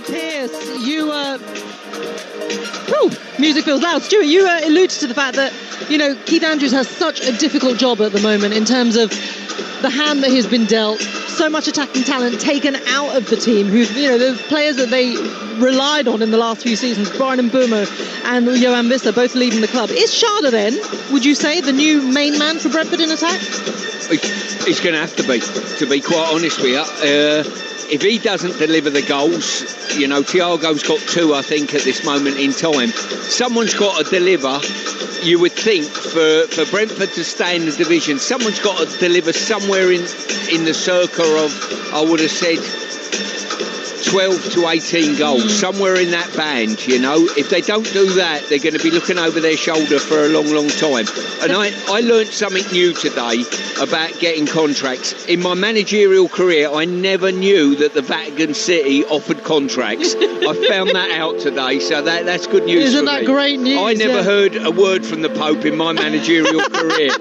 Pierce, you music feels loud. Stuart, you alluded to the fact that, Keith Andrews has such a difficult job at the moment in terms of the hand that he's been dealt. So much attacking talent taken out of the team, the players that they relied on in the last few seasons, Brian Mbeumo and Johan Visser, both leaving the club. Is Schade then, would you say, the new main man for Brentford in attack? He's going to have to be quite honest with you. If he doesn't deliver the goals, Thiago's got 2, I think, at this moment in time. Someone's got to deliver. You would think for Brentford to stay in the division, someone's got to deliver somewhere in the circa of, I would have said, 12 to 18 goals, somewhere in that band, If they don't do that, they're going to be looking over their shoulder for a long, long time. And I learnt something new today about getting contracts. In my managerial career, I never knew that the Vatican City offered contracts. I found that out today, so that's good news. Isn't for that me. Great news? I never heard a word from the Pope in my managerial career.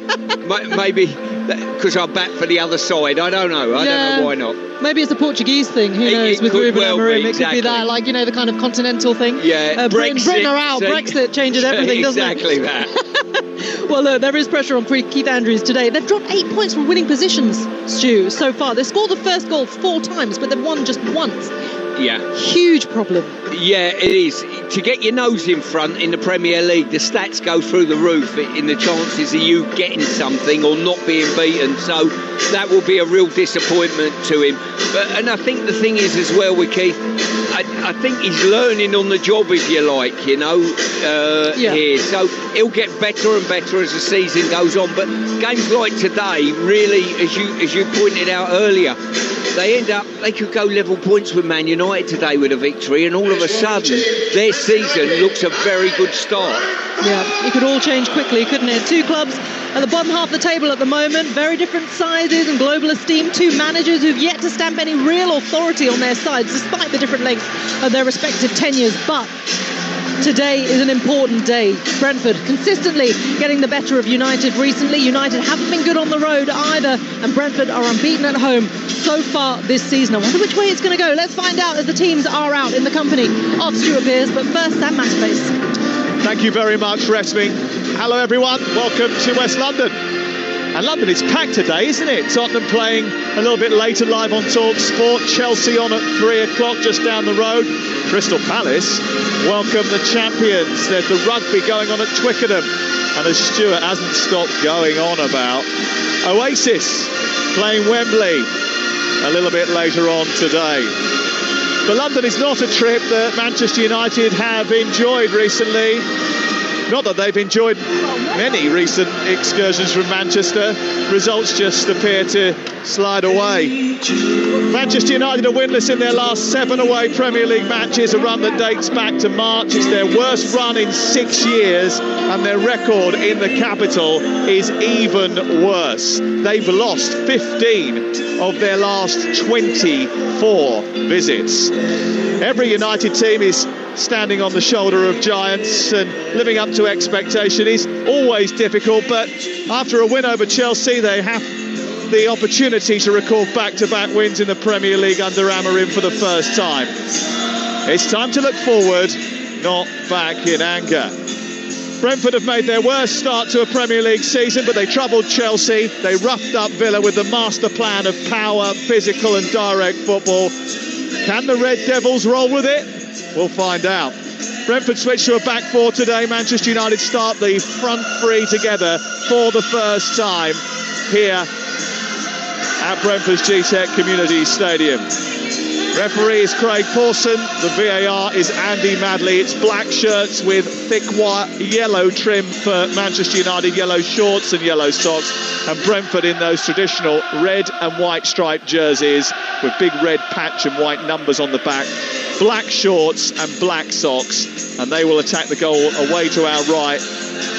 Maybe because I'm back for the other side. I don't know. I don't know why not. Maybe it's a Portuguese thing. Who knows? With Ruben Amorim, it could be that, the kind of continental thing. Yeah, Britain are out. Brexit changes everything, doesn't it? Exactly that. Well, look, there is pressure on Keith Andrews today. They've dropped 8 points from winning positions, Stu, so far. They scored the first goal 4 times, but they've won just once. Yeah. Huge problem. Yeah, it is. To get your nose in front in the Premier League, the stats go through the roof in the chances of you getting something or not being beaten. So that will be a real disappointment to him. And I think the thing is as well with Keith, I think he's learning on the job, if you like, here. So he'll get better and better as the season goes on. But games like today, really, as you pointed out earlier, they could go level points with Man United today with a victory, and all of a sudden their season looks a very good start. Yeah, it could all change quickly, couldn't it? 2 clubs at the bottom half of the table at the moment, very different sizes and global esteem. 2 managers who've yet to stamp any real authority on their sides, despite the different lengths of their respective tenures. But today is an important day. Brentford consistently getting the better of United recently. United haven't been good on the road either, and Brentford are unbeaten at home so far this season. I wonder which way it's going to go. Let's find out as the teams are out in the company of Stuart Pearce. But first, Sam Matchface. Thank you very much, Resmi. Hello, everyone. Welcome to West London. And London is packed today, isn't it? Tottenham playing a little bit later live on Talksport. Chelsea on at 3 o'clock just down the road. Crystal Palace welcome the champions. There's the rugby going on at Twickenham. And as Stuart hasn't stopped going on about, Oasis playing Wembley a little bit later on today. But London is not a trip that Manchester United have enjoyed recently. Not that they've enjoyed many recent excursions from Manchester. Results just appear to slide away. Manchester United are winless in their last 7 away Premier League matches, a run that dates back to March. It's their worst run in 6 years, and their record in the capital is even worse. They've lost 15 of their last 24 visits. Every United team is standing on the shoulder of giants, and living up to expectation is always difficult, but after a win over Chelsea, they have the opportunity to record back-to-back wins in the Premier League under Amorim for the first time. It's time to look forward, not back in anger. Brentford have made their worst start to a Premier League season, but they troubled Chelsea. They roughed up Villa with the master plan of power, physical and direct football. Can the Red Devils roll with it? We'll find out. Brentford switch to a back 4 today. Manchester United start the front 3 together for the first time here at Brentford's GTEC Community Stadium. Referee is Craig Pawson. The VAR is Andy Madley. It's black shirts with thick white yellow trim for Manchester United, yellow shorts and yellow socks, and Brentford in those traditional red and white striped jerseys with big red patch and white numbers on the back, black shorts and black socks, and they will attack the goal away to our right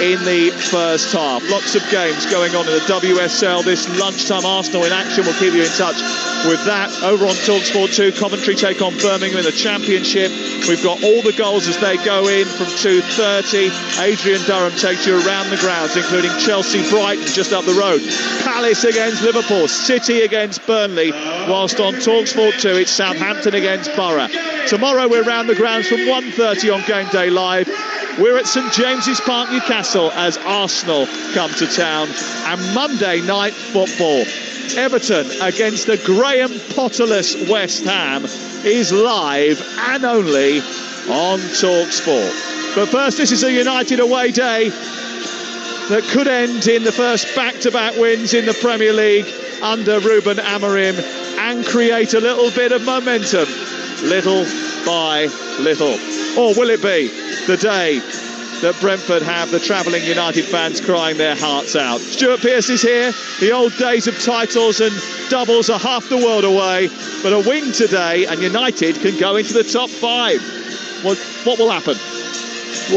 in the first half. Lots of games going on in the WSL this lunchtime. Arsenal in action. We'll keep you in touch with that. Over on Talksport 2, Coventry take on Birmingham in the Championship. We've got all the goals as they go in from 2:30. Adrian Durham takes you around the grounds, including Chelsea, Brighton just up the road, Palace against Liverpool, City against Burnley, whilst on Talksport 2 it's Southampton against Borough. Tomorrow we're around the grounds from 1:30 on Game Day Live. We're at St James's Park, Newcastle, as Arsenal come to town. And Monday night football, Everton against the Graham Potterless West Ham, is live and only on Talksport. But first, this is a United away day that could end in the first back-to-back wins in the Premier League under Ruben Amorim and create a little bit of momentum, little by little. Or will it be the day that Brentford have the travelling United fans crying their hearts out? Stuart Pearce is here. The old days of titles and doubles are half the world away, but a win today and United can go into the top 5. What will happen?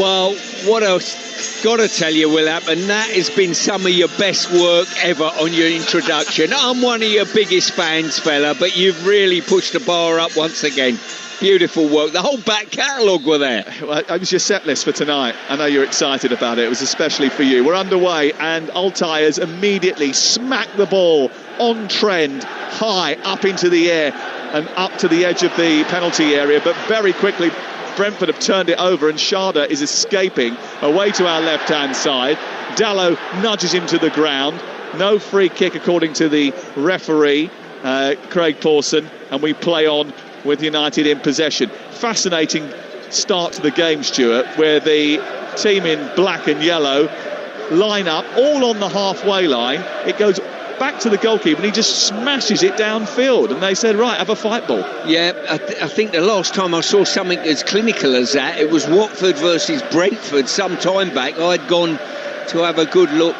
Well, what else? Got to tell you will happen. That has been some of your best work ever on your introduction. I'm one of your biggest fans, fella, but you've really pushed the bar up once again. Beautiful work. The whole back catalogue were there. Well, it was your set list for tonight. I know you're excited about it. It was especially for you. We're underway and Altay has immediately smacked the ball on trend, high up into the air and up to the edge of the penalty area. But very quickly, Brentford have turned it over and Sharda is escaping away to our left-hand side. Dallow nudges him to the ground. No free kick according to the referee, Craig Pawson, and we play on with United in possession. Fascinating start to the game, Stuart, where the team in black and yellow line up all on the halfway line. It goes back to the goalkeeper and he just smashes it downfield, and they said, right, have a fight ball. Yeah, I think the last time I saw something as clinical as that, it was Watford versus Brentford some time back. I'd gone to have a good look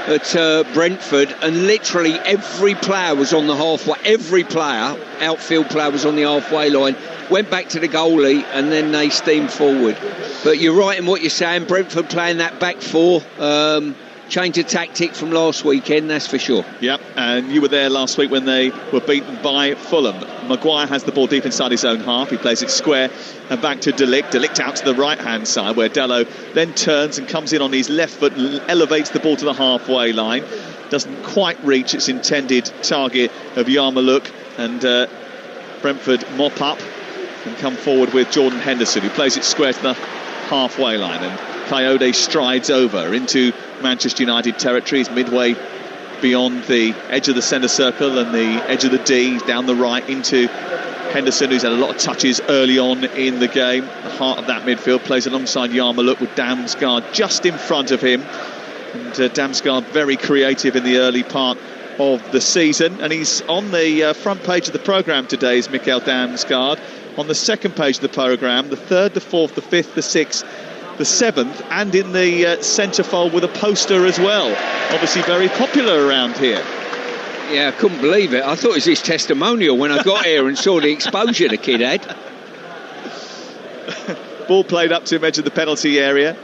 at Brentford, and literally every player was on the halfway. Every player, outfield player, was on the halfway line. Went back to the goalie, and then they steamed forward. But you're right in what you're saying. Brentford playing that back four. Change of tactic from last weekend, that's for sure. Yep, and you were there last week when they were beaten by Fulham. Maguire has the ball deep inside his own half. He plays it square and back to De Ligt. De Ligt out to the right-hand side, where Dallow then turns and comes in on his left foot and elevates the ball to the halfway line. Doesn't quite reach its intended target of Yarmouk, and Brentford mop up and come forward with Jordan Henderson, who plays it square to the halfway line. And Coyote strides over into Manchester United territories, midway beyond the edge of the centre circle and the edge of the D, down the right into Henderson, who's had a lot of touches early on in the game. The heart of that midfield, plays alongside Yarmouk with Damsgaard just in front of him. And Damsgaard very creative in the early part of the season, and he's on the front page of the programme today is Mikael Damsgaard. On the second page of the programme, the 3rd, the 4th, the 5th, the 6th, the 7th, and in the centrefold with a poster as well. Obviously very popular around here. Yeah, I couldn't believe it. I thought it was his testimonial when I got here and saw the exposure the kid had. Ball played up to him, edge of the penalty area,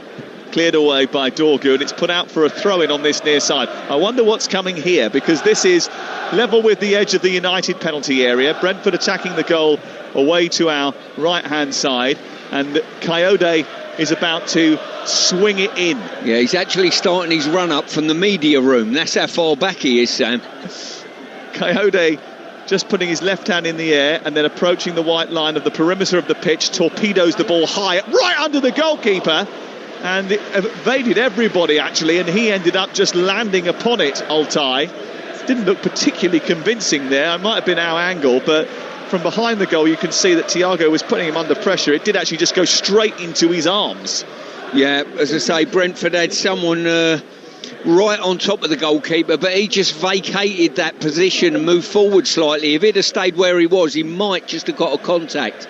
cleared away by Dorgu, and it's put out for a throw-in on this near side. I wonder what's coming here, because this is level with the edge of the United penalty area. Brentford attacking the goal away to our right-hand side, and Coyote is about to swing it in. Yeah, he's actually starting his run-up from the media room. That's how far back he is, Sam. Coyote just putting his left hand in the air and then approaching the white line of the perimeter of the pitch, torpedoes the ball high, right under the goalkeeper, and it evaded everybody, actually, and he ended up just landing upon it, Altay. Didn't look particularly convincing there. It might have been our angle, but from behind the goal you can see that Thiago was putting him under pressure. It did actually just go straight into his arms. Yeah, as I say, Brentford had someone right on top of the goalkeeper, but he just vacated that position and moved forward slightly. If he'd have stayed where he was, he might just have got a contact.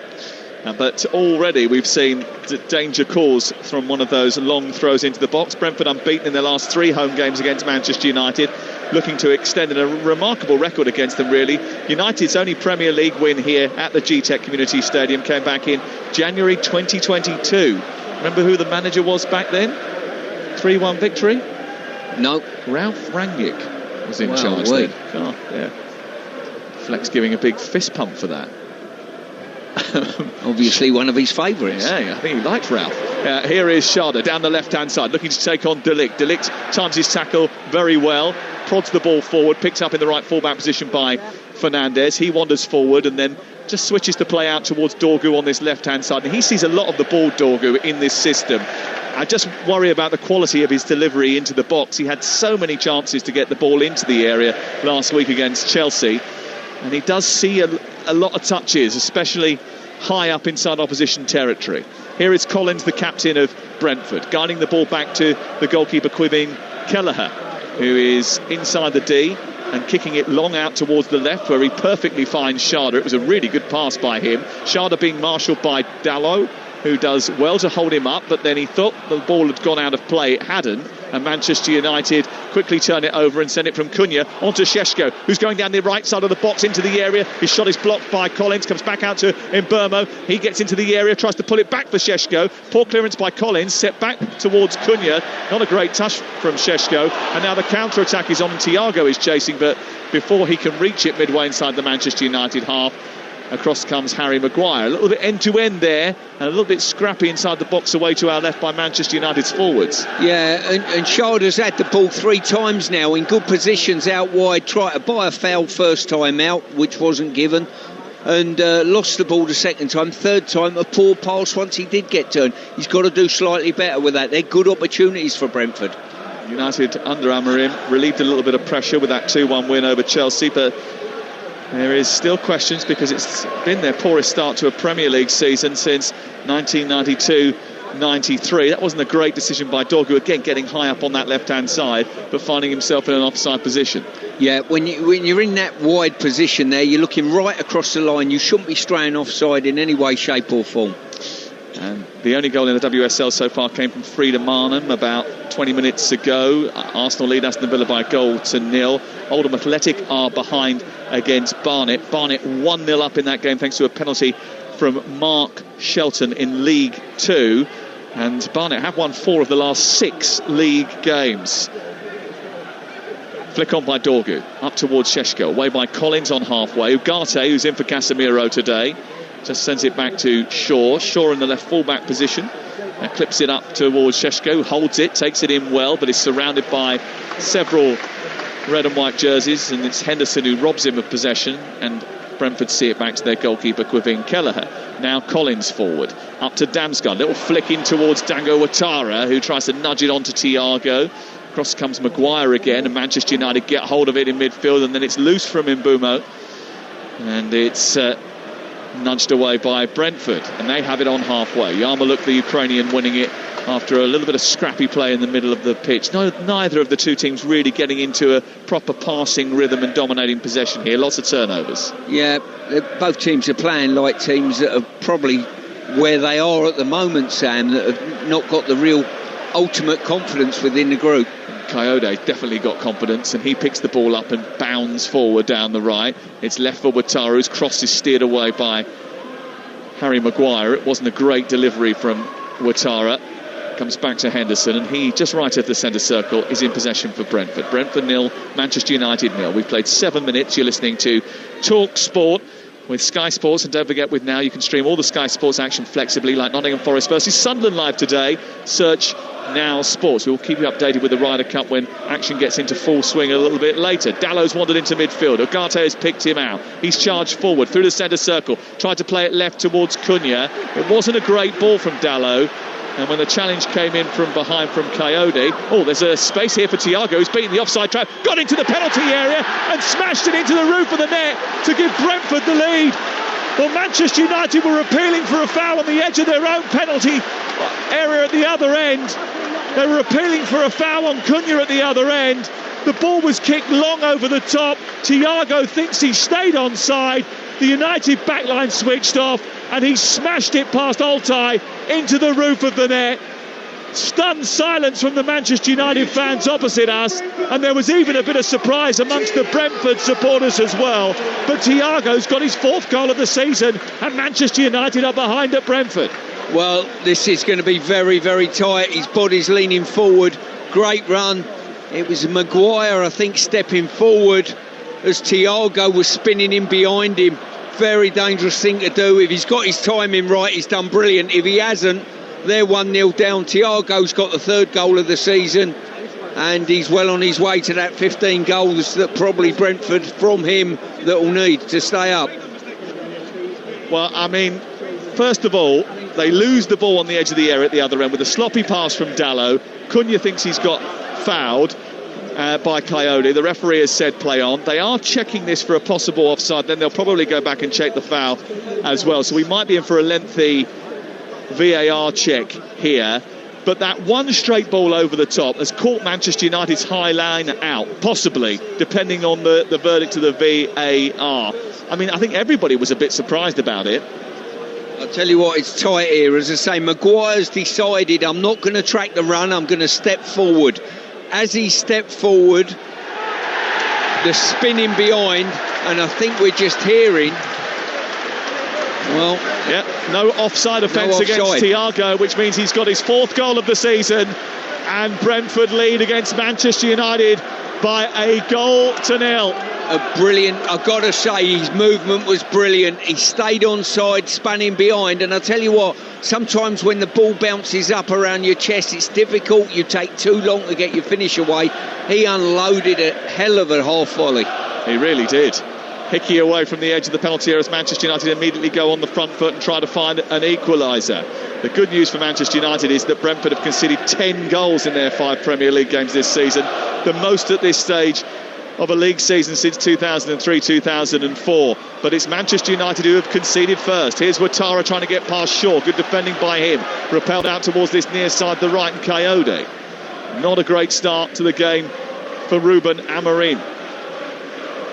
But already we've seen danger calls from one of those long throws into the box. Brentford unbeaten in their last 3 home games against Manchester United, looking to extend a remarkable record against them, really. United's only Premier League win here at the G-Tech Community Stadium came back in January 2022. Remember who the manager was back then? 3-1 victory? No. Ralph Rangnick was in charge then. God, yeah. Flex giving a big fist pump for that. Obviously one of his favourites. Yeah, I think he likes Ralph. Here is Schade down the left-hand side, looking to take on De Ligt. De Ligt times his tackle very well, prods the ball forward, picked up in the right fullback position by Fernandes. He wanders forward and then just switches the play out towards Dorgu on this left-hand side. And he sees a lot of the ball, Dorgu, in this system. I just worry about the quality of his delivery into the box. He had so many chances to get the ball into the area last week against Chelsea. And he does see a lot of touches, especially high up inside opposition territory. Here is Collins, the captain of Brentford, guiding the ball back to the goalkeeper, Quibin Kelleher, who is inside the D and kicking it long out towards the left, where he perfectly finds Schade. It was a really good pass by him. Schade being marshalled by Dalot, who does well to hold him up, but then he thought the ball had gone out of play. It hadn't, and Manchester United quickly turn it over and send it from Cunha onto Šeško, who's going down the right side of the box into the area. His shot is blocked by Collins, comes back out to Mbeumo. He gets into the area, tries to pull it back for Šeško. Poor clearance by Collins, set back towards Cunha. Not a great touch from Šeško, and now the counter-attack is on. Thiago is chasing, but before he can reach it midway inside the Manchester United half, across comes Harry Maguire. A little bit end-to-end there, and a little bit scrappy inside the box away to our left by Manchester United's forwards. Yeah, and Schade has had the ball 3 times now in good positions out wide, tried to buy a foul first time out, which wasn't given, and lost the ball the second time. Third time, a poor pass once he did get turned. He's got to do slightly better with that. They're good opportunities for Brentford. United under Amorim relieved a little bit of pressure with that 2-1 win over Chelsea, but there is still questions because it's been their poorest start to a Premier League season since 1992-93. That wasn't a great decision by Dorgu, again getting high up on that left-hand side, but finding himself in an offside position. Yeah, when you're in that wide position there, you're looking right across the line. You shouldn't be straying offside in any way, shape or form. And the only goal in the WSL so far came from Frida Marnham about 20 minutes ago. Arsenal lead Aston Villa by a goal to 0. Oldham Athletic are behind against Barnet. Barnet 1-0 up in that game thanks to a penalty from Mark Shelton in League 2. And Barnet have won 4 of the last 6 league games. Flick on by Dorgu, up towards Šeško, away by Collins on halfway. Ugarte, who's in for Casemiro today, just sends it back to Shaw. Shaw in the left full-back position. And clips it up towards Šeško, holds it, takes it in well, but is surrounded by several red and white jerseys, and it's Henderson who robs him of possession, and Brentford see it back to their goalkeeper, Quibin Kelleher. Now Collins forward, up to Damsgaard. Little flick in towards Dango Ouattara, who tries to nudge it onto Thiago. Across comes Maguire again, and Manchester United get hold of it in midfield, and then it's loose from Mbeumo. And it's nudged away by Brentford, and they have it on halfway. Yarmouk, the Ukrainian, winning it after a little bit of scrappy play in the middle of the pitch. Neither of the two teams really getting into a proper passing rhythm and dominating possession here. Lots of turnovers. Yeah, both teams are playing like teams that are probably where they are at the moment, Sam, that have not got the real ultimate confidence within the group. Coyote definitely got confidence, and he picks the ball up and bounds forward down the right. It's left for Ouattara, whose cross is steered away by Harry Maguire. It wasn't a great delivery from Ouattara. Comes back to Henderson, and he, just right at the centre circle, is in possession for Brentford. Brentford 0, Manchester United 0. We've played 7 minutes. You're listening to Talksport with Sky Sports, and don't forget, with Now you can stream all the Sky Sports action flexibly, like Nottingham Forest versus Sunderland live today. Search Now Sports. We'll keep you updated with the Ryder Cup when action gets into full swing a little bit later. Dallow's wandered into midfield. Ugarte has picked him out. He's charged forward through the centre circle, tried to play it left towards Cunha. It wasn't a great ball from Dallow. And when the challenge came in from behind from Coyote, there's a space here for Thiago, who's beaten the offside trap, got into the penalty area and smashed it into the roof of the net to give Brentford the lead. Well, Manchester United were appealing for a foul on the edge of their own penalty area at the other end. They were appealing for a foul on Cunha at the other end. The ball was kicked long over the top. Thiago thinks he stayed onside. The United backline switched off, and he smashed it past Altay into the roof of the net. Stunned silence from the Manchester United fans opposite us, and there was even a bit of surprise amongst the Brentford supporters as well. But Thiago's got his 4th goal of the season, and Manchester United are behind at Brentford. Well, this is going to be very, very tight. His body's leaning forward. Great run. It was Maguire, I think, stepping forward as Thiago was spinning in behind him. Very dangerous thing to do. If he's got his timing right, he's done brilliant. If he hasn't, they're 1-0 down. Thiago's got the 3rd goal of the season, and he's well on his way to that 15 goals that probably Brentford from him that will need to stay up. Well, I mean, first of all, they lose the ball on the edge of the area at the other end with a sloppy pass from Dalot. Cunha thinks he's got fouled by Coyote. The referee has said play on. They are checking this for a possible offside. Then they'll probably go back and check the foul as well. So we might be in for a lengthy VAR check here. But that one straight ball over the top has caught Manchester United's high line out, possibly, depending on the verdict of the VAR. I mean, I think everybody was a bit surprised about it. I'll tell you what, it's tight here. As I say, Maguire's decided, I'm not going to track the run, I'm going to step forward. As he stepped forward, the spinning behind, and I think we're just hearing, well, yeah, no offside offence against Thiago, which means he's got his 4th goal of the season, and Brentford lead against Manchester United by a 1-0. Brilliant. I've got to say, his movement was brilliant. He stayed on side, spanning behind, and I tell you what, sometimes when the ball bounces up around your chest, it's difficult. You take too long to get your finish away. He unloaded a hell of a half volley. He really did. Hickey away from the edge of the penalty area as Manchester United immediately go on the front foot and try to find an equaliser. The good news for Manchester United is that Brentford have conceded 10 goals in their 5 Premier League games this season, the most at this stage of a league season since 2003-2004. But it's Manchester United who have conceded first. Here's Ouattara trying to get past Shaw. Good defending by him. Repelled out towards this near side, the right, and Coyote. Not a great start to the game for Ruben Amorim.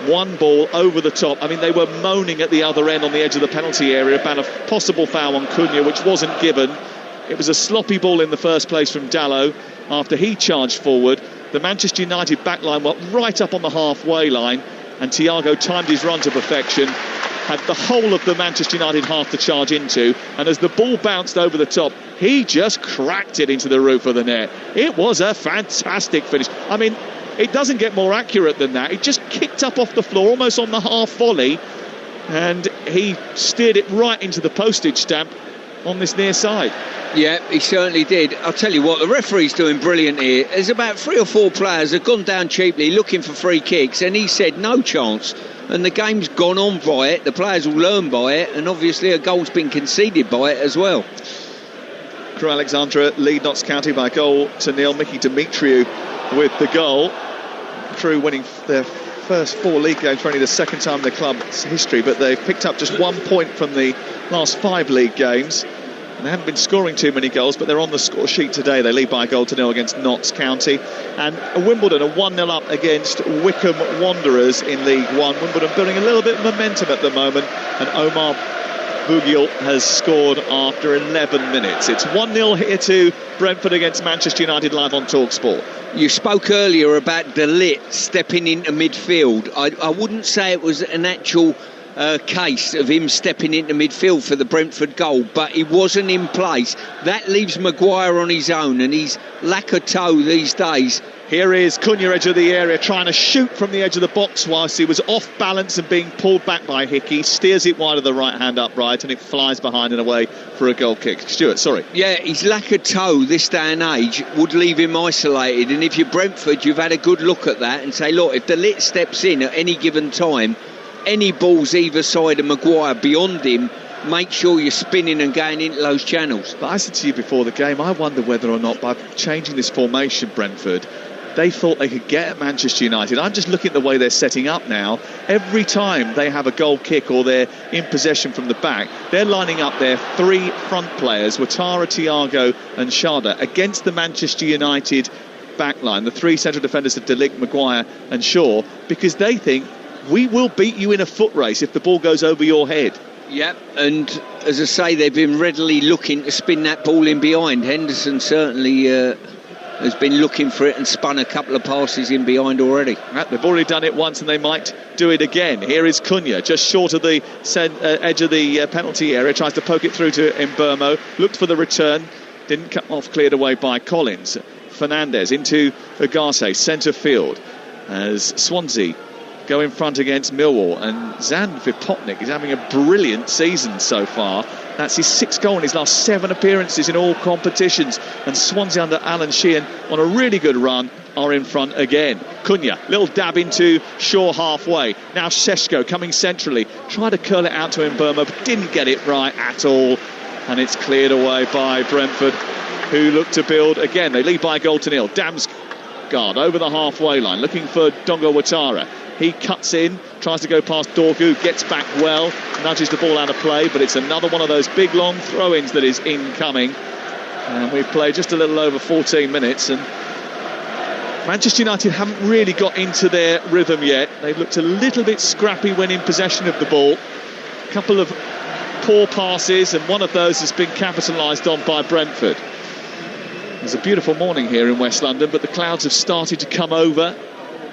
One ball over the top. I mean, they were moaning at the other end on the edge of the penalty area about a possible foul on Cunha, which wasn't given. It was a sloppy ball in the first place from Dalot after he charged forward. The Manchester United backline went right up on the halfway line, and Thiago timed his run to perfection, had the whole of the Manchester United half to charge into, and as the ball bounced over the top, he just cracked it into the roof of the net. It was a fantastic finish. I mean, it doesn't get more accurate than that. It just kicked up off the floor, almost on the half volley, and he steered it right into the postage stamp on this near side. Yeah, he certainly did. I'll tell you what, the referee's doing brilliant here. There's about 3 or 4 players that have gone down cheaply looking for free kicks, and he said no chance, and the game's gone on by it. The players will learn by it, and obviously a goal's been conceded by it as well. Crewe Alexandra lead Notts County by 1-0. Mickey Demetriou with the goal. Crewe winning their first 4 league games for only the 2nd time in the club's history, but they've picked up just 1 point from the last 5 league games. And they haven't been scoring too many goals, but they're on the score sheet today. They lead by 1-0 against Notts County. And Wimbledon are 1-0 up against Wycombe Wanderers in League One. Wimbledon building a little bit of momentum at the moment, and Omar Bougiel has scored after 11 minutes. It's 1-0 here to Brentford against Manchester United live on Talksport. You spoke earlier about De Ligt stepping into midfield. I wouldn't say it was an actual case of him stepping into midfield for the Brentford goal, but he wasn't in place. That leaves Maguire on his own, and he's lack of toe these days. Here is Cunha, edge of the area, trying to shoot from the edge of the box whilst he was off balance and being pulled back by Hickey. Steers it wide of the right hand upright, and it flies behind and away for a goal kick. Stuart, sorry. Yeah, his lack of toe this day and age would leave him isolated, and if you're Brentford, you've had a good look at that and say, look, if De Ligt steps in at any given time, any balls either side of Maguire beyond him, make sure you're spinning and going into those channels. But I said to you before the game, I wonder whether or not by changing this formation, Brentford, they thought they could get at Manchester United. I'm just looking at the way they're setting up now. Every time they have a goal kick or they're in possession from the back, they're lining up their 3 front players, Ouattara, Thiago and Sharda, against the Manchester United backline, the 3 central defenders of De Ligt, Maguire and Shaw, because they think we will beat you in a foot race if the ball goes over your head. Yep, and as I say, they've been readily looking to spin that ball in behind. Henderson certainly has been looking for it and spun a couple of passes in behind already. They've already done it once and they might do it again. Here is Cunha, just short of the edge of the penalty area, tries to poke it through to Mbeumo, looked for the return, didn't come off, cleared away by Collins. Fernandez into Ugarte, centre field, as Swansea go in front against Millwall, and Zan Vipotnik is having a brilliant season so far. That's his 6th goal in his last 7 appearances in all competitions, and Swansea under Alan Sheehan on a really good run are in front again. Cunha, little dab into Shaw halfway. Now Šeško coming centrally, tried to curl it out to Mbeumo but didn't get it right at all, and it's cleared away by Brentford, who look to build again. They lead by a goal to nil. Damsgaard over the halfway line looking for Dongo Ouattara. He cuts in, tries to go past Dorgu, gets back well, nudges the ball out of play, but it's another one of those big long throw-ins that is incoming. And we've played just a little over 14 minutes, and Manchester United haven't really got into their rhythm yet. They've looked a little bit scrappy when in possession of the ball. A couple of poor passes, and one of those has been capitalised on by Brentford. It's a beautiful morning here in West London, but the clouds have started to come over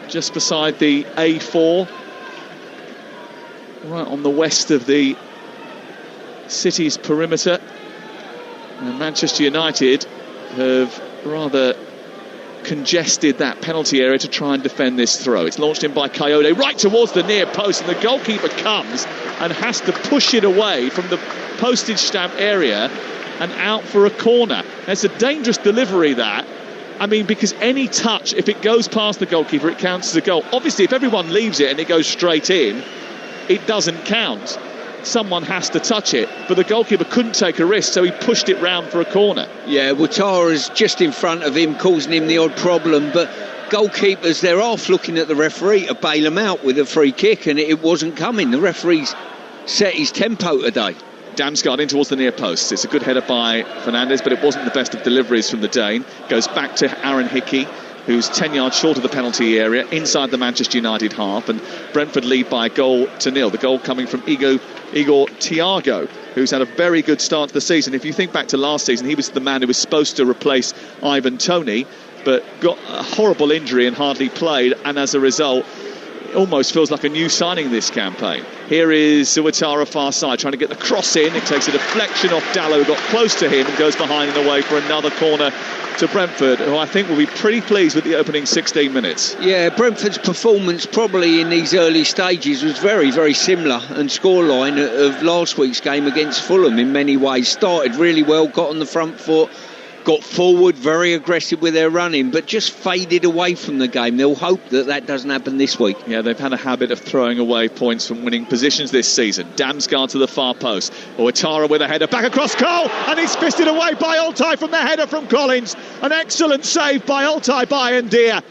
just beside the A4, right on the west of the city's perimeter. And Manchester United have rather congested that penalty area to try and defend this throw. It's launched in by Coyote right towards the near post, and the goalkeeper comes and has to push it away from the postage stamp area and out for a corner. It's a dangerous delivery, that. I mean, because any touch, if it goes past the goalkeeper, it counts as a goal. Obviously, if everyone leaves it and it goes straight in, it doesn't count. Someone has to touch it, but the goalkeeper couldn't take a risk, so he pushed it round for a corner. Yeah, Ouattara's just in front of him, causing him the odd problem, but goalkeepers, they're off looking at the referee to bail him out with a free kick, and it wasn't coming. The referee's set his tempo today. Damsgaard in towards the near post. It's a good header by Fernandez, but it wasn't the best of deliveries from the Dane. Goes back to Aaron Hickey, who's 10 yards short of the penalty area, inside the Manchester United half, and Brentford lead by a goal to nil. The goal coming from Igor Thiago, who's had a very good start to the season. If you think back to last season, he was the man who was supposed to replace Ivan Toney, but got a horrible injury and hardly played, and as a result, it almost feels like a new signing this campaign. Here is Ouattara far side, trying to get the cross in. It takes a deflection off Dallo, got close to him and goes behind and away for another corner to Brentford, who I think will be pretty pleased with the opening 16 minutes. Yeah, Brentford's performance probably in these early stages was very, very similar and scoreline of last week's game against Fulham in many ways. Started really well, got on the front foot, got forward, very aggressive with their running, but just faded away from the game. They'll hope that that doesn't happen this week. Yeah, they've had a habit of throwing away points from winning positions this season. Damsgaard to the far post. Ouattara with a header, back across goal, and it's fisted away by Altay from the header from Collins. An excellent save by Altay by Ndia.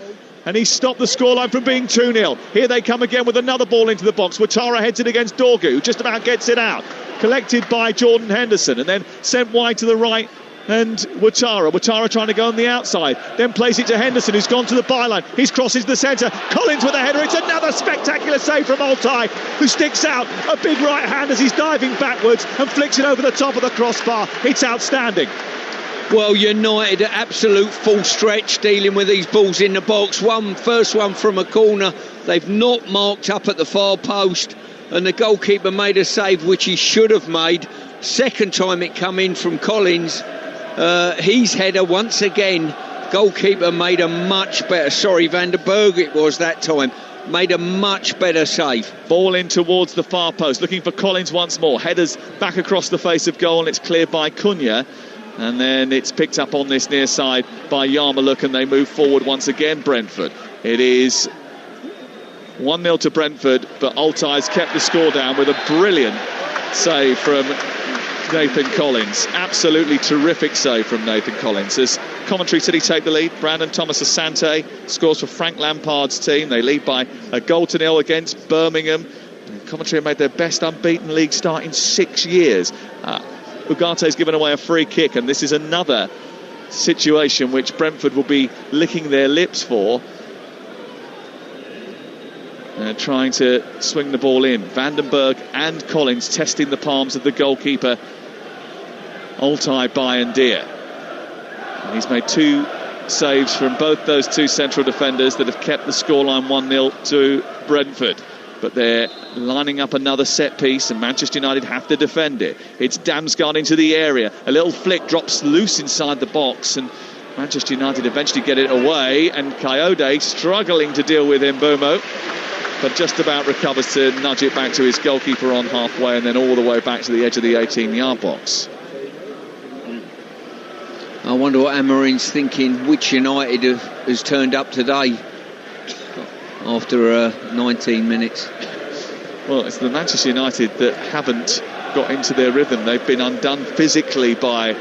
And he stopped the scoreline from being 2-0. Here they come again with another ball into the box. Ouattara heads it against Dorgu, who just about gets it out. Collected by Jordan Henderson and then sent wide to the right. And Ouattara trying to go on the outside, then plays it to Henderson, who's gone to the byline. He's crossing to the centre. Collins with a header. It's another spectacular save from Altay, who sticks out a big right hand as he's diving backwards and flicks it over the top of the crossbar. It's outstanding. Well, United at absolute full stretch dealing with these balls in the box. First one from a corner. They've not marked up at the far post, and the goalkeeper made a save which he should have made. Second time it come in from Collins. His header once again, goalkeeper made a much better, Van der Berg it was that time, made a much better save. Ball in towards the far post, looking for Collins once more. Headers back across the face of goal, and it's cleared by Cunha. And then it's picked up on this near side by Yarmulke, and they move forward once again, Brentford. It is 1-0 to Brentford, but Altay's kept the score down with a brilliant save from Nathan Collins. Absolutely terrific save from Nathan Collins. As Coventry City take the lead, Brandon Thomas Asante scores for Frank Lampard's team. They lead by a goal to nil against Birmingham. And Coventry have made their best unbeaten league start in 6 years. Ugarte's given away a free kick, and this is another situation which Brentford will be licking their lips for. Trying to swing the ball in. Vandenberg and Collins testing the palms of the goalkeeper Altay Bayendier. And he's made 2 saves from both those two central defenders that have kept the scoreline 1-0 to Brentford. But they're lining up another set piece, and Manchester United have to defend it. It's Damsgaard into the area. A little flick drops loose inside the box, and Manchester United eventually get it away, and Coyote struggling to deal with Mbeumo, but just about recovers to nudge it back to his goalkeeper on halfway, and then all the way back to the edge of the 18-yard box. I wonder what Amorim's thinking, which United has turned up today after 19 minutes. Well, it's the Manchester United that haven't got into their rhythm. They've been undone physically by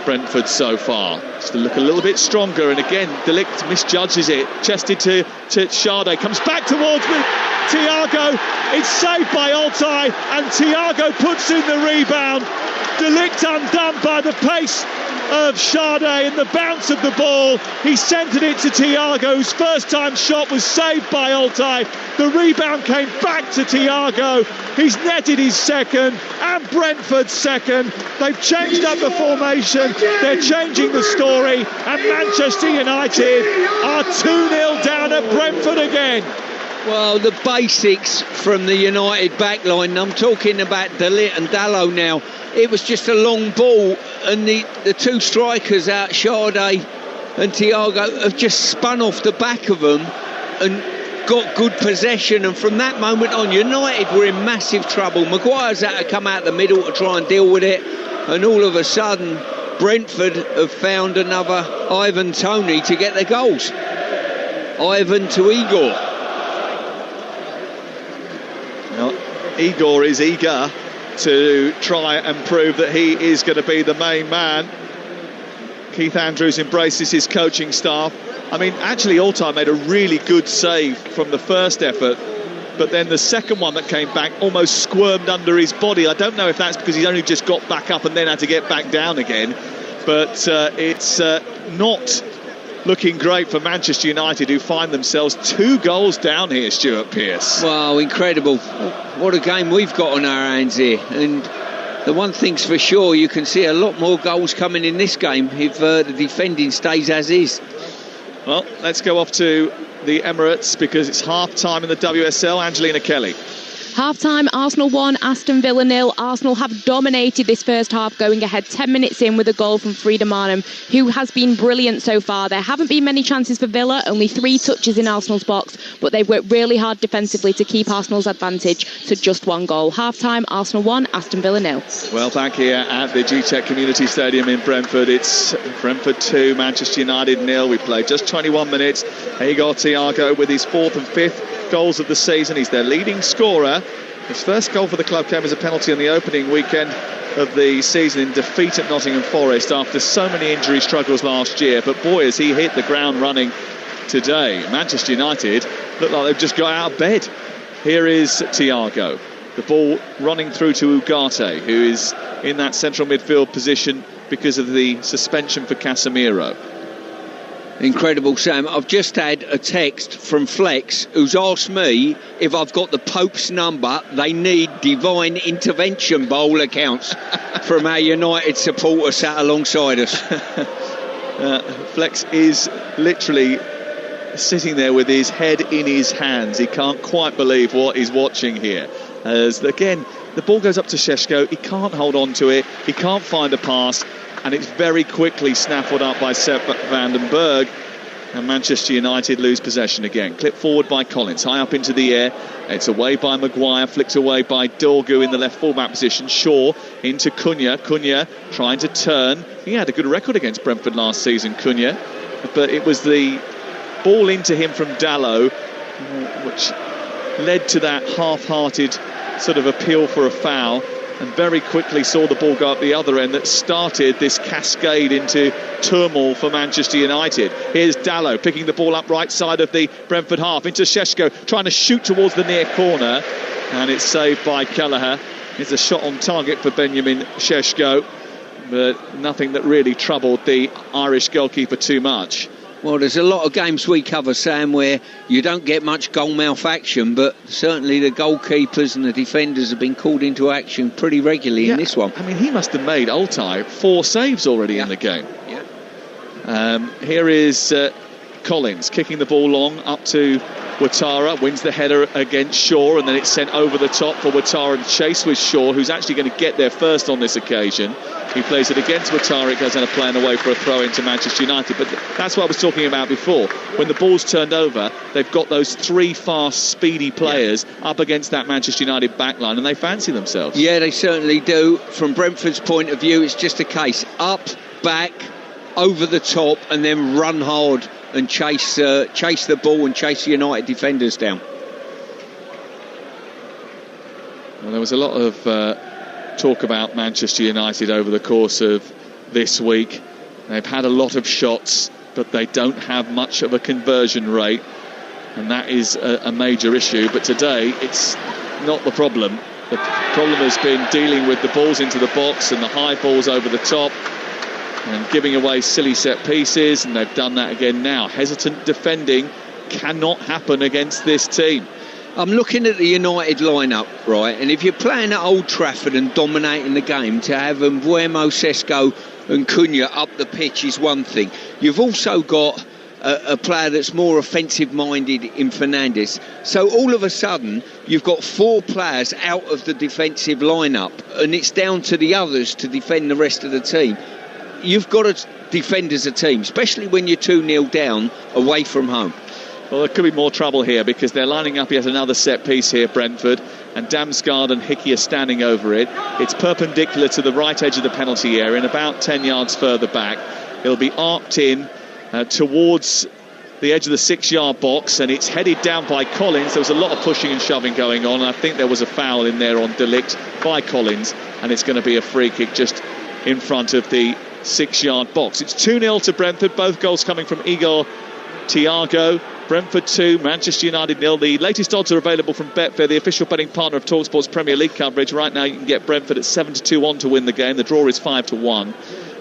Brentford so far. Just to look a little bit stronger, and again, De Ligt misjudges it. Chested to Sade, comes back towards Thiago. It's saved by Altay, and Thiago puts in the rebound. De Ligt undone by the pace of Sade and the bounce of the ball. He centred it to Thiago, whose first time shot was saved by Altay. The rebound came back to Thiago. He's netted his second and Brentford's second. They've changed up the formation, they're changing the story, and Manchester United are 2-0 down at Brentford again. Well, the basics from the United backline, I'm talking about De Ligt and Dalot now. It was just a long ball, and the two strikers out, Sade and Thiago, have just spun off the back of them and got good possession. And from that moment on, United were in massive trouble. Maguire's had to come out the middle to try and deal with it, and all of a sudden Brentford have found another Ivan Toney to get their goals. Ivan to Igor. Well, Igor is eager to try and prove that he is going to be the main man. Keith Andrews embraces his coaching staff. I mean, actually Altay made a really good save from the first effort, but then the second one that came back almost squirmed under his body. I don't know if that's because he's only just got back up and then had to get back down again, but it's not looking great for Manchester United, who find themselves 2 goals down here, Stuart Pearce. Wow, incredible. What a game we've got on our hands here. And the one thing's for sure, you can see a lot more goals coming in this game if the defending stays as is. Well, let's go off to the Emirates because it's half-time in the WSL. Angelina Kelly. Half-time, Arsenal 1, Aston Villa 0. Arsenal have dominated this first half, going ahead 10 minutes in with a goal from Frida Marnham, who has been brilliant so far. There haven't been many chances for Villa, only 3 touches in Arsenal's box, but they've worked really hard defensively to keep Arsenal's advantage to just 1 goal. Half-time, Arsenal 1, Aston Villa 0. Well, back here at the G-Tech Community Stadium in Brentford, it's Brentford 2, Manchester United 0. We played just 21 minutes. Igor Thiago with his 4th and 5th goals of the season. He's their leading scorer. His first goal for the club came as a penalty on the opening weekend of the season in defeat at Nottingham Forest after so many injury struggles last year. But boy, has he hit the ground running today. Manchester United look like they've just got out of bed. Here is Thiago. The ball running through to Ugarte, who is in that central midfield position because of the suspension for Casemiro. Incredible, Sam. I've just had a text from Flex who's asked me if I've got the Pope's number. They need divine intervention bowl accounts from our United supporter sat alongside us. Flex is literally sitting there with his head in his hands. He can't quite believe what he's watching here. As again, the ball goes up to Šeško. He can't hold on to it. He can't find a pass. And it's very quickly snaffled up by Sepp van den Berg, and Manchester United lose possession again. Clipped forward by Collins, high up into the air. It's away by Maguire, flicked away by Dorgu in the left fullback position. Shaw into Cunha. Cunha trying to turn. He had a good record against Brentford last season, Cunha, but it was the ball into him from Dalot which led to that half-hearted sort of appeal for a foul, and very quickly saw the ball go up the other end that started this cascade into turmoil for Manchester United. Here's Dalot picking the ball up right side of the Brentford half into Šeško, trying to shoot towards the near corner, and it's saved by Kelleher. It's a shot on target for Benjamin Šeško, but nothing that really troubled the Irish goalkeeper too much. Well, there's a lot of games we cover, Sam, where you don't get much goal mouth action, but certainly the goalkeepers and the defenders have been called into action pretty regularly in this one. I mean, he must have made Altay 4 saves already in the game. Yeah. Here is Collins kicking the ball long up to Ouattara, wins the header against Shaw, and then it's sent over the top for Ouattara to chase with Shaw, who's actually going to get there first on this occasion. He plays it against Ouattara. It goes down a play and away for a throw into Manchester United. But that's what I was talking about before. When the ball's turned over, they've got those three fast, speedy players up against that Manchester United backline, and they fancy themselves. Yeah, they certainly do. From Brentford's point of view, it's just a case up, back, over the top, and then run hard and chase the ball and chase the United defenders down. Well, there was a lot of talk about Manchester United over the course of this week. They've had a lot of shots, but they don't have much of a conversion rate, and that is a major issue. But today, it's not the problem. The problem has been dealing with the balls into the box and the high balls over the top, and giving away silly set pieces, and they've done that again now. Hesitant defending cannot happen against this team. I'm looking at the United lineup, right, and if you're playing at Old Trafford and dominating the game, to have Mbeumo, Sesko and Cunha up the pitch is one thing. You've also got a player that's more offensive-minded in Fernandes. So all of a sudden, you've got four players out of the defensive lineup, and it's down to the others to defend the rest of the team. You've got to defend as a team, especially when you're 2-0 down away from home. Well, there could be more trouble here because they're lining up yet another set piece here, Brentford, and Damsgaard and Hickey are standing over it. It's perpendicular to the right edge of the penalty area and about 10 yards further back. It'll be arced in towards the edge of the 6-yard box, and it's headed down by Collins. There was a lot of pushing and shoving going on, and I think there was a foul in there on De Ligt by Collins, and it's going to be a free kick just in front of the 6-yard box. It's 2-0 to Brentford, both goals coming from Igor Thiago. Brentford 2, Manchester United 0. The latest odds are available from Betfair, the official betting partner of Talksport's Premier League coverage. Right now you can get Brentford at 7-2 on to win the game. The draw is 5-1.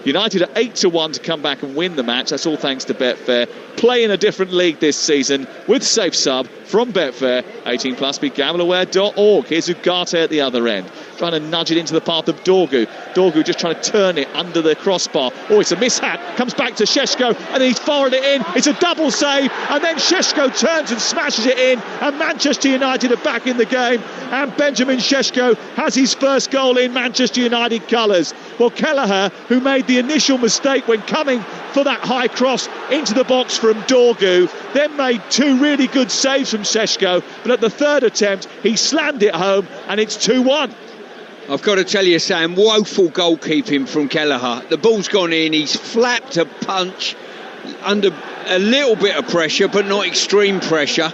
United are 8-1 to come back and win the match. That's all thanks to Betfair. Play in a different league this season with Safe Sub from Betfair. 18 plus, begambleaware.org. Here's Ugarte at the other end, trying to nudge it into the path of Dorgu. Dorgu just trying to turn it under the crossbar. Oh, it's a mishap. Comes back to Šeško, and he's fired it in. It's a double save, and then Šeško turns and smashes it in, and Manchester United are back in the game, and Benjamin Šeško has his first goal in Manchester United colours. Well, Kelleher, who made the initial mistake when coming for that high cross into the box from Dorgu, then made two really good saves from Šeško, but at the third attempt he slammed it home, and it's 2-1. I've got to tell you, Sam, woeful goalkeeping from Kelleher. The ball's gone in, he's flapped a punch under a little bit of pressure, but not extreme pressure.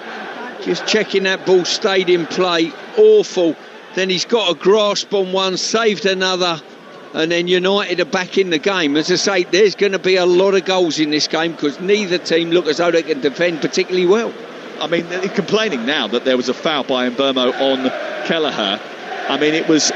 Just checking that ball stayed in play. Awful. Then he's got a grasp on one, saved another, and then United are back in the game. As I say, there's going to be a lot of goals in this game because neither team look as though they can defend particularly well. I mean, they're complaining now that there was a foul by Mbeumo on Kelleher. I mean, it was...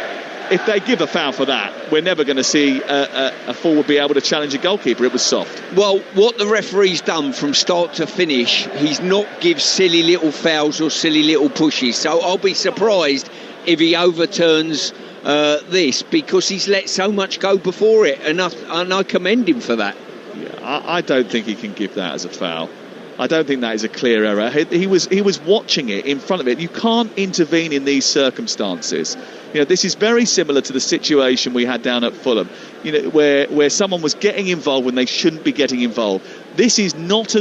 If they give a foul for that, we're never going to see a forward be able to challenge a goalkeeper. It was soft. Well, what the referee's done from start to finish, he's not give silly little fouls or silly little pushes. So I'll be surprised if he overturns this, because he's let so much go before it, and I commend him for that. Yeah, I don't think he can give that as a foul. I don't think that is a clear error. He was watching it in front of it. You can't intervene in these circumstances. You know, this is very similar to the situation we had down at Fulham, you know, where someone was getting involved when they shouldn't be getting involved. This is not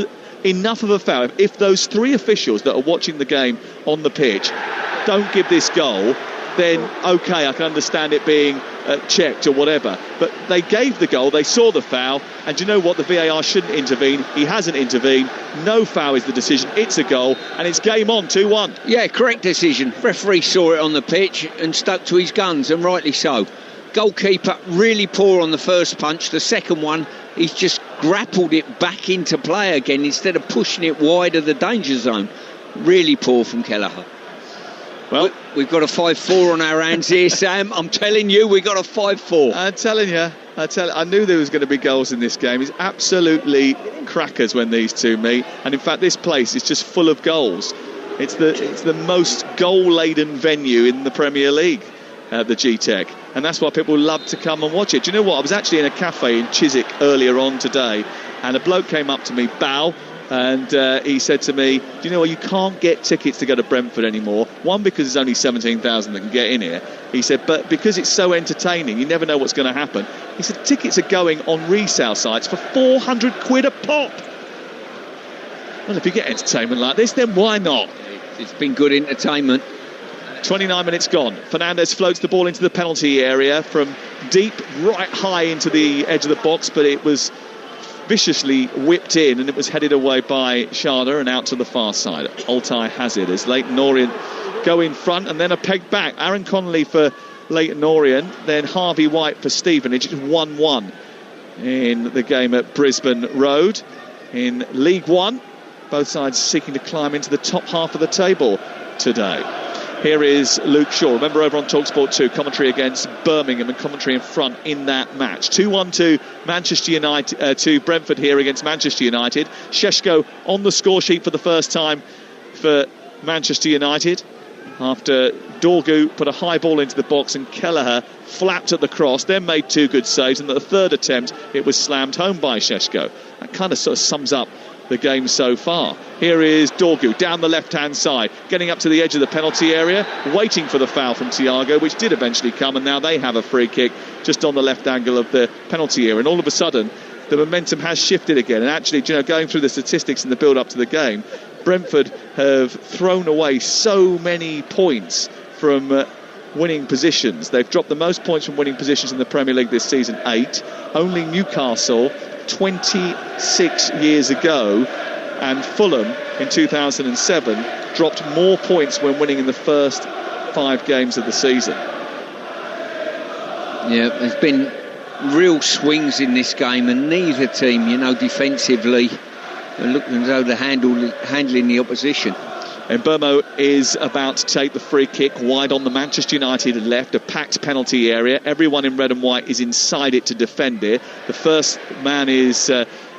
enough of a foul. If those three officials that are watching the game on the pitch don't give this goal, then okay, I can understand it being checked or whatever. But they gave the goal, they saw the foul, and do you know what? The VAR shouldn't intervene. He hasn't intervened. No foul is the decision. It's a goal, and it's game on, 2-1. Yeah, correct decision. Referee saw it on the pitch and stuck to his guns, and rightly so. Goalkeeper really poor on the first punch. The second one, he's just grappled it back into play again instead of pushing it wide of the danger zone. Really poor from Kelleher. Well, we've got a 5-4 on our hands here, Sam. I'm telling you, we've got a 5-4. I'm telling you, I knew there was going to be goals in this game. It's absolutely crackers when these two meet. And in fact, this place is just full of goals. It's the most goal-laden venue in the Premier League, the G-Tech. and that's why people love to come and watch it. Do you know what? I was actually in a cafe in Chiswick earlier on today, and a bloke came up to me, Bow, and he said to me, do you know what, you can't get tickets to go to Brentford anymore. One, because there's only 17,000 that can get in here. He said, but because it's so entertaining, you never know what's going to happen. He said tickets are going on resale sites for 400 quid a pop. Well, if you get entertainment like this, then why not? It's been good entertainment. 29 minutes gone. Fernandez floats the ball into the penalty area from deep right high into the edge of the box, but it was viciously whipped in and it was headed away by Sharda and out to the far side. Altai has it as Leighton Orient go in front and then a peg back. Aaron Connolly for Leighton Orient, then Harvey White for Stevenage. It's 1-1 in the game at Brisbane Road. In League One, both sides seeking to climb into the top half of the table today. Here is Luke Shaw. Remember, over on Talksport 2, commentary against Birmingham and commentary in front in that match. 2-1 to Manchester United, to Brentford here against Manchester United. Šeško on the score sheet for the first time for Manchester United after Dorgu put a high ball into the box and Kelleher flapped at the cross, then made two good saves, and at the third attempt it was slammed home by Šeško. That kind of sort of sums up the game so far. Here is Dorgu down the left-hand side, getting up to the edge of the penalty area, waiting for the foul from Thiago, which did eventually come, and now they have a free kick just on the left angle of the penalty area. And all of a sudden, the momentum has shifted again. And actually, you know, going through the statistics in the build-up to the game, Brentford have thrown away so many points from winning positions. They've dropped the most points from winning positions in the Premier League this season, 8. Only Newcastle 26 years ago and Fulham in 2007 dropped more points when winning in the first 5 games of the season. Yeah, there's been real swings in this game, and neither team, you know, defensively are looking as though they're handling the opposition. And Burmo is about to take the free kick wide on the Manchester United left, a packed penalty area. Everyone in red and white is inside it to defend it. The first man is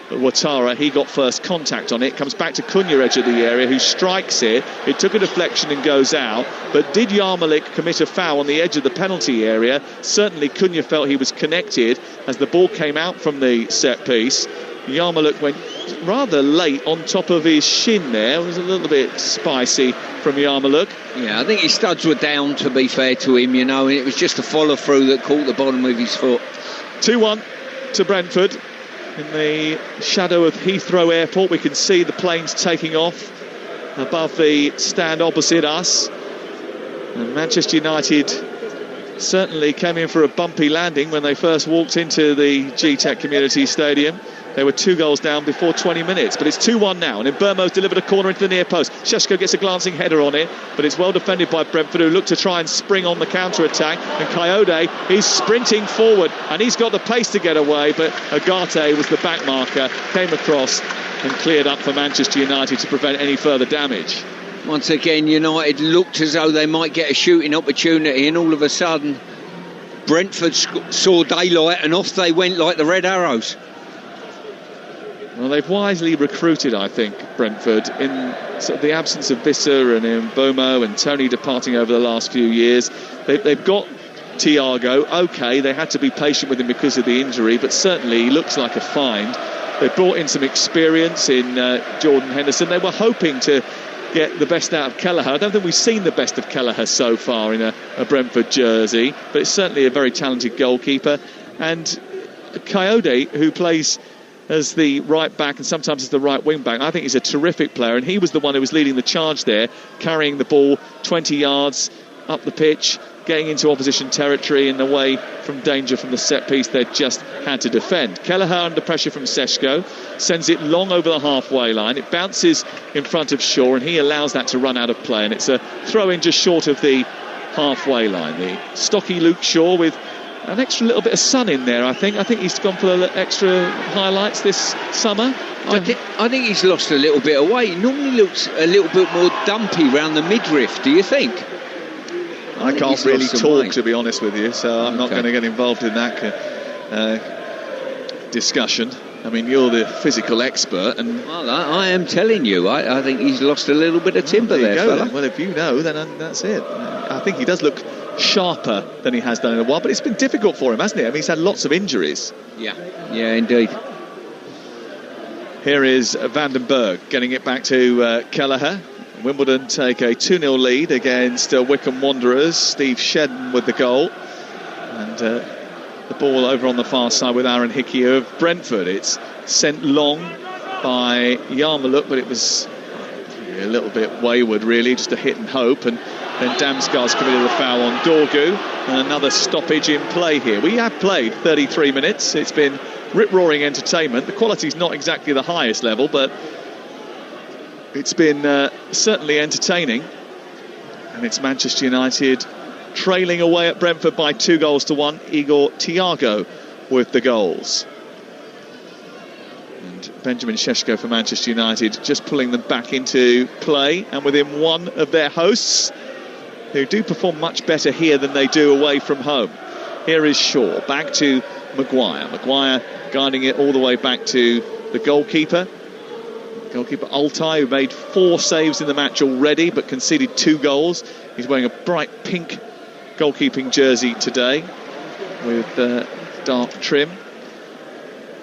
Ouattara. He got first contact on it. Comes back to Cunha, edge of the area, who strikes it. It took a deflection and goes out. But did Yarmolik commit a foul on the edge of the penalty area? Certainly Cunha felt he was connected as the ball came out from the set piece. Yarmolik went rather late on top of his shin there. It was a little bit spicy from Yarmolik. Yeah, I think his studs were down, to be fair to him, you know, and it was just a follow through that caught the bottom of his foot. 2-1 to Brentford. In the shadow of Heathrow Airport, we can see the planes taking off above the stand opposite us. And Manchester United certainly came in for a bumpy landing when they first walked into the G-Tech Community Stadium. They were 2 goals down before 20 minutes, but it's 2-1 now. And Burmo's delivered a corner into the near post. Šeško gets a glancing header on it, but it's well defended by Brentford, who look to try and spring on the counter-attack. And Coyote is sprinting forward, and he's got the pace to get away, but Agate was the back marker, came across and cleared up for Manchester United to prevent any further damage. Once again, United looked as though they might get a shooting opportunity, and all of a sudden Brentford saw daylight and off they went like the Red Arrows. Well, they've wisely recruited, I think, Brentford, in sort of the absence of Visser and Mbomo and Tony departing over the last few years. They've got Thiago. OK, they had to be patient with him because of the injury, but certainly he looks like a find. They brought in some experience in Jordan Henderson. They were hoping to get the best out of Kelleher. I don't think we've seen the best of Kelleher so far in a Brentford jersey, but it's certainly a very talented goalkeeper. And Coyote, who plays as the right back and sometimes as the right wing back, I think he's a terrific player, and he was the one who was leading the charge there, carrying the ball 20 yards up the pitch, getting into opposition territory and away from danger from the set piece they just had to defend. Kelleher under pressure from Šeško, sends it long over the halfway line. It bounces in front of Shaw, and he allows that to run out of play, and it's a throw in just short of the halfway line. The stocky Luke Shaw with an extra little bit of sun in there, I think. I think he's gone for the extra highlights this summer. I think he's lost a little bit of weight. He normally looks a little bit more dumpy round the midriff, do you think? I can't really talk, to be honest with you, so I'm not going to get involved in that discussion. I mean, you're the physical expert, and well, I am telling you, I think he's lost a little bit of timber there, fella. Well, if you know, then that's it. I think he does look sharper than he has done in a while, but it's been difficult for him, hasn't it? I mean, he's had lots of injuries. Yeah, indeed. Here is Vandenberg getting it back to Kelleher. Wimbledon take a 2-0 lead against Wycombe Wanderers. Steve Shedden with the goal. And the ball over on the far side with Aaron Hickey of Brentford. It's sent long by Yarmulke, but it was a little bit wayward, really, just a hit and hope. And then Damsgaard's committed the foul on Dorgu. And another stoppage in play here. We have played 33 minutes. It's been rip-roaring entertainment. The quality's not exactly the highest level, but it's been certainly entertaining. And it's Manchester United trailing away at Brentford by 2-1. Igor Thiago with the goals. And Benjamin Šeško for Manchester United just pulling them back into play, and within one of their hosts, who do perform much better here than they do away from home. Here is Shaw, back to Maguire. Maguire guiding it all the way back to the goalkeeper. Goalkeeper Altay, who made 4 saves in the match already, but conceded 2 goals. He's wearing a bright pink goalkeeping jersey today with dark trim.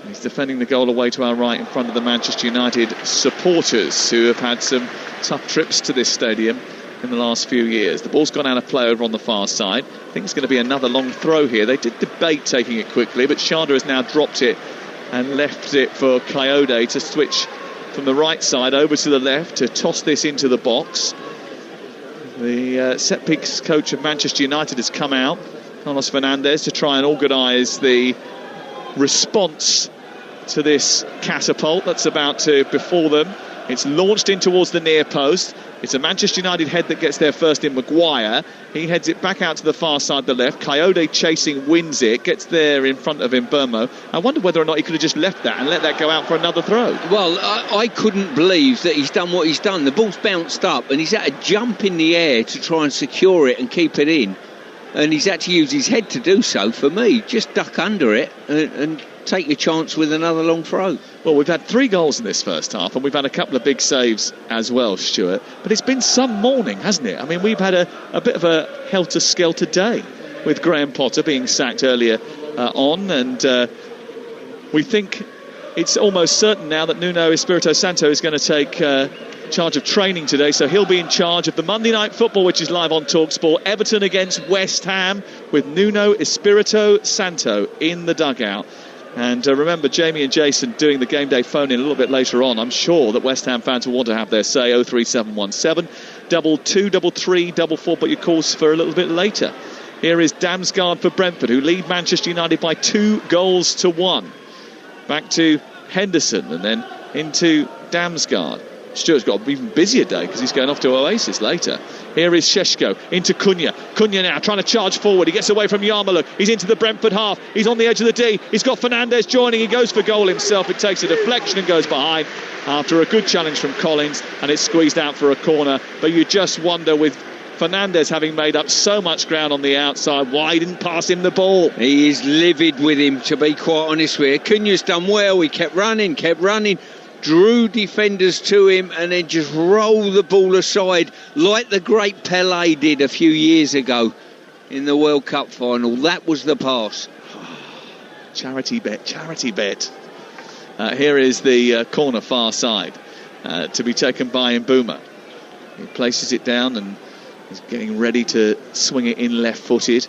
He's defending the goal away to our right in front of the Manchester United supporters, who have had some tough trips to this stadium in the last few years. The ball's gone out of play over on the far side. I think it's going to be another long throw here. They did debate taking it quickly, but Schade has now dropped it and left it for Coyote to switch from the right side over to the left to toss this into the box. The set-piece coach of Manchester United has come out, Carlos Fernandez, to try and organise the response to this catapult that's about to befall them. It's launched in towards the near post. It's a Manchester United head that gets there first in Maguire. He heads it back out to the far side, the left. Coyote chasing, wins it, gets there in front of Mbeumo. I wonder whether or not he could have just left that and let that go out for another throw. Well, I couldn't believe that he's done what he's done. The ball's bounced up and he's had to jump in the air to try and secure it and keep it in. And he's had to use his head to do so. For me, just duck under it and take your chance with another long throw. Well, we've had 3 goals in this first half, and we've had a couple of big saves as well, Stuart. But it's been some morning, hasn't it? I mean, we've had a bit of a helter-skelter day with Graham Potter being sacked earlier on, and we think it's almost certain now that Nuno Espirito Santo is going to take charge of training today, so he'll be in charge of the Monday Night Football, which is live on Talksport. Everton against West Ham with Nuno Espirito Santo in the dugout. And remember, Jamie and Jason doing the game day phone in a little bit later on. I'm sure that West Ham fans will want to have their say. 03717 2233 44, but your calls for a little bit later. Here is Damsgaard for Brentford, who lead Manchester United by 2-1. Back to Henderson and then into Damsgaard. Stuart's got an even busier day because he's going off to Oasis later. Here is Šeško into Cunha. Cunha now trying to charge forward. He gets away from Yarmulke. He's into the Brentford half. He's on the edge of the D. He's got Fernandez joining. He goes for goal himself. It takes a deflection and goes behind after a good challenge from Collins, and it's squeezed out for a corner. But you just wonder, with Fernandez having made up so much ground on the outside, why he didn't pass him the ball. He is livid with him, to be quite honest with you. Cunha's done well. He kept running, drew defenders to him, and then just rolled the ball aside like the great Pelé did a few years ago in the World Cup final. That was the pass. Charity bet. Here is the corner far side to be taken by Mbeumo. He places it down and is getting ready to swing it in left-footed.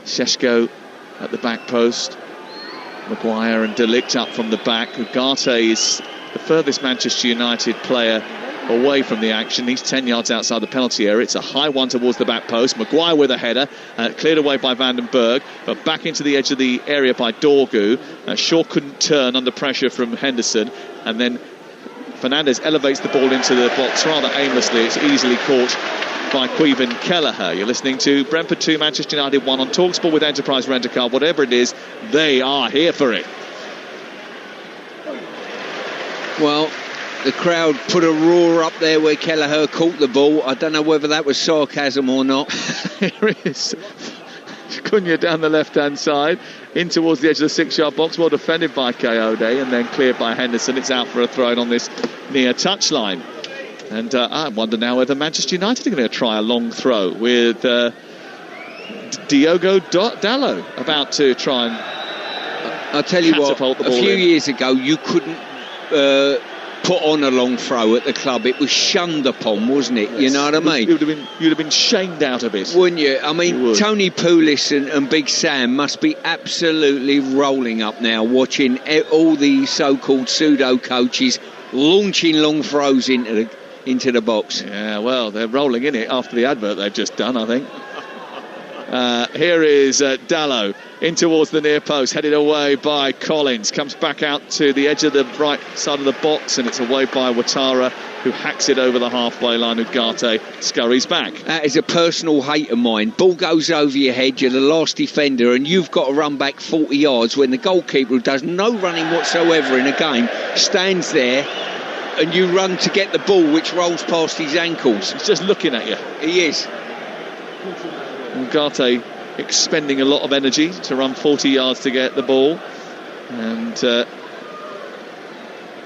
Šeško at the back post. Maguire and De Ligt up from the back. Ugarte is the furthest Manchester United player away from the action. He's 10 yards outside the penalty area. It's a high one towards the back post. Maguire with a header, cleared away by Vandenberg, but back into the edge of the area by Dorgu. Shaw couldn't turn under pressure from Henderson, and then Fernandez elevates the ball into the box rather aimlessly. It's easily caught by Caoimhin Kelleher. You're listening to Brentford 2, Manchester United 1 on Talksport with Enterprise Rent-A-Car. Whatever it is, they are here for it. Well, the crowd put a roar up there where Kelleher caught the ball. I don't know whether that was sarcasm or not. Here is Cunha down the left-hand side, in towards the edge of the 6-yard box, well defended by Coyote, and then cleared by Henderson. It's out for a throw on this near touchline. And I wonder now whether Manchester United are going to try a long throw with and Diogo Dalot about to try and I'll tell you what, a few years ago you couldn't put on a long throw at the club. It was shunned upon, wasn't it? Yes. You know what I mean? You'd have been shamed out of it, wouldn't you? I mean, Tony Pulis and Big Sam must be absolutely rolling up now, watching all the so-called pseudo coaches launching long throws into the box. Yeah, well, they're rolling in it after the advert they've just done, I think. Here is Dalot in towards the near post, headed away by Collins, comes back out to the edge of the right side of the box, and it's away by Ouattara, who hacks it over the halfway line. Ugarte scurries back. That is a personal hate of mine. Ball goes over your head, you're the last defender, and you've got to run back 40 yards when the goalkeeper, who does no running whatsoever in a game, stands there, and you run to get the ball, which rolls past his ankles. He's just looking at you. He is. Ugarte expending a lot of energy to run 40 yards to get the ball, and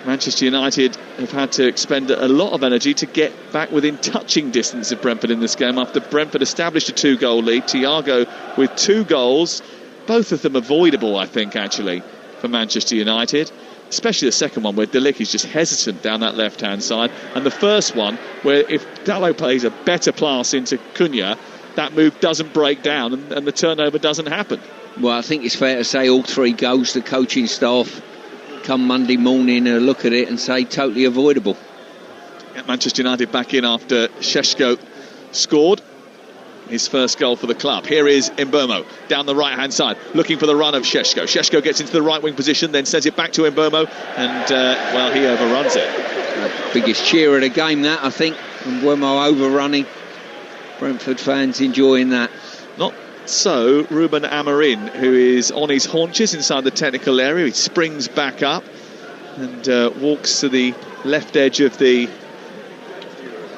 Manchester United have had to expend a lot of energy to get back within touching distance of Brentford in this game after Brentford established a 2-goal lead. Thiago with 2 goals, both of them avoidable, I think, actually, for Manchester United, especially the second one where De Ligt is just hesitant down that left-hand side, and the first one where if Dalot plays a better pass into Cunha, that move doesn't break down and the turnover doesn't happen. Well, I think it's fair to say all 3 goals, the coaching staff come Monday morning look at it and say totally avoidable. Get Manchester United back in after Šeško scored his first goal for the club. Here is Mbeumo down the right hand side looking for the run of Šeško. Šeško gets into the right wing position, then sends it back to Mbeumo, and well, he overruns it. Biggest cheer of the game, that, I think. Mbeumo overrunning. Brentford fans enjoying that. Not so Ruben Amorim, who is on his haunches inside the technical area. He springs back up and walks to the left edge of the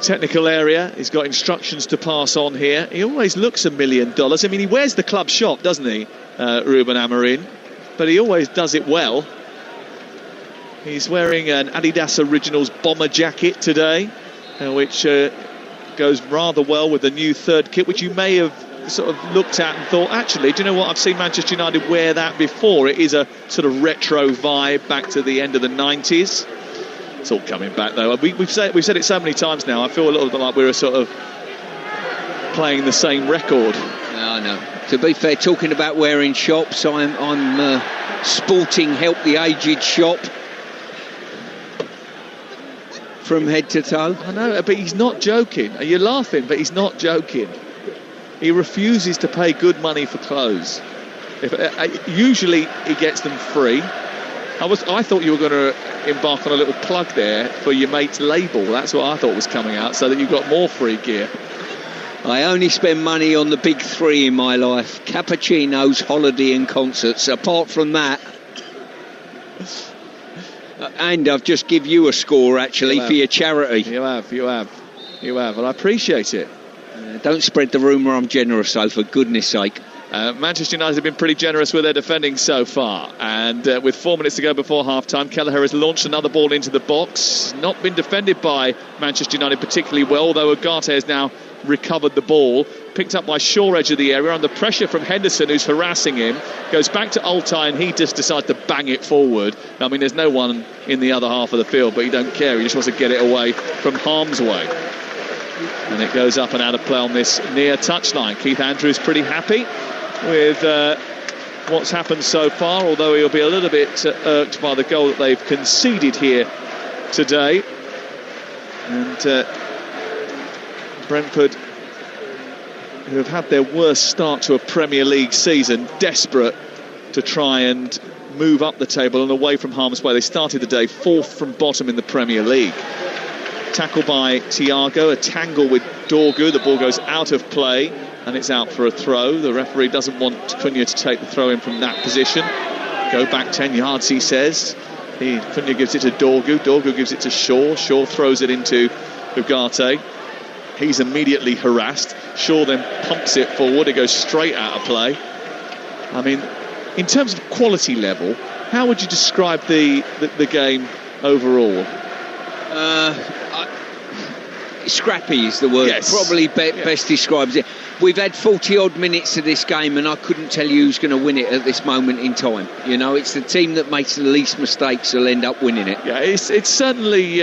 technical area. He's got instructions to pass on here. He always looks $1 million. I mean, he wears the club shop, doesn't he, Ruben Amorim? But he always does it well. He's wearing an Adidas Originals bomber jacket today, which goes rather well with the new third kit, which you may have sort of looked at and thought, actually, do you know what, I've seen Manchester United wear that before. It is a sort of retro vibe back to the end of the 90s. It's all coming back, though. We've said it so many times now, I feel a little bit like we're sort of playing the same record. No, no. To be fair, talking about wearing shops, I'm sporting Help the Aged shop from head to toe. I know, but he's not joking. You're laughing, but he's not joking. He refuses to pay good money for clothes. Usually he gets them free. I thought you were going to embark on a little plug there for your mate's label. That's what I thought was coming out, so that you got more free gear. I only spend money on the big 3 in my life: cappuccinos, holiday and concerts. Apart from that, and I've just give you a score actually for your charity. You have. Well, I appreciate it. Don't spread the rumour I'm generous, though, for goodness sake. Manchester United have been pretty generous with their defending so far, and with 4 minutes to go before half-time, Kelleher has launched another ball into the box. Not been defended by Manchester United particularly well, although Ugarte has now recovered the ball, picked up by Shaw, edge of the area, under pressure from Henderson, who's harassing him, goes back to Altay, and he just decides to bang it forward. I mean, there's no one in the other half of the field, but he don't care, he just wants to get it away from harm's way. And it goes up and out of play on this near touchline. Keith Andrews pretty happy with what's happened so far, although he'll be a little bit irked by the goal that they've conceded here today. And Brentford, who have had their worst start to a Premier League season, desperate to try and move up the table and away from harm's way. They started the day 4th from bottom in the Premier League. Tackle by Thiago, a tangle with Dorgu. The ball goes out of play and it's out for a throw. The referee doesn't want Cunha to take the throw in from that position. Go back 10 yards, he says. Cunha gives it to Dorgu. Dorgu gives it to Shaw. Shaw throws it into Ugarte. He's immediately harassed. Shaw then pumps it forward. It goes straight out of play. I mean, in terms of quality level, how would you describe the game overall? Scrappy is the word. Yes. Probably best describes it. we've had 40-odd minutes of this game, and I couldn't tell you who's going to win it at this moment in time. You know, it's the team that makes the least mistakes will end up winning it. Yeah, it's certainly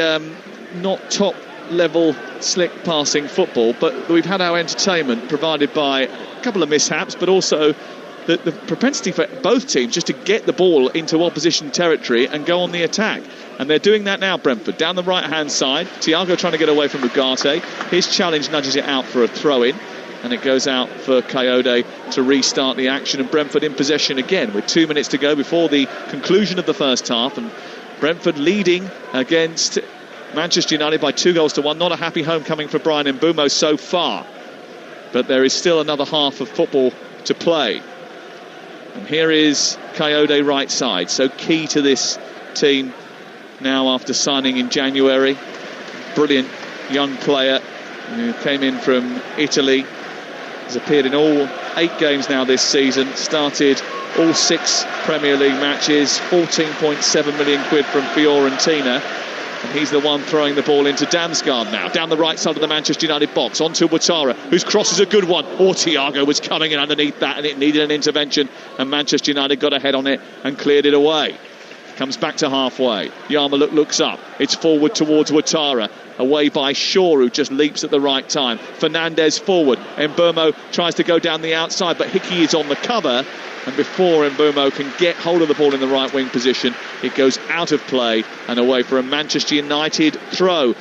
not top-level slick passing football, but we've had our entertainment provided by a couple of mishaps, but also the propensity for both teams just to get the ball into opposition territory and go on the attack. And they're doing that now, Brentford. Down the right-hand side, Thiago trying to get away from Ugarte. His challenge nudges it out for a throw-in, and it goes out for Coyote to restart the action. And Brentford in possession again with 2 minutes to go before the conclusion of the first half. And Brentford leading against Manchester United by 2-1. Not a happy homecoming for Brian Mbeumo so far. But there is still another half of football to play. And here is Coyote right side, so key to this team now after signing in January. Brilliant young player who came in from Italy, has appeared in all 8 games now this season, started all 6 Premier League matches, 14.7 million quid from Fiorentina. And he's the one throwing the ball into Damsgaard now. Down the right side of the Manchester United box, onto Ouattara, whose cross is a good one. Thiago was coming in underneath that, and it needed an intervention. And Manchester United got ahead on it and cleared it away. Comes back to halfway. Yarmouk looks up. It's forward towards Ouattara. Away by Shaw, who just leaps at the right time. Fernandez forward. Mbeumo tries to go down the outside, but Hickey is on the cover. And before Mbeumo can get hold of the ball in the right wing position, it goes out of play and away for a Manchester United throw.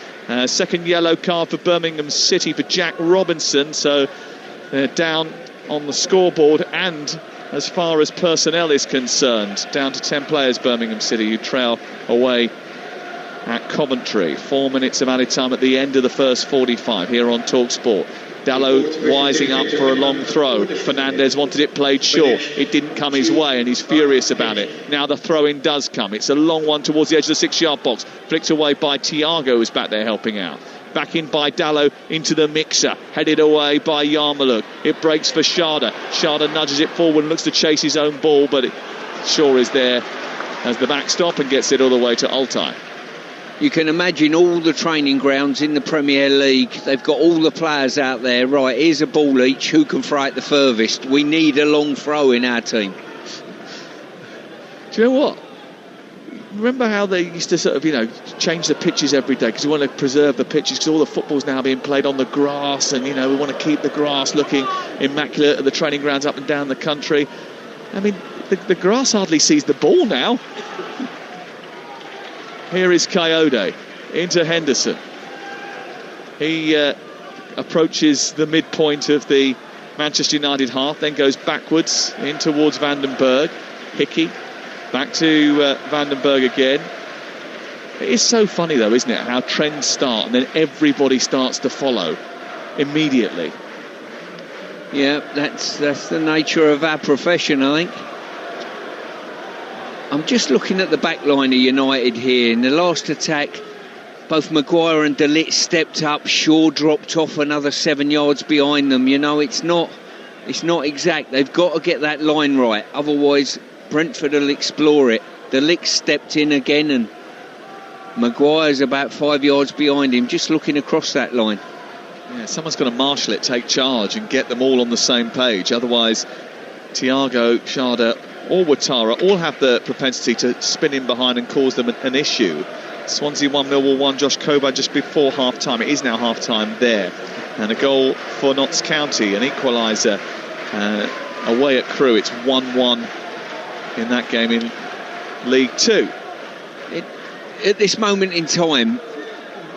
Second yellow card for Birmingham City for Jack Robinson. So they're down on the scoreboard, and as far as personnel is concerned, down to 10 players, Birmingham City, who trail away at Coventry. 4 minutes of added time at the end of the first 45 here on Talksport. Dalot wising up for a long throw. Fernandez wanted it played short. It didn't come his way, and he's furious about it. Now the throw-in does come. It's a long one towards the edge of the 6-yard box. Flicked away by Thiago, who's back there helping out. Back in by Dalot into the mixer. Headed away by Yarmouk. It breaks for Sharda. Sharda nudges it forward and looks to chase his own ball, but Shaw is there as the backstop and gets it all the way to Altay. You can imagine all the training grounds in the Premier League. They've got all the players out there. Right, here's a ball each. Who can throw it the furthest? We need a long throw in our team. Do you know what? Remember how they used to sort of, change the pitches every day because we want to preserve the pitches because all the football's now being played on the grass, and, we want to keep the grass looking immaculate at the training grounds up and down the country. I mean, the grass hardly sees the ball now. Here is Coyote into Henderson. He approaches the midpoint of the Manchester United half, then goes backwards in towards Vandenberg. Hickey back to Vandenberg again. It is so funny though, isn't it, how trends start and then everybody starts to follow immediately. Yeah, that's the nature of our profession, I think. I'm just looking at the back line of United here. In the last attack, both Maguire and De Ligt stepped up. Shaw dropped off another 7 yards behind them. It's not exact. They've got to get that line right. Otherwise, Brentford will explore it. De Ligt stepped in again, and Maguire's about 5 yards behind him, just looking across that line. Yeah, someone's got to marshal it, take charge, and get them all on the same page. Otherwise, Thiago, Sharda, or Ouattara all have the propensity to spin in behind and cause them an issue. Swansea 1, Millwall 1, Josh Coburn just before half-time. It is now half-time there. And a goal for Notts County, an equaliser away at Crewe. It's 1-1 in that game in League 2. At this moment in time,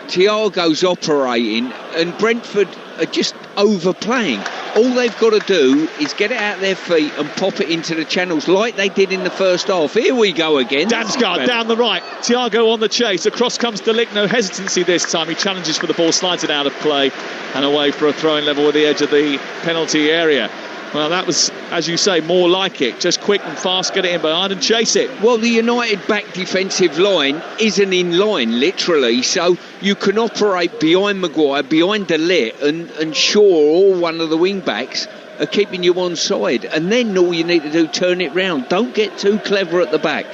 Thiago's operating and Brentford are just overplaying. All they've got to do is get it out their feet and pop it into the channels like they did in the first half. Here we go again. Damsgaard down the right. Thiago on the chase. Across comes De Ligt. No hesitancy this time. He challenges for the ball, slides it out of play and away for a throw-in level at the edge of the penalty area. Well, that was, as you say, more like it. Just quick and fast, get it in behind and chase it. Well, the United back defensive line isn't in line, literally, so you can operate behind Maguire, behind De Ligt, and Shaw, or one of the wing-backs, are keeping you on side. And then all you need to do, turn it round. Don't get too clever at the back.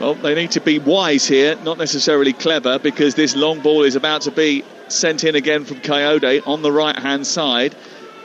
Well, they need to be wise here, not necessarily clever, because this long ball is about to be sent in again from Coyote on the right-hand side.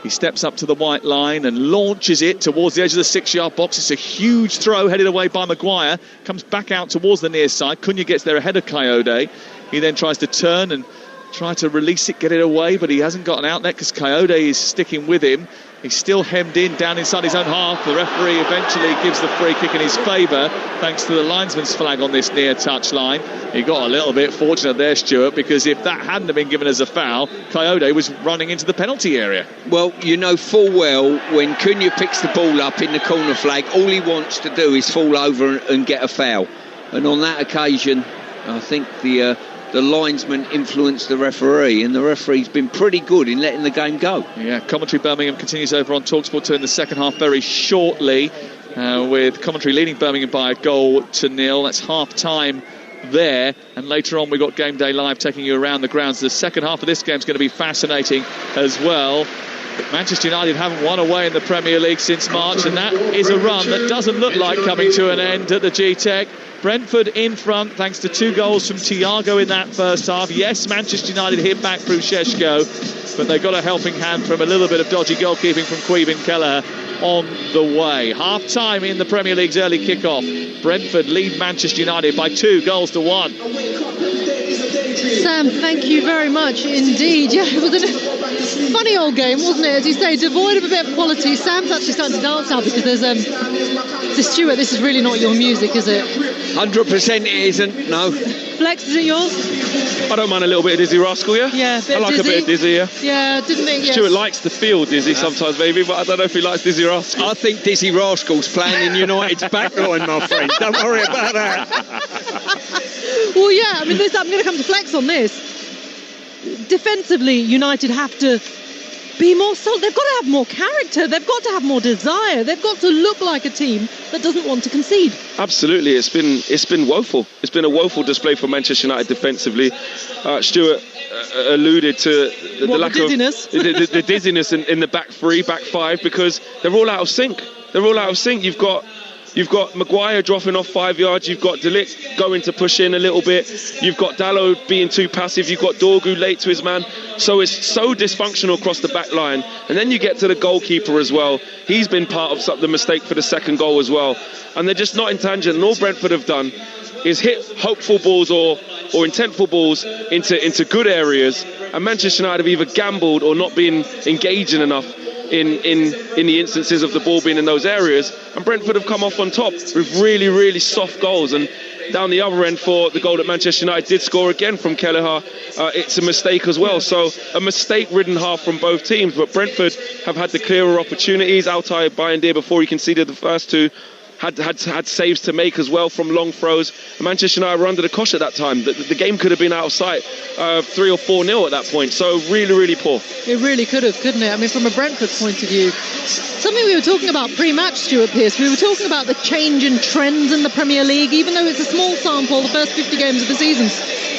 He steps up to the white line and launches it towards the edge of the 6-yard box. It's a huge throw headed away by Maguire. Comes back out towards the near side. Cunha gets there ahead of Coyote. He then tries to turn and try to release it, get it away, but he hasn't got an outlet because Coyote is sticking with him. He's still hemmed in down inside his own half. The referee eventually gives the free kick in his favour thanks to the linesman's flag on this near touch line. He got a little bit fortunate there, Stuart, because if that hadn't have been given as a foul, Coyote was running into the penalty area. Well, you know full well when Cunha picks the ball up in the corner flag, all he wants to do is fall over and get a foul. And on that occasion, I think the linesman influenced the referee, and the referee's been pretty good in letting the game go. Yeah, commentary Birmingham continues over on Talksport 2 in the second half very shortly, with commentary leading Birmingham by a 1-0. That's half-time there, and later on we've got Game Day Live taking you around the grounds. The second half of this game is going to be fascinating as well. Manchester United haven't won away in the Premier League since March, and that is a run that doesn't look like coming to an end at the G-Tech. Brentford in front thanks to 2 goals from Thiago in that first half. Yes, Manchester United hit back through Šeško, but they got a helping hand from a little bit of dodgy goalkeeping from Queven Kelleher on the way. Half-time in the Premier League's early kick-off. Brentford lead Manchester United by 2-1. Sam, thank you very much indeed. Yeah, it was a funny old game, wasn't it? As you say, devoid of a bit of quality. Sam's actually starting to dance now because there's Stuart, this is really not your music, is it? 100% it isn't, no. Flex, is it yours? I don't mind a little bit of Dizzy Rascal, yeah? Yeah, I like Dizzy. A bit of Dizzy, yeah. Yeah, didn't think, yes. Stuart likes to feel Dizzy sometimes, maybe, but I don't know if he likes Dizzy Rascal. I think Dizzy Rascal's playing in United's backline, my friend. Don't worry about that. Well, yeah, I mean, I'm going to come to Flex on this. Defensively, United have to be more solid. They've got to have more character. They've got to have more desire. They've got to look like a team that doesn't want to concede. Absolutely, it's been woeful. It's been a woeful display for Manchester United defensively. Stuart alluded to the lack dizziness? of the dizziness in the back 3, back 5, because they're all out of sync. You've got Maguire dropping off 5 yards. You've got De Ligt going to push in a little bit. You've got Dalot being too passive. You've got Dorgu late to his man. So it's so dysfunctional across the back line. And then you get to the goalkeeper as well. He's been part of the mistake for the second goal as well. And they're just not in tangent. And all Brentford have done is hit hopeful balls or intentful balls into good areas. And Manchester United have either gambled or not been engaging enough in the instances of the ball being in those areas, and Brentford have come off on top with really, really soft goals. And down the other end for the goal that Manchester United did score again from Kelleher, it's a mistake as well. So a mistake-ridden half from both teams, but Brentford have had the clearer opportunities. Altay Bayindir, before he conceded the first 2, had saves to make as well from long throws. Manchester United were under the cosh at that time. The game could have been out of sight, 3 or 4-0 at that point. So really, really poor. It really could have, couldn't it? I mean, from a Brentford point of view, something we were talking about pre-match, Stuart Pearce, we were talking about the change in trends in the Premier League, even though it's a small sample, the first 50 games of the season.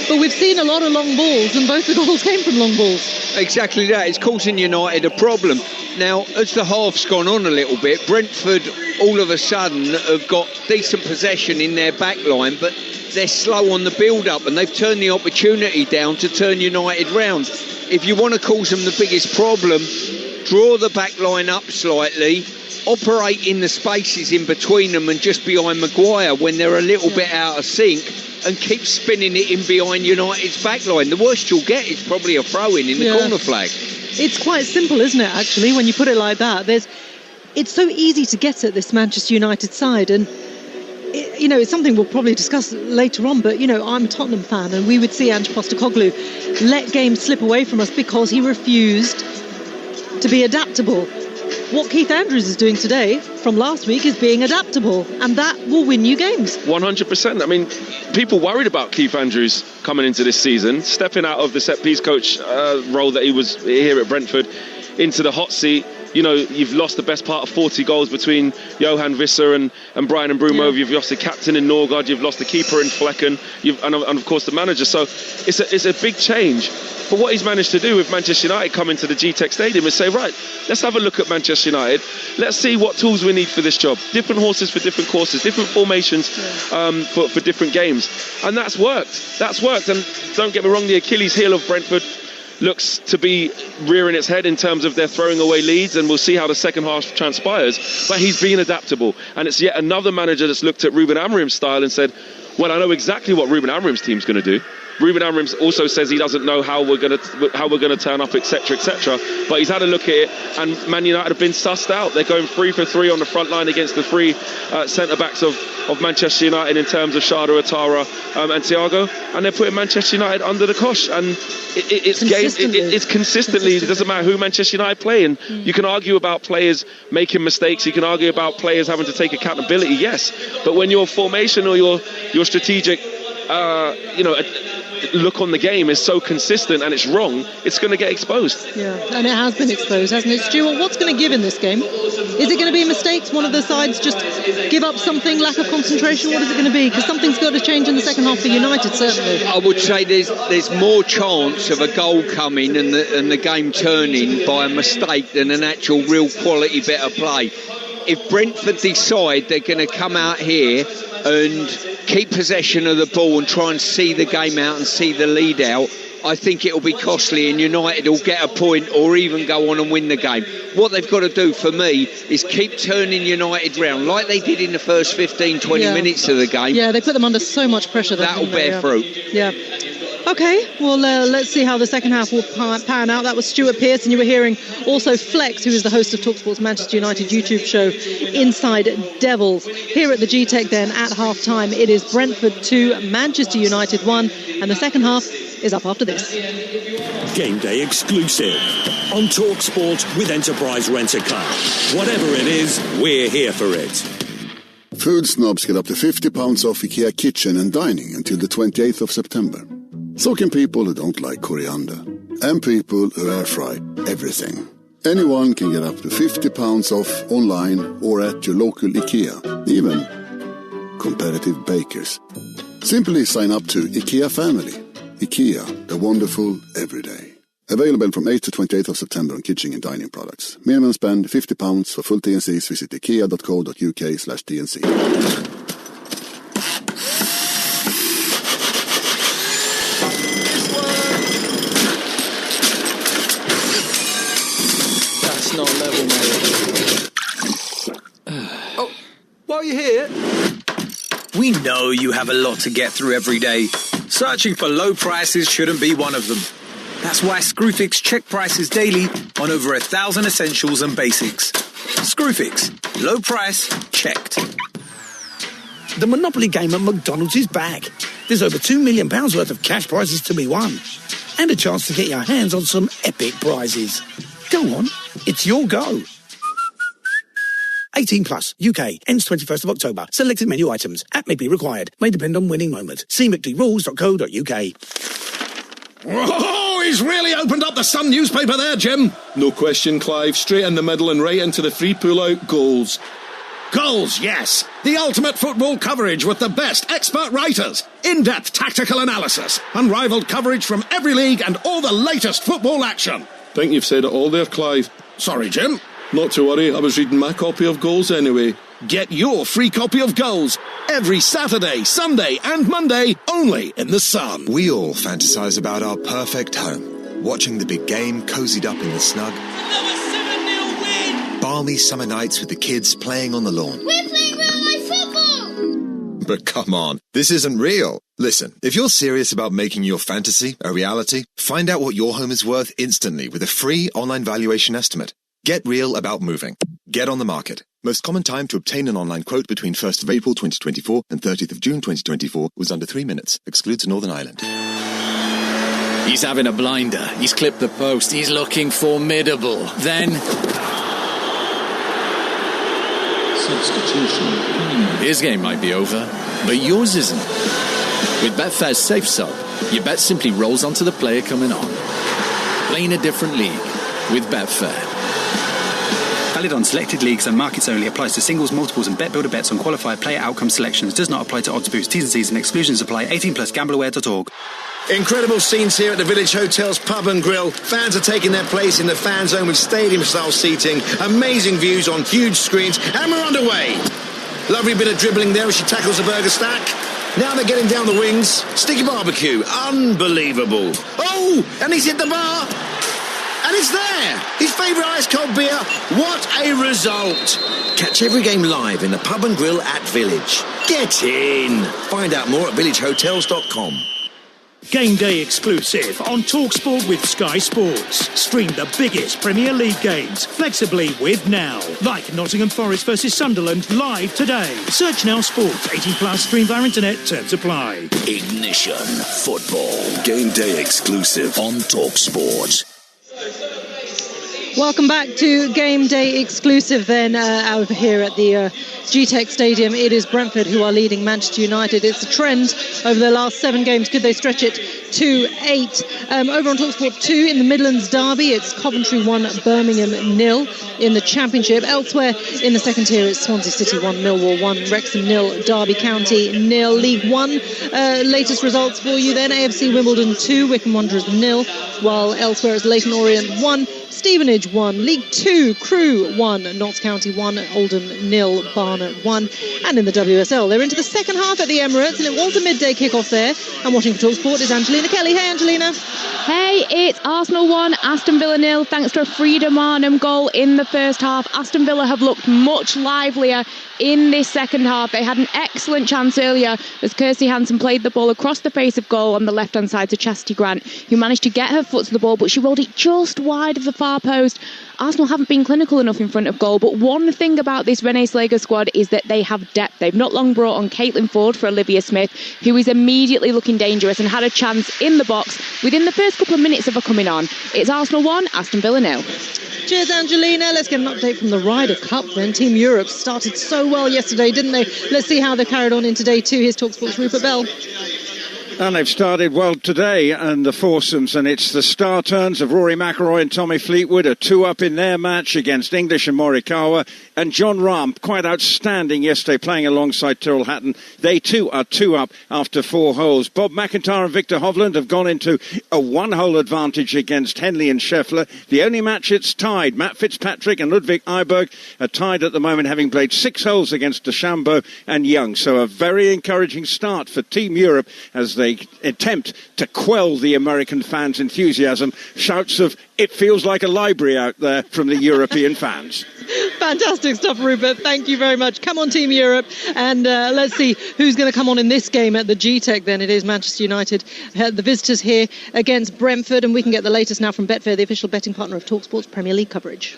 But we've seen a lot of long balls, and both the goals came from long balls. Exactly that. It's causing United a problem. Now, as the half's gone on a little bit, Brentford all of a sudden have got decent possession in their back line, but they're slow on the build-up, and they've turned the opportunity down to turn United round. If you want to cause them the biggest problem, draw the back line up slightly, operate in the spaces in between them and just behind Maguire when they're a little bit out of sync, and keep spinning it in behind United's back line. The worst you'll get is probably a throw-in in the corner flag. It's quite simple, isn't it, actually, when you put it like that? It's so easy to get at this Manchester United side, and it's something we'll probably discuss later on, but I'm a Tottenham fan, and we would see Ange Postecoglou let games slip away from us because he refused to be adaptable. What Keith Andrews is doing today from last week is being adaptable, and that will win you games. 100%. I mean, people worried about Keith Andrews coming into this season, stepping out of the set-piece coach role that he was here at Brentford into the hot seat. You've lost the best part of 40 goals between Johan Visser and Brian Mbeumo. You've lost the captain in Norgard. You've lost the keeper in Flecken. And of course the manager. So it's a big change. But what he's managed to do with Manchester United coming to the G-Tech Stadium is say, right, let's have a look at Manchester United. Let's see what tools we need for this job. Different horses for different courses, different formations for different games. And that's worked. And don't get me wrong, the Achilles heel of Brentford looks to be rearing its head in terms of their throwing away leads, and we'll see how the second half transpires. But he's been adaptable, and it's yet another manager that's looked at Ruben Amorim's style and said, well, I know exactly what Ruben Amorim's team's going to do. Ruben Amorim also says he doesn't know how we're going to turn up, etc., etc. But he's had a look at it, and Man United have been sussed out. They're going 3 for 3 on the front line against the three centre backs of Manchester United in terms of Shada, Atara, and Thiago, and they're putting Manchester United under the cosh. And it's consistently. It doesn't matter who Manchester United play, and you can argue about players making mistakes. You can argue about players having to take accountability. Yes, but when your formation or your strategic, look on the game is so consistent and it's wrong, it's going to get exposed. Yeah, and it has been exposed, hasn't it? Stuart, what's going to give in this game? Is it going to be mistakes? One of the sides just give up something, lack of concentration? What is it going to be? Because something's got to change in the second half for United, certainly. I would say there's more chance of a goal coming and the game turning by a mistake than an actual real quality bit of play. If Brentford decide they're going to come out here and keep possession of the ball and try and see the game out and see the lead out, I think it'll be costly, and United will get a point or even go on and win the game. What they've got to do for me is keep turning United round like they did in the first 15-20 minutes of the game. Yeah, they put them under so much pressure. That'll bear fruit. Yeah. Okay, well, let's see how the second half will pan out. That was Stuart Pearce, and you were hearing also Flex, who is the host of Talksport's Manchester United YouTube show, Inside Devils. Here at the G-Tech then, at half-time, it is Brentford 2, Manchester United 1, and the second half is up after this. Game day exclusive on Talksport with Enterprise Rent-A-Car. Whatever it is, we're here for it. Food snobs get up to £50 off IKEA kitchen and dining until the 28th of September. So can people who don't like coriander. And people who air fry everything. Anyone can get up to £50 off online or at your local IKEA. Even competitive bakers. Simply sign up to IKEA Family. IKEA, the wonderful everyday. Available from 8th to 28th of September on kitchen and dining products. Minimum spend £50 for full TNCs. Visit ikea.co.uk/TNC. Not level, mate. Oh, while you're here, we know you have a lot to get through every day. Searching for low prices shouldn't be one of them. That's why Screwfix check prices daily on over 1,000 essentials and basics. Screwfix, low price, checked. The Monopoly game at McDonald's is back. There's over £2 million worth of cash prizes to be won. And a chance to get your hands on some epic prizes. Go on, it's your go. 18 plus, UK, ends 21st of October. Selected menu items. App may be required. May depend on winning moment. See mcdrules.co.uk. Oh, he's really opened up the Sun newspaper there, Jim. No question, Clive. Straight in the middle and right into the free pull-out goals. Goals, yes. The ultimate football coverage with the best expert writers. In-depth tactical analysis. Unrivaled coverage from every league and all the latest football action. Think you've said it all there, Clive. Sorry, Jim. Not to worry, I was reading my copy of Goals anyway. Get your free copy of Goals every Saturday, Sunday and Monday only in the Sun. We all fantasise about our perfect home. Watching the big game cosied up in the snug. Another 7-0 win! Balmy summer nights with the kids playing on the lawn. We're playing real-life football! But come on, this isn't real. Listen, if you're serious about making your fantasy a reality, find out what your home is worth instantly with a free online valuation estimate. Get real about moving. Get on the market. Most common time to obtain an online quote between 1st of April 2024 and 30th of June 2024 was under 3 minutes. Excludes Northern Ireland. He's having a blinder. He's clipped the post. He's looking formidable. Then... Substitution. His game might be over, but yours isn't. With Betfair's Safe Sub, your bet simply rolls onto the player coming on. Playing a different league with Betfair. Valid on selected leagues and markets only. Applies to singles, multiples and bet builder bets on qualified player outcome selections. Does not apply to odds boost. T's and C's and exclusions apply. 18 plus gambleaware.org. Incredible scenes here at the Village Hotel's Pub and Grill. Fans are taking their place in the fan zone with stadium-style seating. Amazing views on huge screens. And we're underway. Lovely bit of dribbling there as she tackles the burger stack. Now they're getting down the wings. Sticky barbecue. Unbelievable. Oh, and he's hit the bar. And it's there. His favourite ice-cold beer. What a result. Catch every game live in the pub and grill at Village. Get in. Find out more at villagehotels.com. Game day exclusive on Talksport with Sky Sports. Stream the biggest Premier League games flexibly with Now. Like Nottingham Forest versus Sunderland live today. Search Now Sports. 18 plus. Stream via internet. Terms apply. Ignition Football. Game day exclusive on Talksport. Welcome back to Game Day exclusive then over here at the G-Tech Stadium. It is Brentford who are leading Manchester United. It's a trend over the last 7 games. Could they stretch it to 8? Over on Talksport 2 in the Midlands Derby, it's Coventry 1, Birmingham 0 in the Championship. Elsewhere in the second tier, it's Swansea City 1, Millwall 1, Wrexham 0, Derby County 0. League 1, latest results for you then. AFC Wimbledon 2, Wycombe Wanderers 0, while elsewhere it's Leyton Orient 1, Stevenage 1, League 2, Crewe 1, Notts County 1, Oldham 0, Barnet 1. And in the WSL, they're into the second half at the Emirates, and it was a midday kickoff there. And watching for Talksport is Angelina Kelly. Hey, Angelina. Hey, it's Arsenal 1, Aston Villa 0, thanks to a Frida Marnham goal in the first half. Aston Villa have looked much livelier in this second half. They had an excellent chance earlier as Kirsty Hansen played the ball across the face of goal on the left-hand side to Chastity Grant, who managed to get her foot to the ball, but she rolled it just wide of the far post. Arsenal haven't been clinical enough in front of goal, but one thing about this Renee Slager squad is that they have depth. They've not long brought on Caitlin Ford for Olivia Smith, who is immediately looking dangerous and had a chance in the box within the first couple of minutes of her coming on. It's Arsenal 1, Aston Villa 0. Cheers, Angelina. Let's get an update from the Ryder Cup then. Team Europe started so well yesterday, didn't they? Let's see how they carried on into day 2. Here's Talksport's Rupert Bell. And they've started well today, and the foursomes, and it's the star turns of Rory McIlroy and Tommy Fleetwood, a 2-up in their match against English and Morikawa, and John Rahm, quite outstanding yesterday, playing alongside Tyrrell Hatton. They too are 2-up after 4 holes. Bob McIntyre and Victor Hovland have gone into a 1-hole advantage against Henley and Scheffler. The only match it's tied, Matt Fitzpatrick and Ludwig Eiberg are tied at the moment, having played 6 holes against DeChambeau and Young. So a very encouraging start for Team Europe as they attempt to quell the American fans' enthusiasm. Shouts of "It feels like a library" out there from the European fans. Fantastic stuff, Rupert. Thank you very much. Come on, Team Europe. And let's see who's going to come on in this game at the G-Tech then. It is Manchester United, the visitors here against Brentford. And we can get the latest now from Betfair, the official betting partner of Talksport's Premier League coverage.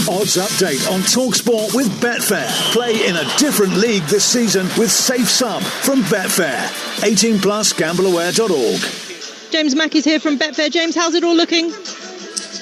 Odds update on Talksport with Betfair. Play in a different league this season with Safe Sum from Betfair. 18 plus, gambleaware.org. James Mackey's here from Betfair. James, how's it all looking?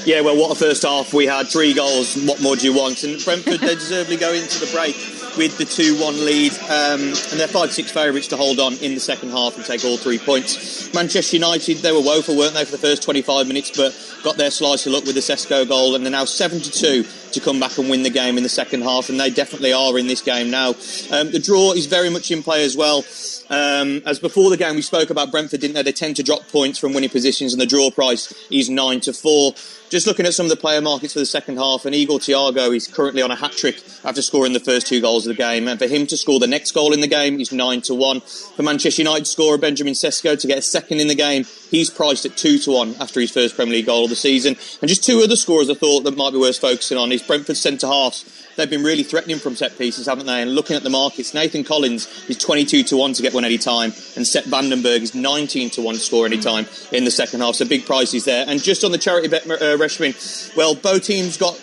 Yeah, well, what a first half. We had 3 goals. What more do you want? And Brentford, they deservedly go into the break with the 2-1 lead. And they're 5-6 favourites to hold on in the second half and take all 3 points. Manchester United, they were woeful, weren't they, for the first 25 minutes, but got their slice of luck with the Sesko goal, and they're now 7-2 to come back and win the game in the second half, and they definitely are in this game now. The draw is very much in play as well. As before the game we spoke about Brentford, didn't they? They tend to drop points from winning positions, and the draw price is 9-4. Just looking at some of the player markets for the second half, and Igor Thiago is currently on a hat-trick after scoring the first 2 goals of the game, and for him to score the next goal in the game is 9-1. For Manchester United scorer Benjamin Sesko to get a second in the game, he's priced at 2-1 after his first Premier League goal of the season. And just 2 other scorers I thought that might be worth focusing on is Brentford centre-halves. They've been really threatening from set pieces, haven't they? And looking at the markets, Nathan Collins is 22-1 to get one any time, and Sepp Vandenberg is 19-1 to score any time in the second half. So big prices there. And just on the charity bet, Reshmin, well, both teams to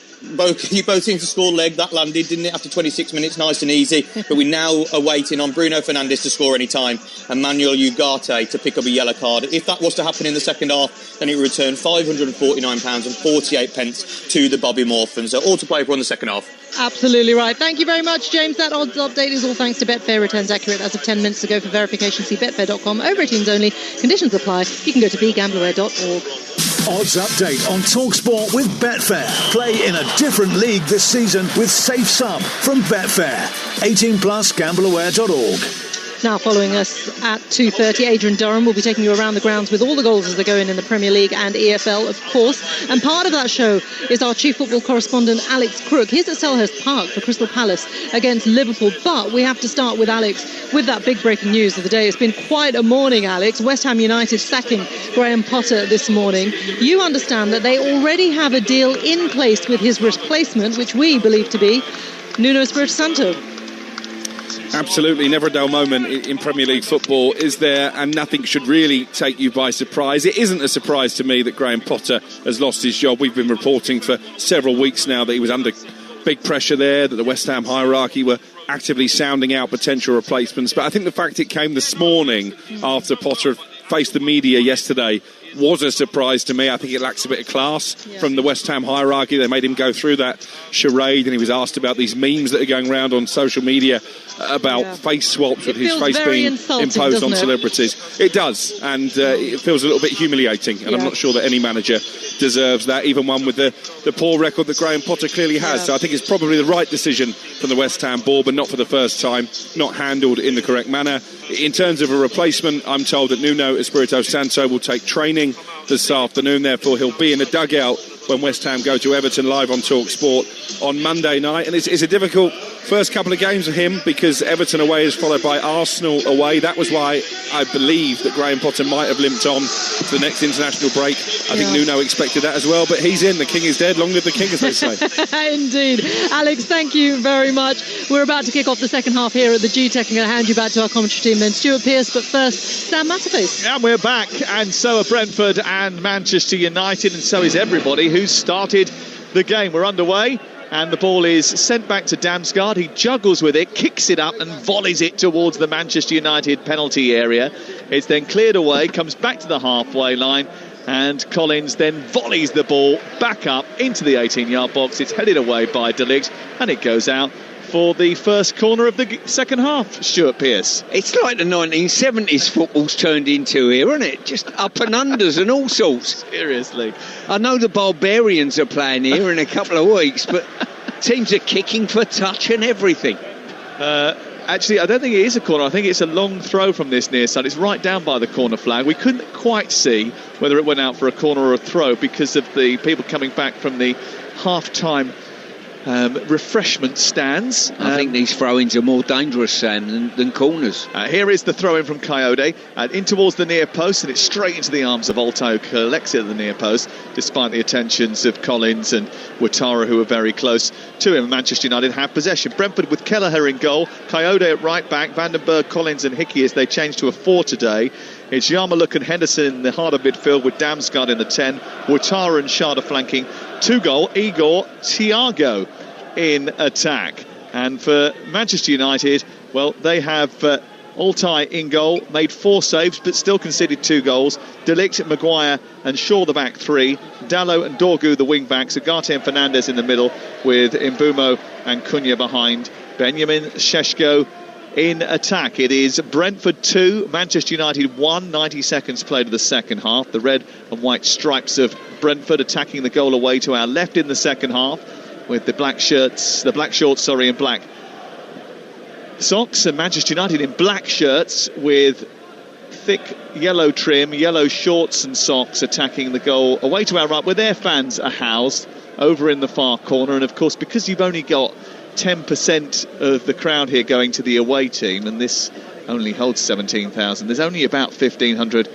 score leg. That landed, didn't it, after 26 minutes, nice and easy. But we now are waiting on Bruno Fernandes to score any time and Manuel Ugarte to pick up a yellow card. If that was to happen in the second half, then it would return £549.48 to the Bobby Morphans. So all to play for in the second half. Absolutely right. Thank you very much, James. That odds update is all thanks to Betfair. Returns accurate as of 10 minutes ago. For verification, see betfair.com. Over 18s only. Conditions apply. You can go to begambleaware.org. Odds update on Talksport with Betfair. Play in a different league this season with Safe Sum from Betfair. 18 plus, gambleaware.org. Now following us at 2:30, Adrian Durham will be taking you around the grounds with all the goals as they go in the Premier League and EFL, of course. And part of that show is our chief football correspondent, Alex Crook. He's at Selhurst Park for Crystal Palace against Liverpool. But we have to start with Alex with that big breaking news of the day. It's been quite a morning, Alex. West Ham United sacking Graham Potter this morning. You understand that they already have a deal in place with his replacement, which we believe to be Nuno Espirito Santo. Absolutely, never a dull moment in Premier League football, is there? And nothing should really take you by surprise. It isn't a surprise to me that Graham Potter has lost his job. We've been reporting for several weeks now that he was under big pressure there, that the West Ham hierarchy were actively sounding out potential replacements. But I think the fact it came this morning after Potter faced the media yesterday was a surprise to me. I think it lacks a bit of class from the West Ham hierarchy. They made him go through that charade, and he was asked about these memes that are going around on social media about face swaps with his face being imposed on celebrities. It does, and it feels a little bit humiliating, and I'm not sure that any manager deserves that, even one with the poor record that Graham Potter clearly has. So I think it's probably the right decision from the West Ham board, but not for the first time, not handled in the correct manner. In terms of a replacement, I'm told that Nuno Espirito Santo will take training this afternoon, therefore he'll be in a dugout when West Ham go to Everton live on Talksport on Monday night. And it's a difficult first couple of games for him because Everton away is followed by Arsenal away. That was why I believe that Graham Potter might have limped on to the next international break. I think Nuno expected that as well, but he's in. The king is dead. Long live the king, as they say. Indeed. Alex, thank you very much. We're about to kick off the second half here at the G-Tech. I'm going to hand you back to our commentary team then. Stuart Pearce, but first, Sam Matterface. And we're back, and so are Brentford and Manchester United, and so is everybody who's started the game. We're underway, and the ball is sent back to Damsgaard. He juggles with it, kicks it up and volleys it towards the Manchester United penalty area. It's then cleared away, comes back to the halfway line, and Collins then volleys the ball back up into the 18-yard box. It's headed away by De Ligt, and it goes out for the first corner of the second half. Stuart Pearce. It's like the 1970s football's turned into here, isn't it? Just up and unders and all sorts. Seriously. I know the Barbarians are playing here in a couple of weeks, but teams are kicking for touch and everything. Actually, I don't think it is a corner. I think it's a long throw from this near side. It's right down by the corner flag. We couldn't quite see whether it went out for a corner or a throw because of the people coming back from the half-time refreshment stands. I think these throw-ins are more dangerous, Sam, than corners. Here is the throw-in from Coyote in towards the near post, and it's straight into the arms of Alto. Collects it at the near post, despite the attentions of Collins and Ouattara, who are very close to him. Manchester United have possession. Brentford with Kelleher in goal, Coyote at right back, Vandenberg, Collins and Hickey as they change to a 4 today. It's Yarmulke and Henderson in the heart of midfield with Damsgaard in the 10, Ouattara and Sharda flanking. 2-goal, Igor Thiago in attack. And for Manchester United, well, they have Altay in goal, made 4 saves but still conceded 2 goals. De Ligt, Maguire and Shaw the back 3, Dalot and Dorgu the wing backs, Ugarte and Fernandes in the middle with Mbumo and Cunha behind. Benjamin Šeško in attack. It is Brentford 2, Manchester United 1, 90 seconds played of the second half. The red and white stripes of Brentford attacking the goal away to our left in the second half with the black shorts in black socks, and Manchester United in black shirts with thick yellow trim, yellow shorts and socks attacking the goal away to our right where their fans are housed over in the far corner. And of course, because you've only got 10% of the crowd here going to the away team, and this only holds 17,000, there's only about 1,500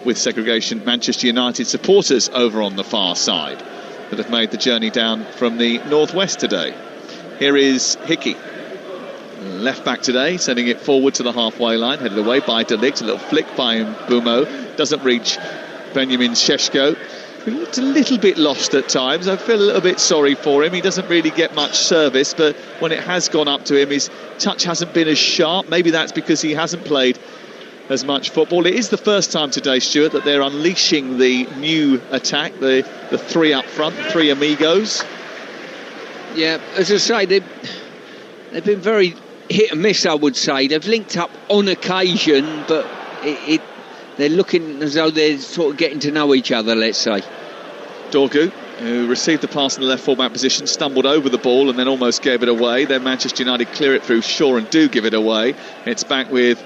with segregation Manchester United supporters over on the far side that have made the journey down from the northwest today. Here is Hickey, left back today, sending it forward to the halfway line, headed away by De Ligt. A little flick by Mbumo, doesn't reach Benjamin Šeško, who looked a little bit lost at times. I feel a little bit sorry for him. He doesn't really get much service, but when it has gone up to him, his touch hasn't been as sharp. Maybe that's because he hasn't played as much football. It is the first time today, Stuart, that they're unleashing the new attack, the 3 up front, 3 amigos. Yeah, as I say, they've been very hit and miss, I would say. They've linked up on occasion, but they're looking as though they're sort of getting to know each other, let's say. Dorgu, who received the pass in the left full-back position, stumbled over the ball and then almost gave it away. Then Manchester United clear it through Shaw and do give it away. It's back with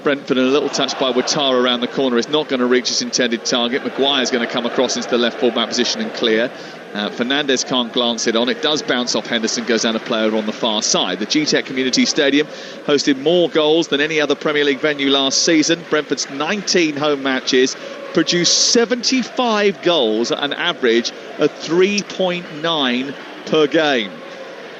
Brentford, and a little touch by Ouattara around the corner is not going to reach its intended target. Maguire's going to come across into the left full-back position and clear. Fernandes can't glance it on. It does bounce off Henderson, goes down a player on the far side. The GTEC Community Stadium hosted more goals than any other Premier League venue last season. Brentford's 19 home matches produced 75 goals at an average of 3.9 per game.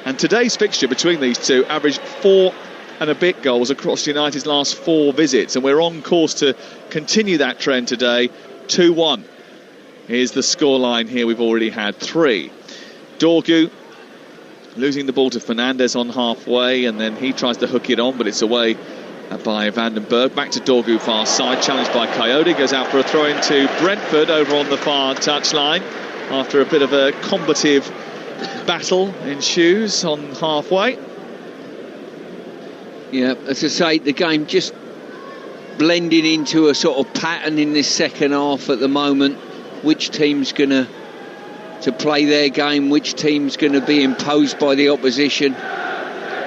And today's fixture between these two averaged 4 and a bit goals across United's last 4 visits, and we're on course to continue that trend today. 2-1 is the scoreline here. We've already had 3. Dorgu losing the ball to Fernandes on halfway, and then he tries to hook it on, but it's away by Vandenberg. Back to Dorgu far side, challenged by Coyote, goes out for a throw into Brentford over on the far touchline after a bit of a combative battle ensues on halfway. Yeah, as I say, the game just blending into a sort of pattern in this second half at the moment. Which team's going to play their game, which team's going to be imposed by the opposition.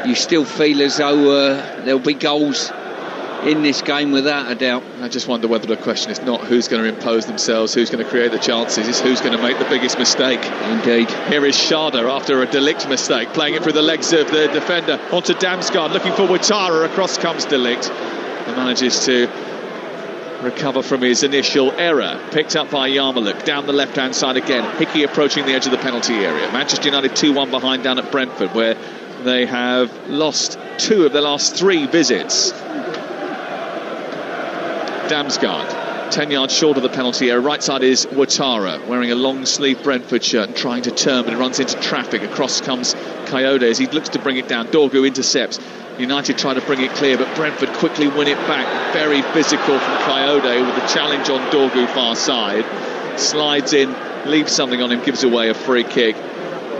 You still feel as though there'll be goals in this game without a doubt. I just wonder whether the question is not who's going to impose themselves, who's going to create the chances, it's who's going to make the biggest mistake. Indeed. Here is Schade after a De Ligt mistake, playing it through the legs of the defender onto Damsgaard, looking for Ouattara. Across comes De Ligt and manages to recover from his initial error. Picked up by Yarmouk down the left hand side again. Hickey approaching the edge of the penalty area. Manchester United 2-1 behind down at Brentford, where they have lost 2 of their last 3 visits. Damsgaard 10 yards short of the penalty area. Right side is Ouattara, wearing a long sleeve Brentford shirt and trying to turn, but it runs into traffic. Across comes Coyote as he looks to bring it down. Dorgu intercepts. United try to bring it clear, but Brentford quickly win it back. Very physical from Coyote with the challenge on Dorgu far side. Slides in, leaves something on him, gives away a free kick.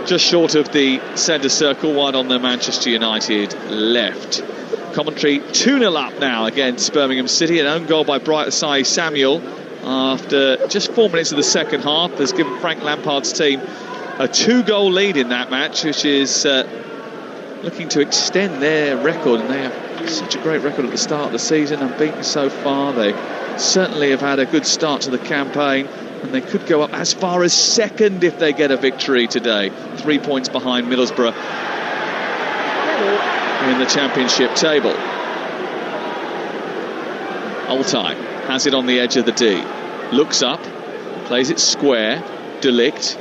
Just short of the centre circle, wide on the Manchester United left. Commentary 2-0 up now against Birmingham City. An own goal by Bright Asai Samuel after just 4 minutes of the second half has given Frank Lampard's team a 2-goal lead in that match, which is looking to extend their record, and they have such a great record at the start of the season, unbeaten so far. They certainly have had a good start to the campaign, and they could go up as far as second if they get a victory today. 3 points behind Middlesbrough in the Championship table. Altai has it on the edge of the D, looks up, plays it square. De Ligt.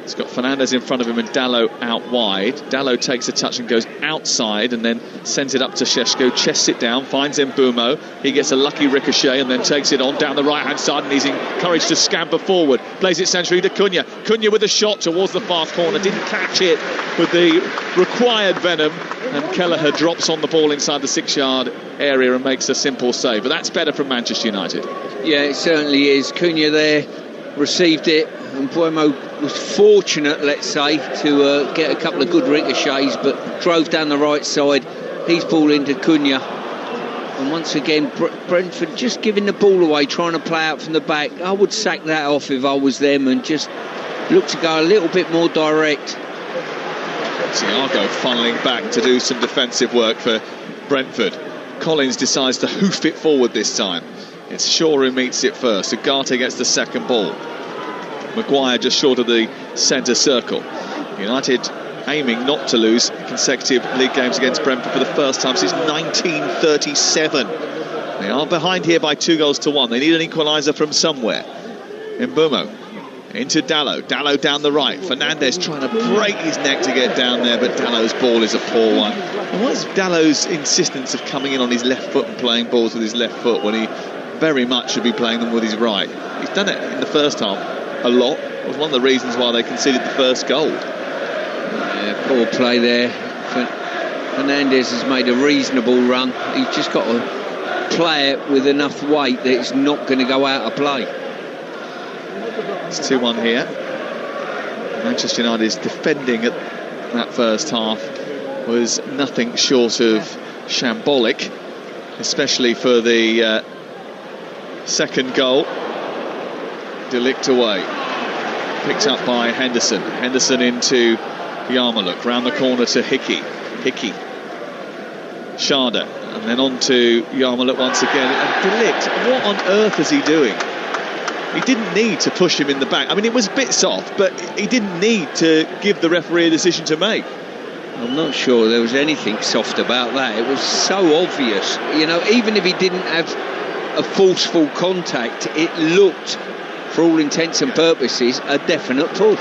He's got Fernandes in front of him and Dalot out wide. Dalot takes a touch and goes outside and then sends it up to Šeško, chests it down, finds Mbeumo. He gets a lucky ricochet and then takes it on down the right-hand side, and he's encouraged to scamper forward. Plays it centrally to Cunha. Cunha with a shot towards the far corner. Didn't catch it with the required venom, and Kelleher drops on the ball inside the 6-yard area and makes a simple save. But that's better from Manchester United. Yeah, it certainly is. Cunha there received it, and Mbeumo was fortunate, let's say, to get a couple of good ricochets, but drove down the right side. He's ball into Cunha, and once again Brentford just giving the ball away, trying to play out from the back. I would sack that off if I was them and just look to go a little bit more direct. Thiago funneling back to do some defensive work for Brentford. Collins decides to hoof it forward this time. It's Shaw who meets it first. Ugarte gets the second ball. Maguire just short of the centre circle. United aiming not to lose consecutive league games against Brentford for the first time since 1937. They are behind here by 2-1. They need an equaliser from somewhere. Mbeumo into Dalot. Dalot down the right. Fernandes trying to break his neck to get down there, but Dallow's ball is a poor one. And what is Dallow's insistence of coming in on his left foot and playing balls with his left foot when he very much should be playing them with his right? He's done it in the first half a lot. It was one of the reasons why they conceded the first goal. Yeah, poor play there. Fernandes has made a reasonable run. He's just got to play it with enough weight that it's not going to go out of play. It's 2-1 here. Manchester United's defending at that first half was nothing short of shambolic, especially for the second goal. De Ligt away, picked up by Henderson. Henderson into Yarmouk, round the corner to Hickey. Schade And then on to Yarmoliuk once again. And De Ligt, what on earth is he doing? He didn't need to push him in the back. I mean, it was a bit soft, but he didn't need to give the referee a decision to make. I'm not sure there was anything soft about that. It was so obvious. You know, even if he didn't have a forceful contact, it looked, for all intents and purposes, a definite push.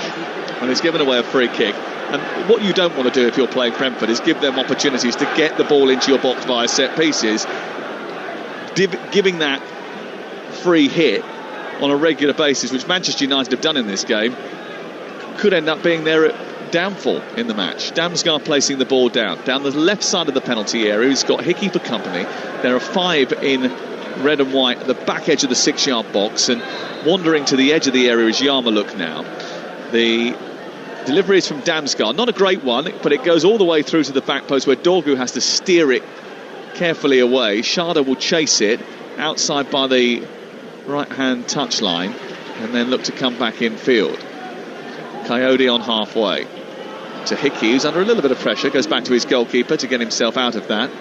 And he's given away a free kick. And what you don't want to do if you're playing Brentford is give them opportunities to get the ball into your box via set pieces. Giving that free hit on a regular basis, which Manchester United have done in this game, could end up being their downfall in the match. Damsgaard placing the ball down the left side of the penalty area. He's got Hickey for company. There are 5 in red and white at the back edge of the 6-yard box, and wandering to the edge of the area is Yarmoliuk now. The delivery is from Damsgaard, not a great one, but it goes all the way through to the back post where Dorgu has to steer it carefully away. Sharda will chase it outside by the right-hand touchline and then look to come back in field. Coyote on halfway to Hickey, who's under a little bit of pressure, goes back to his goalkeeper to get himself out of that,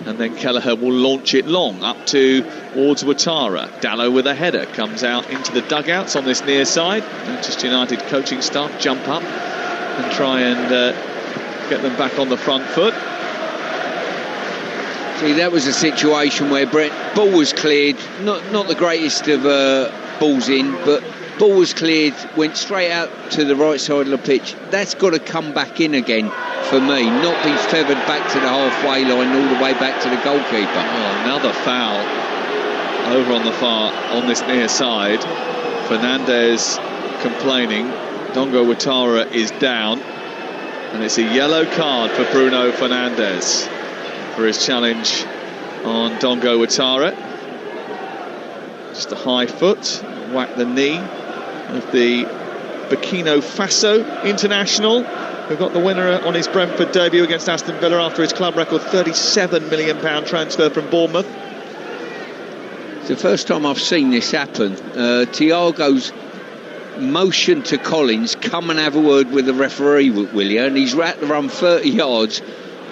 and then Kelleher will launch it long up towards Ouattara. Dallow with a header comes out into the dugouts on this near side. Manchester United coaching staff jump up and try and get them back on the front foot. See, that was a situation where ball was cleared, not the greatest of balls in, but ball was cleared, went straight out to the right side of the pitch. That's got to come back in again for me, not be feathered back to the halfway line all the way back to the goalkeeper. Oh, another foul over on the far, on this near side. Fernandez complaining. Dongo Ouattara is down, and it's a yellow card for Bruno Fernandes for his challenge on Dongo Ouattara. Just a high foot, whack the knee of the Burkina Faso international, who got the winner on his Brentford debut against Aston Villa after his club record £37 million transfer from Bournemouth. It's the first time I've seen this happen. Thiago's motion to Collins, come and have a word with the referee, will you? And he's had to run 30 yards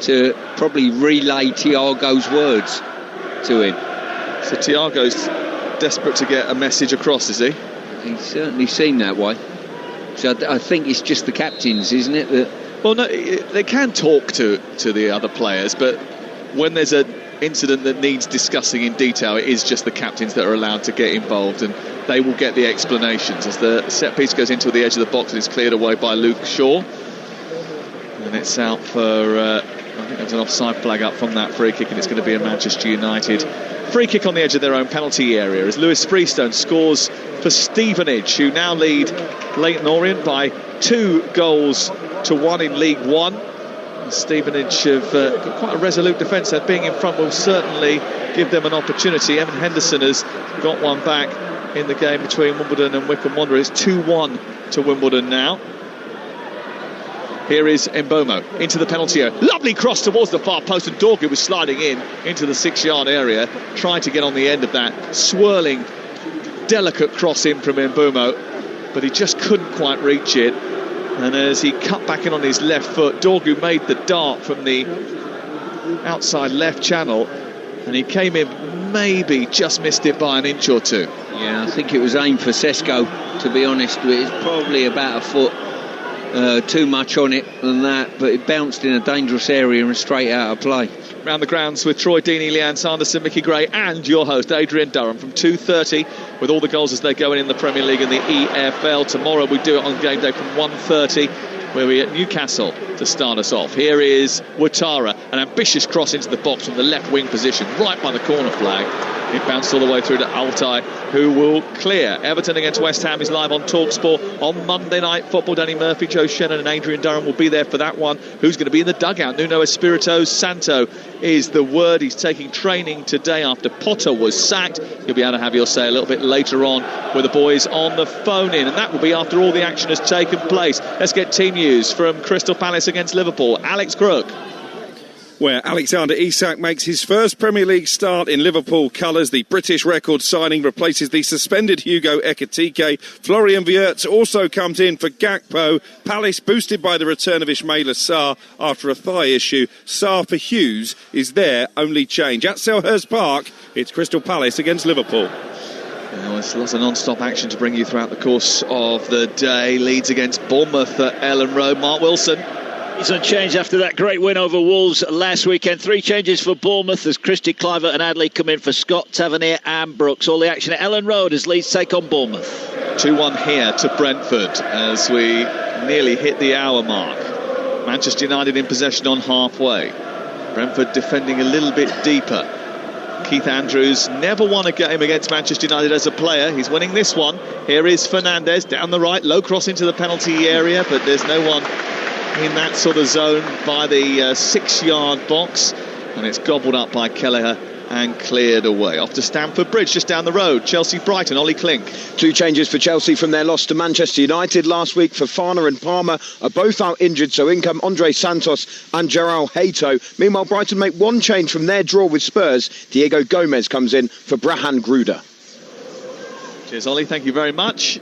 to probably relay Thiago's words to him. So Thiago's desperate to get a message across, is he? He's certainly seemed that way. So I think it's just the captains, isn't it? Well, no, they can talk to the other players, but when there's an incident that needs discussing in detail, it is just the captains that are allowed to get involved, and they will get the explanations as the set piece goes into the edge of the box and is cleared away by Luke Shaw. And it's out for, I think there's an offside flag up from that free kick, and it's going to be a Manchester United free kick on the edge of their own penalty area as Lewis Freestone scores for Stevenage, who now lead Leyton Orient by 2-1 in League One. And Stevenage have got quite a resolute defence there. Being in front will certainly give them an opportunity. Evan Henderson has got one back in the game between Wimbledon and Wycombe Wanderers. 2-1 to Wimbledon now. Here is Mbomo into the penalty area. Lovely cross towards the far post, and Dorgu was sliding into the 6-yard area, trying to get on the end of that swirling, delicate cross in from Mbomo, but he just couldn't quite reach it. And as he cut back in on his left foot, Dorgu made the dart from the outside left channel, and he came in, maybe just missed it by an inch or two. Yeah, I think it was aimed for Sesko, to be honest. It's probably about a foot too much on it than that, but it bounced in a dangerous area and straight out of play. Round the grounds with Troy Deeney, Leanne Sanderson, Mickey Gray and your host Adrian Durham from 2:30 with all the goals as they go in the Premier League and the EFL. Tomorrow we do it on game day from 1:30 where we're at Newcastle to start us off. Here is Ouattara, an ambitious cross into the box from the left wing position right by the corner flag. It bounced all the way through to Altay, who will clear. Everton against West Ham is live on Talksport on Monday Night Football. Danny Murphy, Joe Shannon and Adrian Durham will be there for that one. Who's going to be in the dugout? Nuno Espirito Santo is the word. He's taking training today after Potter was sacked. You'll be able to have your say a little bit later on with the boys on the phone in, and that will be after all the action has taken place. Let's get team news from Crystal Palace against Liverpool. Alex Crook. where Alexander Isak makes his first Premier League start in Liverpool colours. The British record signing replaces the suspended Hugo Ekitike. Florian Wirtz also comes in for Gakpo. Palace boosted by the return of Ismaila Sarr after a thigh issue. Sarr for Hughes is their only change. At Selhurst Park, it's Crystal Palace against Liverpool. There's lots of non-stop action to bring you throughout the course of the day. Leeds against Bournemouth at Ellen Road. Mark Wilson. He's unchanged after that great win over Wolves last weekend. 3 changes for Bournemouth as Christie, Clivert and Adley come in for Scott, Tavernier and Brooks. All the action at Ellen Road as Leeds take on Bournemouth. 2-1 here to Brentford as we nearly hit the hour mark. Manchester United in possession on halfway. Brentford defending a little bit deeper. Keith Andrews never won a game against Manchester United as a player. He's winning this one. Here is Fernandes down the right, low cross into the penalty area, but there's no one in that sort of zone by the 6-yard box, and it's gobbled up by Kelleher and cleared away. Off to Stamford Bridge, just down the road. Chelsea-Brighton, Ollie Klink. 2 changes for Chelsea from their loss to Manchester United last week. Fofana and Palmer are both out injured, so in come Andre Santos and João Hato. Meanwhile, Brighton make 1 change from their draw with Spurs. Diego Gomez comes in for Brahan Gruda. Cheers, Ollie. Thank you very much.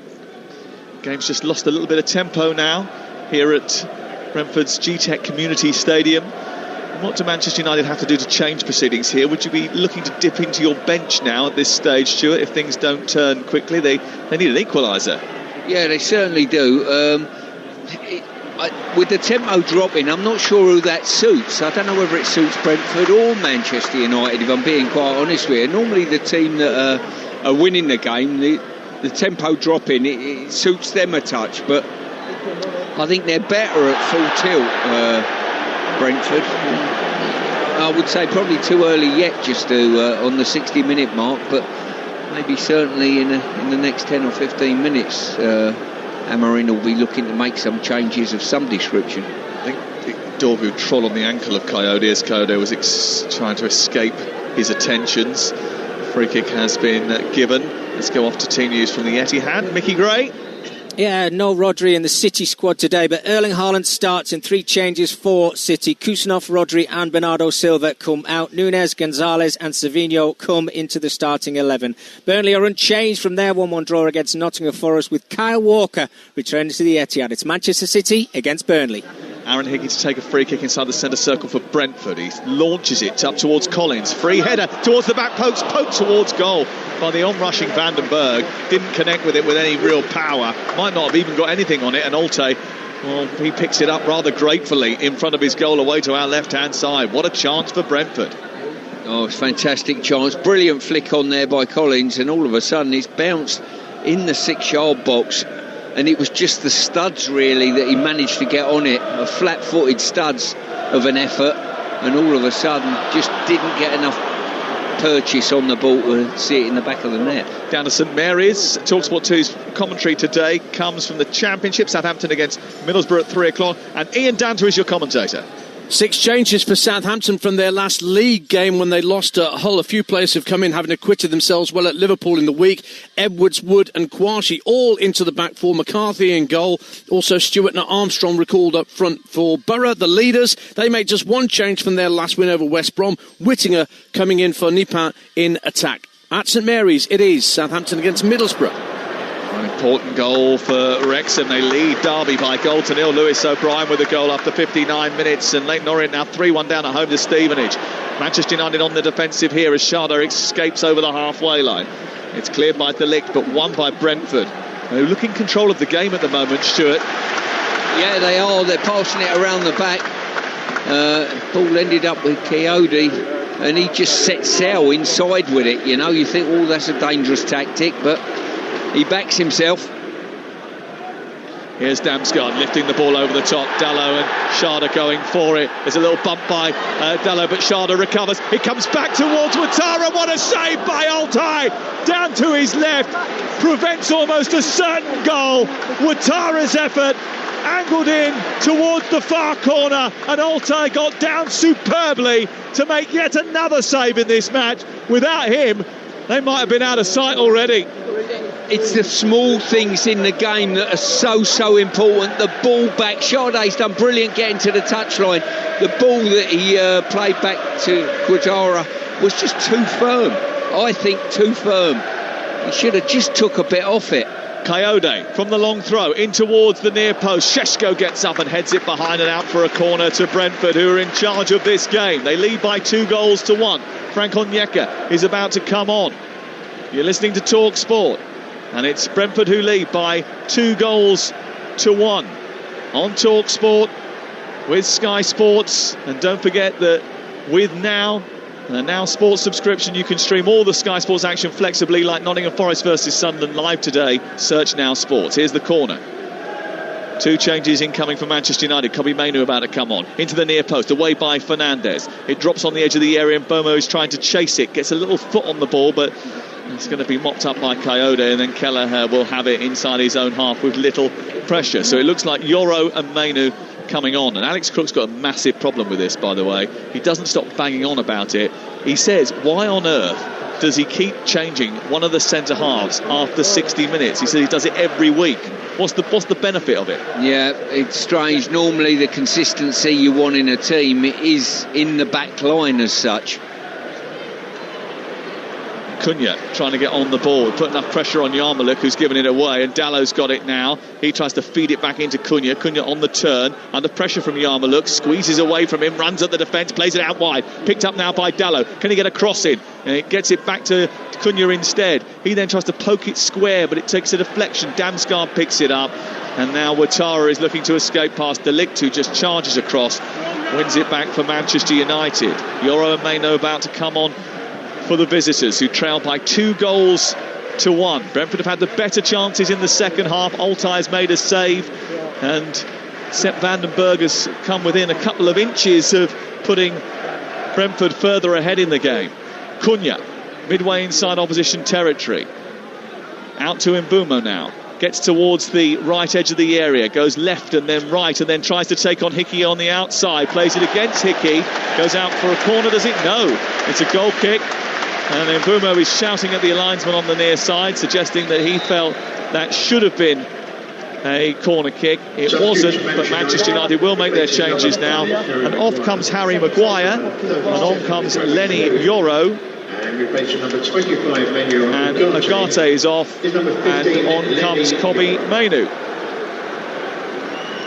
Game's just lost a little bit of tempo now here at Brentford's G-Tech Community Stadium. What do Manchester United have to do to change proceedings here? Would you be looking to dip into your bench now at this stage, Stuart, if things don't turn quickly? They need an equaliser. Yeah, they certainly do. With the tempo dropping, I'm not sure who that suits. I don't know whether it suits Brentford or Manchester United, if I'm being quite honest with you. Normally the team that are winning the game, the tempo dropping, it suits them a touch, but I think they're better at full tilt, Brentford. I would say probably too early yet just to on the 60-minute mark, but maybe certainly in the next 10 or 15 minutes Amorim will be looking to make some changes of some description. I think Dorgu trod on the ankle of Coyote as Coyote was trying to escape his attentions. Free kick has been given. Let's go off to team news from the Etihad. Mickey Gray. Yeah, no Rodri in the City squad today, but Erling Haaland starts in 3 changes for City. Kusanov, Rodri and Bernardo Silva come out. Nunes, Gonzalez and Savinho come into the starting 11. Burnley are unchanged from their 1-1 draw against Nottingham Forest, with Kyle Walker returning to the Etihad. It's Manchester City against Burnley. Aaron Higgins to take a free kick inside the centre circle for Brentford. He launches it up towards Collins. Free header towards the back post. Poked towards goal by the on-rushing Vandenberg. Didn't connect with it with any real power. Might not have even got anything on it. And Alte, well, he picks it up rather gratefully in front of his goal away to our left-hand side. What a chance for Brentford. Oh, it's a fantastic chance. Brilliant flick on there by Collins. And all of a sudden it's bounced in the 6-yard box. And it was just the studs, really, that he managed to get on it. A flat-footed studs of an effort. And all of a sudden, just didn't get enough purchase on the ball to see it in the back of the net. Down to St Mary's. Talksport 2's commentary today comes from the Championship. Southampton against Middlesbrough at 3 o'clock. And Ian Danter is your commentator. 6 changes for Southampton from their last league game when they lost at Hull. A few players have come in, having acquitted themselves well at Liverpool in the week. Edwards, Wood and Kouachi all into the back four. McCarthy in goal. Also Stewart and Armstrong recalled up front for Borough. The leaders, they made just 1 change from their last win over West Brom. Whittinger coming in for Nipin in attack. At St Mary's, it is Southampton against Middlesbrough. An important goal for Wrexham. They lead Derby by 1-0. Lewis O'Brien with a goal after 59 minutes. And Leighton Orient now 3-1 down at home to Stevenage. Manchester United on the defensive here as Sharda escapes over the halfway line. It's cleared by De Ligt, but won by Brentford, who look in control of the game at the moment, Stuart. Yeah, they are. They're passing it around the back. Ball ended up with Coyote, and he just set sail inside with it. You know, you think, oh, that's a dangerous tactic, but he backs himself. Here's Damsgaard lifting the ball over the top. Dalot and Sharda going for it. There's a little bump by Dalot, but Sharda recovers. It comes back towards Ouattara. What a save by Altai! Down to his left. Prevents almost a certain goal. Ouattara's effort angled in towards the far corner, and Altai got down superbly to make yet another save in this match. Without him, they might have been out of sight already. it's the small things in the game that are so important. The ball back, Sade's done brilliant getting to the touchline. The ball that he played back to Guajara was just too firm. I think too firm. He should have just took a bit off it. Coyote from the long throw in towards the near post. Shesko gets up and heads it behind and out for a corner to Brentford, who are in charge of this game. They lead by 2-1. Frank Onyeka is about to come on. You're listening to Talksport, and it's Brentford who lead by 2-1 on Talksport with Sky Sports. And don't forget that with Now and a Now Sports subscription, you can stream all the Sky Sports action flexibly, like Nottingham Forest versus Sunderland live today. Search Now Sports. Here's the corner. 2 changes incoming for Manchester United. Kobbie Mainoo about to come on. Into the near post, away by Fernandes. It drops on the edge of the area and Bomo is trying to chase it. Gets a little foot on the ball, but it's going to be mopped up by Coyote, and then Kelleher will have it inside his own half with little pressure. So it looks like Yoro and Mainoo coming on, and Alex Crook's got a massive problem with this, by the way. He doesn't stop banging on about it. He says, why on earth does he keep changing one of the centre halves after 60 minutes? He says he does it every week. What's the benefit of it? Yeah, it's strange. Normally the consistency you want in a team is in the back line as such. Cunha trying to get on the ball, put enough pressure on Yarmoliuk, who's given it away, and Dallow's got it now. He tries to feed it back into Cunha. Cunha on the turn, under pressure from Yarmoliuk, squeezes away from him, runs at the defence, plays it out wide, picked up now by Dallow. Can he get a cross in? And it gets it back to Cunha instead. He then tries to poke it square, but it takes a deflection. Damsgaard picks it up, and now Ouattara is looking to escape past De Ligt, who just charges across, wins it back for Manchester United. Yoro and Mainoo about to come on for the visitors, who trail by 2-1. Brentford have had the better chances in the second half. Altay's made a save, and Sepp Vandenberg has come within a couple of inches of putting Brentford further ahead in the game. Cunha, midway inside opposition territory. Out to Mbeumo now. Gets towards the right edge of the area, goes left and then right, and then tries to take on Hickey on the outside. Plays it against Hickey, goes out for a corner. Does it? No. It's a goal kick. And then Mbeumo is shouting at the linesman on the near side, suggesting that he felt that should have been a corner kick. It wasn't, but Manchester United will make their changes now. And off comes Harry Maguire, and on comes Lenny Yoro. And Agate is off, and on comes Kobbie Mainoo.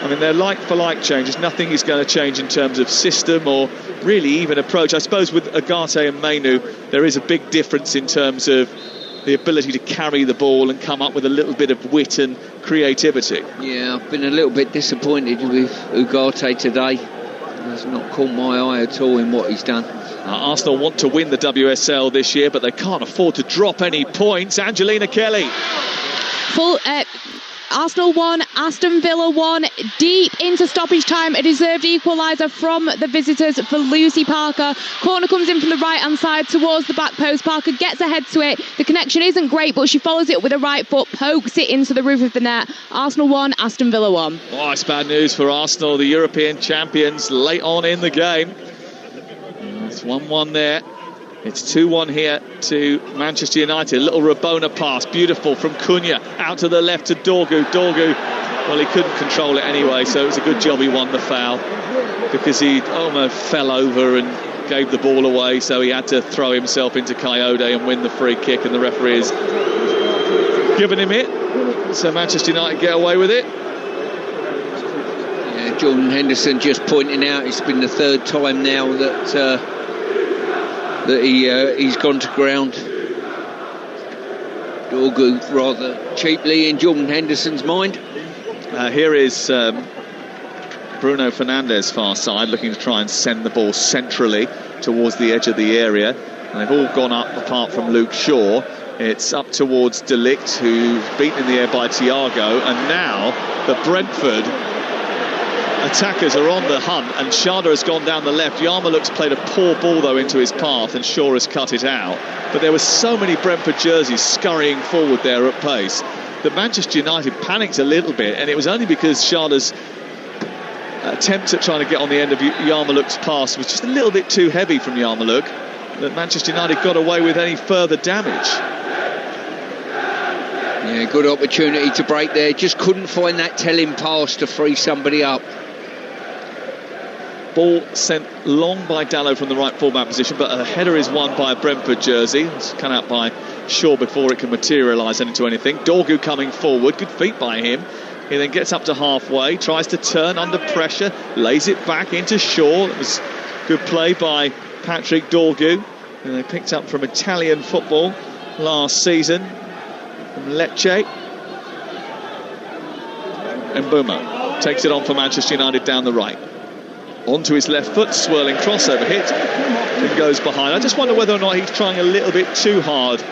I mean, they're like-for-like changes. Nothing is going to change in terms of system or really even approach. I suppose with Agate and Mainoo, there is a big difference in terms of the ability to carry the ball and come up with a little bit of wit and creativity. Yeah, I've been a little bit disappointed with Ugarte today. Has not caught my eye at all in what he's done. Arsenal want to win the WSL this year, but they can't afford to drop any points. Angelina Kelly. Arsenal 1, Aston Villa 1, deep into stoppage time. A deserved equaliser from the visitors for Lucy Parker. Corner comes in from the right-hand side towards the back post. Parker gets ahead to it. The connection isn't great, but she follows it with a right foot, pokes it into the roof of the net. Arsenal 1, Aston Villa 1. Oh, it's bad news for Arsenal, the European champions, late on in the game. It's 1-1 there. It's 2-1 here to Manchester United. A little Rabona pass, beautiful from Cunha, out to the left to Dorgu. Dorgu, well, he couldn't control it anyway, so it was a good job he won the foul, because he almost fell over and gave the ball away, so he had to throw himself into Coyote and win the free kick, and the referee has given him it, so Manchester United get away with it. Yeah, Jordan Henderson just pointing out it's been the third time now that he's gone to ground. Dorgu rather cheaply in Jordan Henderson's mind. Here is Bruno Fernandes far side, looking to try and send the ball centrally towards the edge of the area. And they've all gone up apart from Luke Shaw. It's up towards De Ligt, who's beaten in the air by Thiago, and now the Brentford attackers are on the hunt, and Schade has gone down the left. Yarmoliuk's played a poor ball though into his path, and Shaw has cut it out. But there were so many Brentford jerseys scurrying forward there at pace that Manchester United panicked a little bit, and it was only because Schade's attempt at trying to get on the end of Yarmoliuk's pass was just a little bit too heavy from Yarmoliuk that Manchester United got away with any further damage. Yeah, good opportunity to break there. Just couldn't find that telling pass to free somebody up. Ball sent long by Dallow from the right fullback position, but a header is won by a Brentford jersey. It's come out by Shaw before it can materialise into anything. Dorgu coming forward, good feet by him. He then gets up to halfway, tries to turn under pressure, lays it back into Shaw. It was good play by Patrick Dorgu, who they picked up from Italian football last season from Lecce. And Mbeumo takes it on for Manchester United down the right. Onto his left foot, swirling crossover hit, and goes behind. I just wonder whether or not he's trying a little bit too hard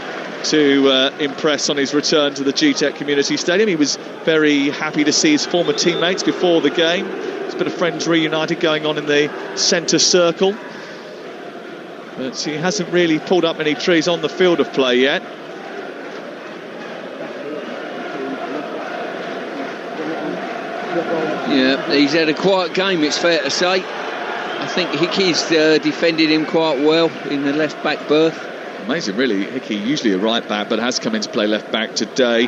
to impress on his return to the GTEC Community Stadium. He was very happy to see his former teammates before the game. There's a bit of friends reunited going on in the centre circle. But he hasn't really pulled up any trees on the field of play yet. Yeah, he's had a quiet game, it's fair to say. I think Hickey's defended him quite well in the left-back berth. Amazing, really. Hickey, usually a right-back, but has come in to play left-back today.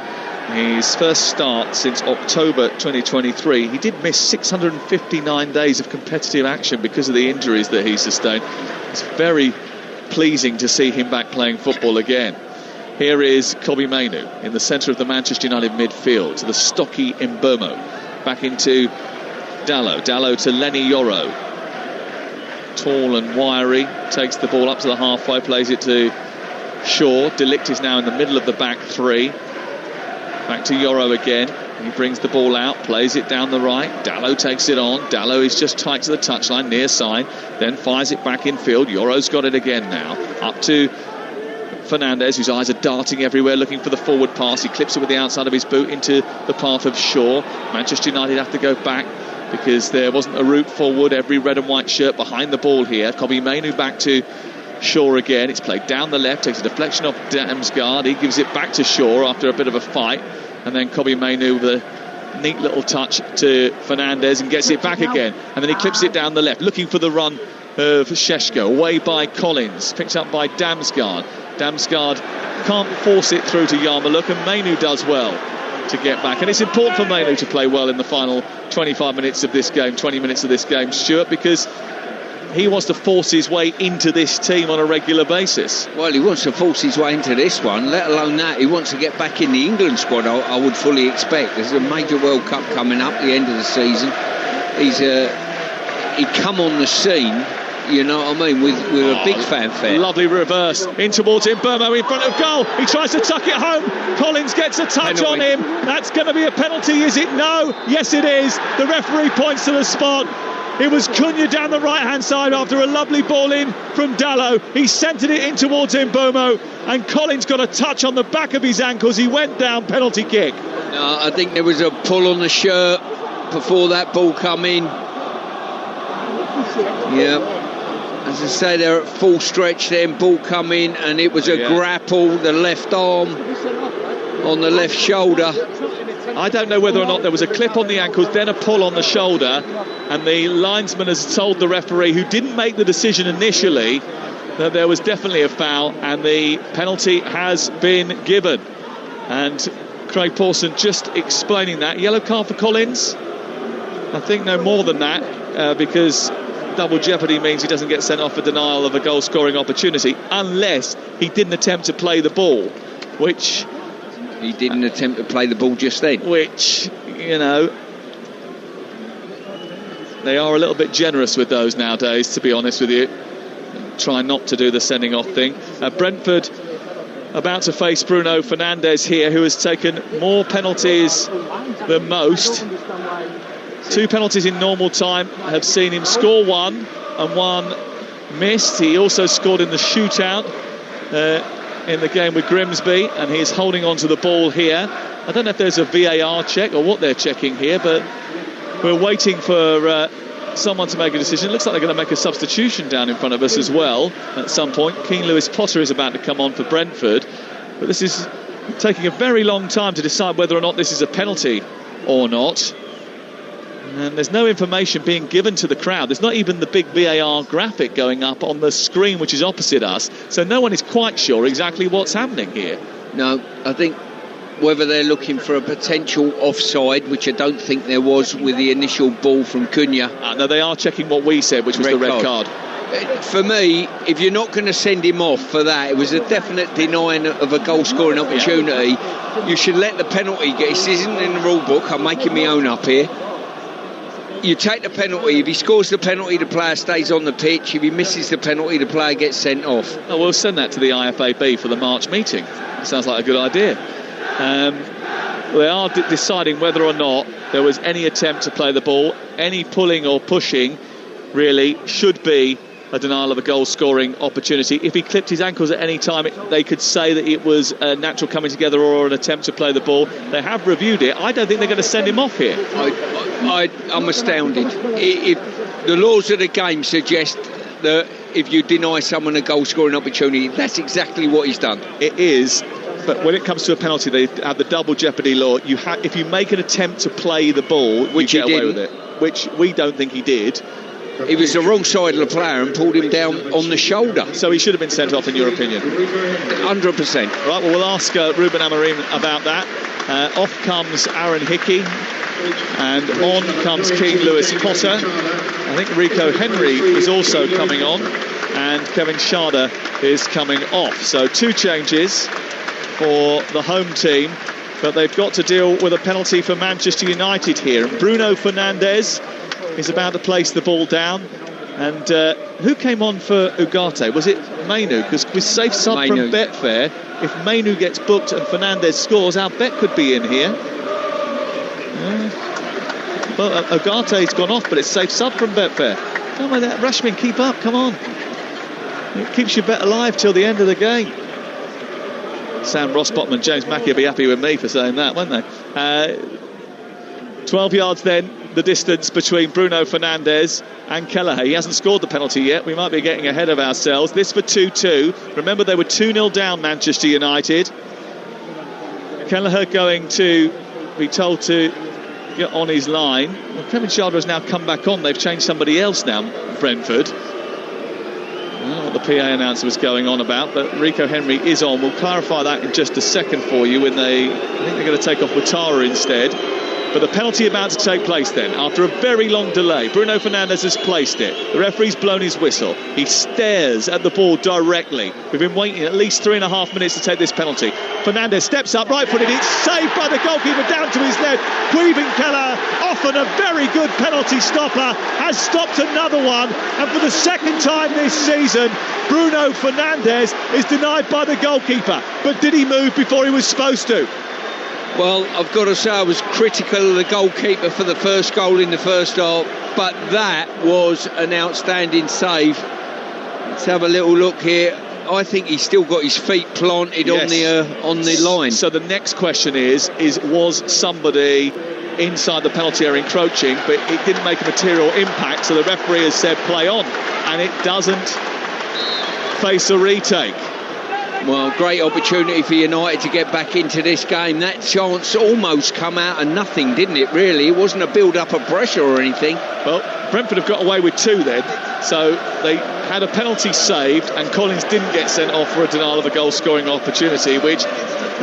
His first start since October 2023. He did miss 659 days of competitive action because of the injuries that he sustained. It's very pleasing to see him back playing football again. Here is Kobbie Mainoo in the centre of the Manchester United midfield to the stocky Mbeumo. Back into Dallow. Dallow to Lenny Yoro. Tall and wiry. Takes the ball up to the halfway. Plays it to Shaw. De Ligt is now in the middle of the back three. Back to Yoro again. He brings the ball out. Plays it down the right. Dallow takes it on. Dallow is just tight to the touchline. Near side. Then fires it back in field. Yoro's got it again now. Up to Fernandez, whose eyes are darting everywhere looking for the forward pass. He clips it with the outside of his boot into the path of Shaw. Manchester United have to go back because there wasn't a route forward. Every red and white shirt behind the ball here. Kobbie Mainoo back to Shaw again. It's played down the left, takes a deflection off Damsgaard. He gives it back to Shaw after a bit of a fight, and then Kobbie Mainoo with a neat little touch to Fernandez and gets it back again, and then he clips it down the left looking for the run of Šeško, away by Collins, picked up by Damsgaard. Damsgaard can't force it through to Yarmulke, and Mainoo does well to get back. And it's important for Mainoo to play well in the final 25 minutes of this game, 20 minutes of this game, Stuart, because he wants to force his way into this team on a regular basis. Well, he wants to force his way into this one, let alone that. He wants to get back in the England squad, I would fully expect. There's a major World Cup coming up, the end of the season. He'd come on the scene, you know what I mean, with a big fanfare. Lovely reverse in towards Mbeumo in front of goal. He tries to tuck it home. Collins gets a touch on him. That's going to be a penalty, is it? No. Yes, it is. The referee points to the spot. It was Cunha down the right-hand side after a lovely ball in from Dallow. He centred it in towards Mbeumo, and Collins got a touch on the back of his ankles. He went down, penalty kick. No, I think there was a pull on the shirt before that ball come in. Yeah. As I say, they're at full stretch then, ball come in, and it was a grapple, the left arm on the left shoulder. I don't know whether or not there was a clip on the ankles, then a pull on the shoulder, and the linesman has told the referee, who didn't make the decision initially, that there was definitely a foul, and the penalty has been given. And Craig Pawson just explaining that. Yellow card for Collins? I think no more than that, because double jeopardy means he doesn't get sent off for denial of a goal scoring opportunity, unless he didn't attempt to play the ball, which he didn't attempt to play the ball just then, which, you know, they are a little bit generous with those nowadays, to be honest with you. Try not to do the sending off thing. Brentford about to face Bruno Fernandes here, who has taken more penalties than most. 2 penalties in normal time have seen him score one, and one missed. He also scored in the shootout in the game with Grimsby, and he's holding on to the ball here. I don't know if there's a VAR check or what they're checking here, but we're waiting for someone to make a decision. It looks like they're going to make a substitution down in front of us as well at some point. Keane Lewis Potter is about to come on for Brentford, but this is taking a very long time to decide whether or not this is a penalty or not. And there's no information being given to the crowd. There's not even the big VAR graphic going up on the screen which is opposite us, so no one is quite sure exactly what's happening here. No, I think whether they're looking for a potential offside, which I don't think there was with the initial ball from Cunha. No, they are checking what we said, which was the red card. For me, if you're not going to send him off for that, it was a definite denying of a goal-scoring opportunity. You should let the penalty get. This isn't in the rule book. I'm making my own up here. You take the penalty. If he scores the penalty, the player stays on the pitch. If he misses the penalty, the player gets sent off. Oh, we'll send that to the IFAB for the March meeting. Sounds like a good idea. They are deciding whether or not there was any attempt to play the ball. Any pulling or pushing really should be a denial of a goal-scoring opportunity. If he clipped his ankles at any time, they could say that it was a natural coming together or an attempt to play the ball. They have reviewed it. I don't think they're going to send him off here. I'm astounded. If the laws of the game suggest that if you deny someone a goal-scoring opportunity, that's exactly what he's done. It is, but when it comes to a penalty, they have the double jeopardy law. If you make an attempt to play the ball, which you get he away with it, which we don't think he did. He was the wrong side of the player and pulled him down on the shoulder. So he should have been sent off, in your opinion? 100%. Right, well, we'll ask Ruben Amorim about that. Off comes Aaron Hickey, and on comes King Lewis Potter. I think Rico Henry is also coming on, and Kevin Schade is coming off. So 2 changes for the home team, but they've got to deal with a penalty for Manchester United here. And Bruno Fernandes is about to place the ball down, and who came on for Ugarte? Was it Mainu? Because with safe sub from Betfair, if Mainu gets booked and Fernandes scores, our bet could be in here. Well, Ugarte's gone off, but it's safe sub from Betfair. Come on, Rashmin, keep up, come on. It keeps your bet alive till the end of the game. Sam Rossbottom and James Mackey will be happy with me for saying that, won't they? 12 yards then, the distance between Bruno Fernandes and Kelleher. He hasn't scored the penalty yet. We might be getting ahead of ourselves. This for 2-2. Remember, they were 2-0 down, Manchester United. Kelleher going to be told to get on his line. Well, Kevin Schade has now come back on. They've changed somebody else now, Brentford. I don't know what the PA announcer was going on about, but Rico Henry is on. We'll clarify that in just a second for you when I think they're going to take off Ouattara instead. But the penalty about to take place then, after a very long delay. Bruno Fernandes has placed it. The referee's blown his whistle. He stares at the ball directly. We've been waiting at least 3.5 minutes to take this penalty. Fernandes steps up, right-footed. It's saved by the goalkeeper down to his left. Guivan Keller, often a very good penalty stopper, has stopped another one. And for the second time this season, Bruno Fernandes is denied by the goalkeeper. But did he move before he was supposed to? Well, I've got to say I was critical of the goalkeeper for the first goal in the first half, but that was an outstanding save. Let's have a little look here. I think he's still got his feet planted on the line. So the next question is was somebody inside the penalty area encroaching, but it didn't make a material impact, so the referee has said play on, and it doesn't face a retake. Well, great opportunity for United to get back into this game. That chance almost come out of nothing, didn't it, really? It wasn't a build-up of pressure or anything. Well, Brentford have got away with 2 then. So they had a penalty saved, and Collins didn't get sent off for a denial of a goal-scoring opportunity, which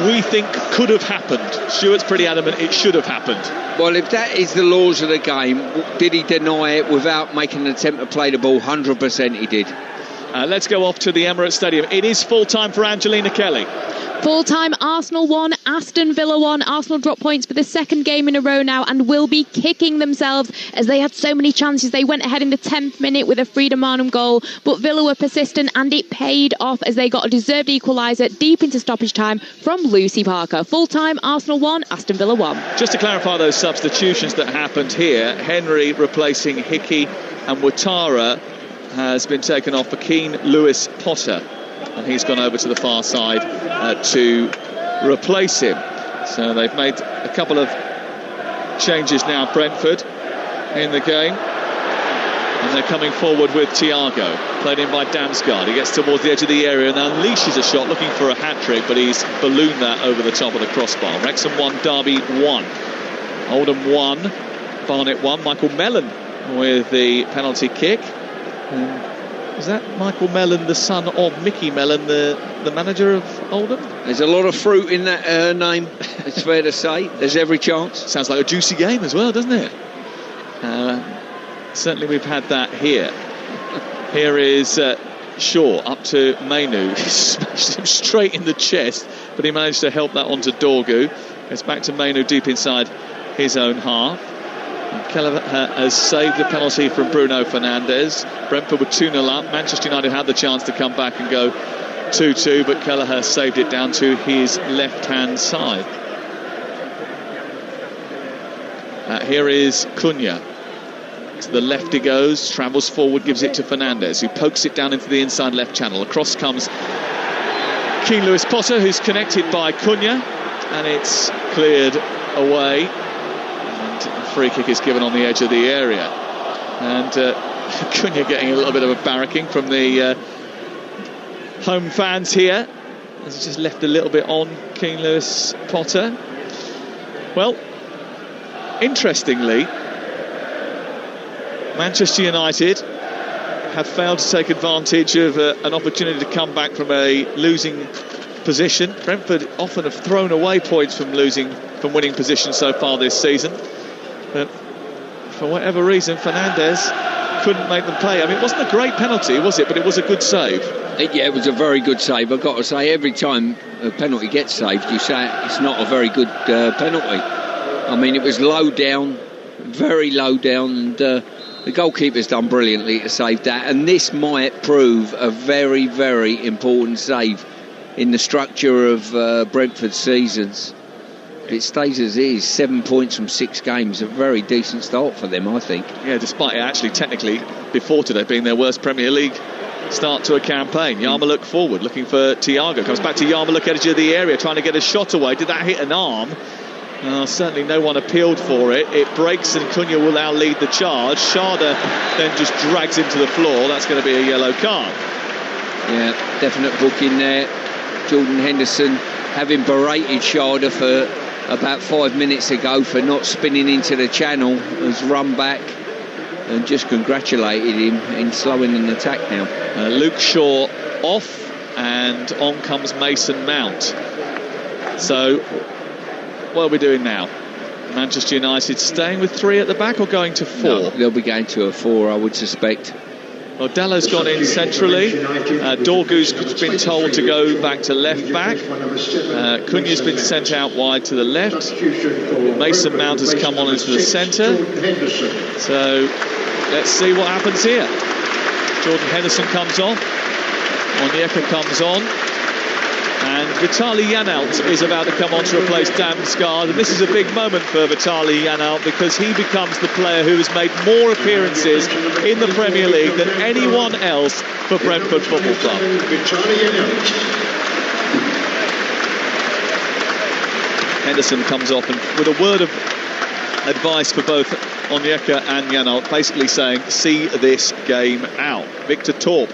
we think could have happened. Stuart's pretty adamant it should have happened. Well, if that is the laws of the game, did he deny it without making an attempt to play the ball? 100% he did. Let's go off to the Emirates Stadium. It is full-time for Angelina Kelly. Full-time, Arsenal 1, Aston Villa 1. Arsenal drop points for the second game in a row now and will be kicking themselves as they had so many chances. They went ahead in the 10th minute with a Frida Maanum goal, but Villa were persistent and it paid off as they got a deserved equaliser deep into stoppage time from Lucy Parker. Full-time, Arsenal 1, Aston Villa 1. Just to clarify those substitutions that happened here, Henry replacing Hickey and Ouattara has been taken off for Keane Lewis Potter, and he's gone over to the far side to replace him. So they've made a couple of changes now, Brentford, in the game, and they're coming forward with Thiago, played in by Damsgaard. He gets towards the edge of the area and unleashes a shot looking for a hat-trick, but he's ballooned that over the top of the crossbar. Wrexham 1, Derby 1. Oldham 1, Barnet 1. Michael Mellon with the penalty kick. Is that Michael Mellon, the son of Mickey Mellon, the manager of Oldham? There's a lot of fruit in that name, it's fair to say. There's every chance. Sounds like a juicy game as well, doesn't it? Certainly we've had that here. Here is Shaw up to Mainu. He smashed him straight in the chest, but he managed to help that onto Dorgu. It's back to Mainu deep inside his own half. And Kelleher has saved the penalty from Bruno Fernandes. Brentford were 2-0 up. Manchester United had the chance to come back and go 2-2, but Kelleher saved it down to his left-hand side. Here is Cunha. To the left he goes, travels forward, gives it to Fernandes, who pokes it down into the inside left channel. Across comes Keane Lewis Potter, who's connected by Cunha, and it's cleared away. And a free kick is given on the edge of the area. And Cunha getting a little bit of a barracking from the home fans here, as he just left a little bit on Keane Lewis Potter. Well, interestingly, Manchester United have failed to take advantage of an opportunity to come back from a losing position. Brentford often have thrown away points from winning positions so far this season, but for whatever reason Fernandes couldn't make them pay. I mean, it wasn't a great penalty, was it? But it was a good save. Yeah, it was a very good save. I've got to say, every time a penalty gets saved, you say it's not a very good penalty. I mean, it was low down, very low down, and the goalkeeper's done brilliantly to save that, and this might prove a very, very important save in the structure of Brentford's seasons. If it stays as is, 7 points from 6 games, a very decent start for them, I think. Yeah, despite it actually technically before today being their worst Premier League start to a campaign. Yarmulke forward, looking for Thiago. Comes back to Yarmulke, edge of the area, trying to get a shot away. Did that hit an arm? Certainly no one appealed for it. It breaks and Cunha will now lead the charge. Schade then just drags him to the floor. That's going to be a yellow card. Yeah, definite booking there. Jordan Henderson, having berated Schade for about 5 minutes ago for not spinning into the channel, has run back and just congratulated him in slowing an attack now. Luke Shaw off, and on comes Mason Mount. So what are we doing now? Manchester United staying with 3 at the back or going to 4? No, they'll be going to a 4, I would suspect. Well, Dallow's gone in centrally. Dorgu's been told to go back to left back. Cunha's been sent out wide to the left. Mason Mount has come on into the centre. So let's see what happens here. Jordan Henderson comes on. Onyeka comes on. And Vitaly Janelt is about to come on to replace Damsgaard. And this is a big moment for Vitaly Janelt, because he becomes the player who has made more appearances in the Premier League than anyone else for Brentford Football Club. Henderson comes off, and with a word of advice for both Onyeka and Janelt, basically saying, see this game out. Victor Torp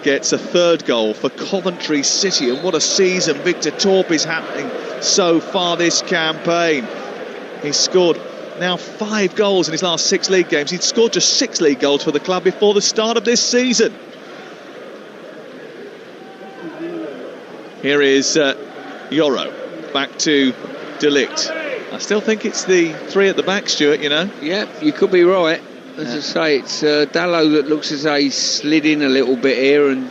gets a 3rd goal for Coventry City, and what a season Victor Torp is having so far this campaign. He's scored now 5 goals in his last 6 league games. He'd scored just 6 league goals for the club before the start of this season. Here is Yoro, back to De Ligt. I still think it's the 3 at the back, Stuart, you know. Yeah, you could be right. As I say, it's Dallow that looks as though he's slid in a little bit here, and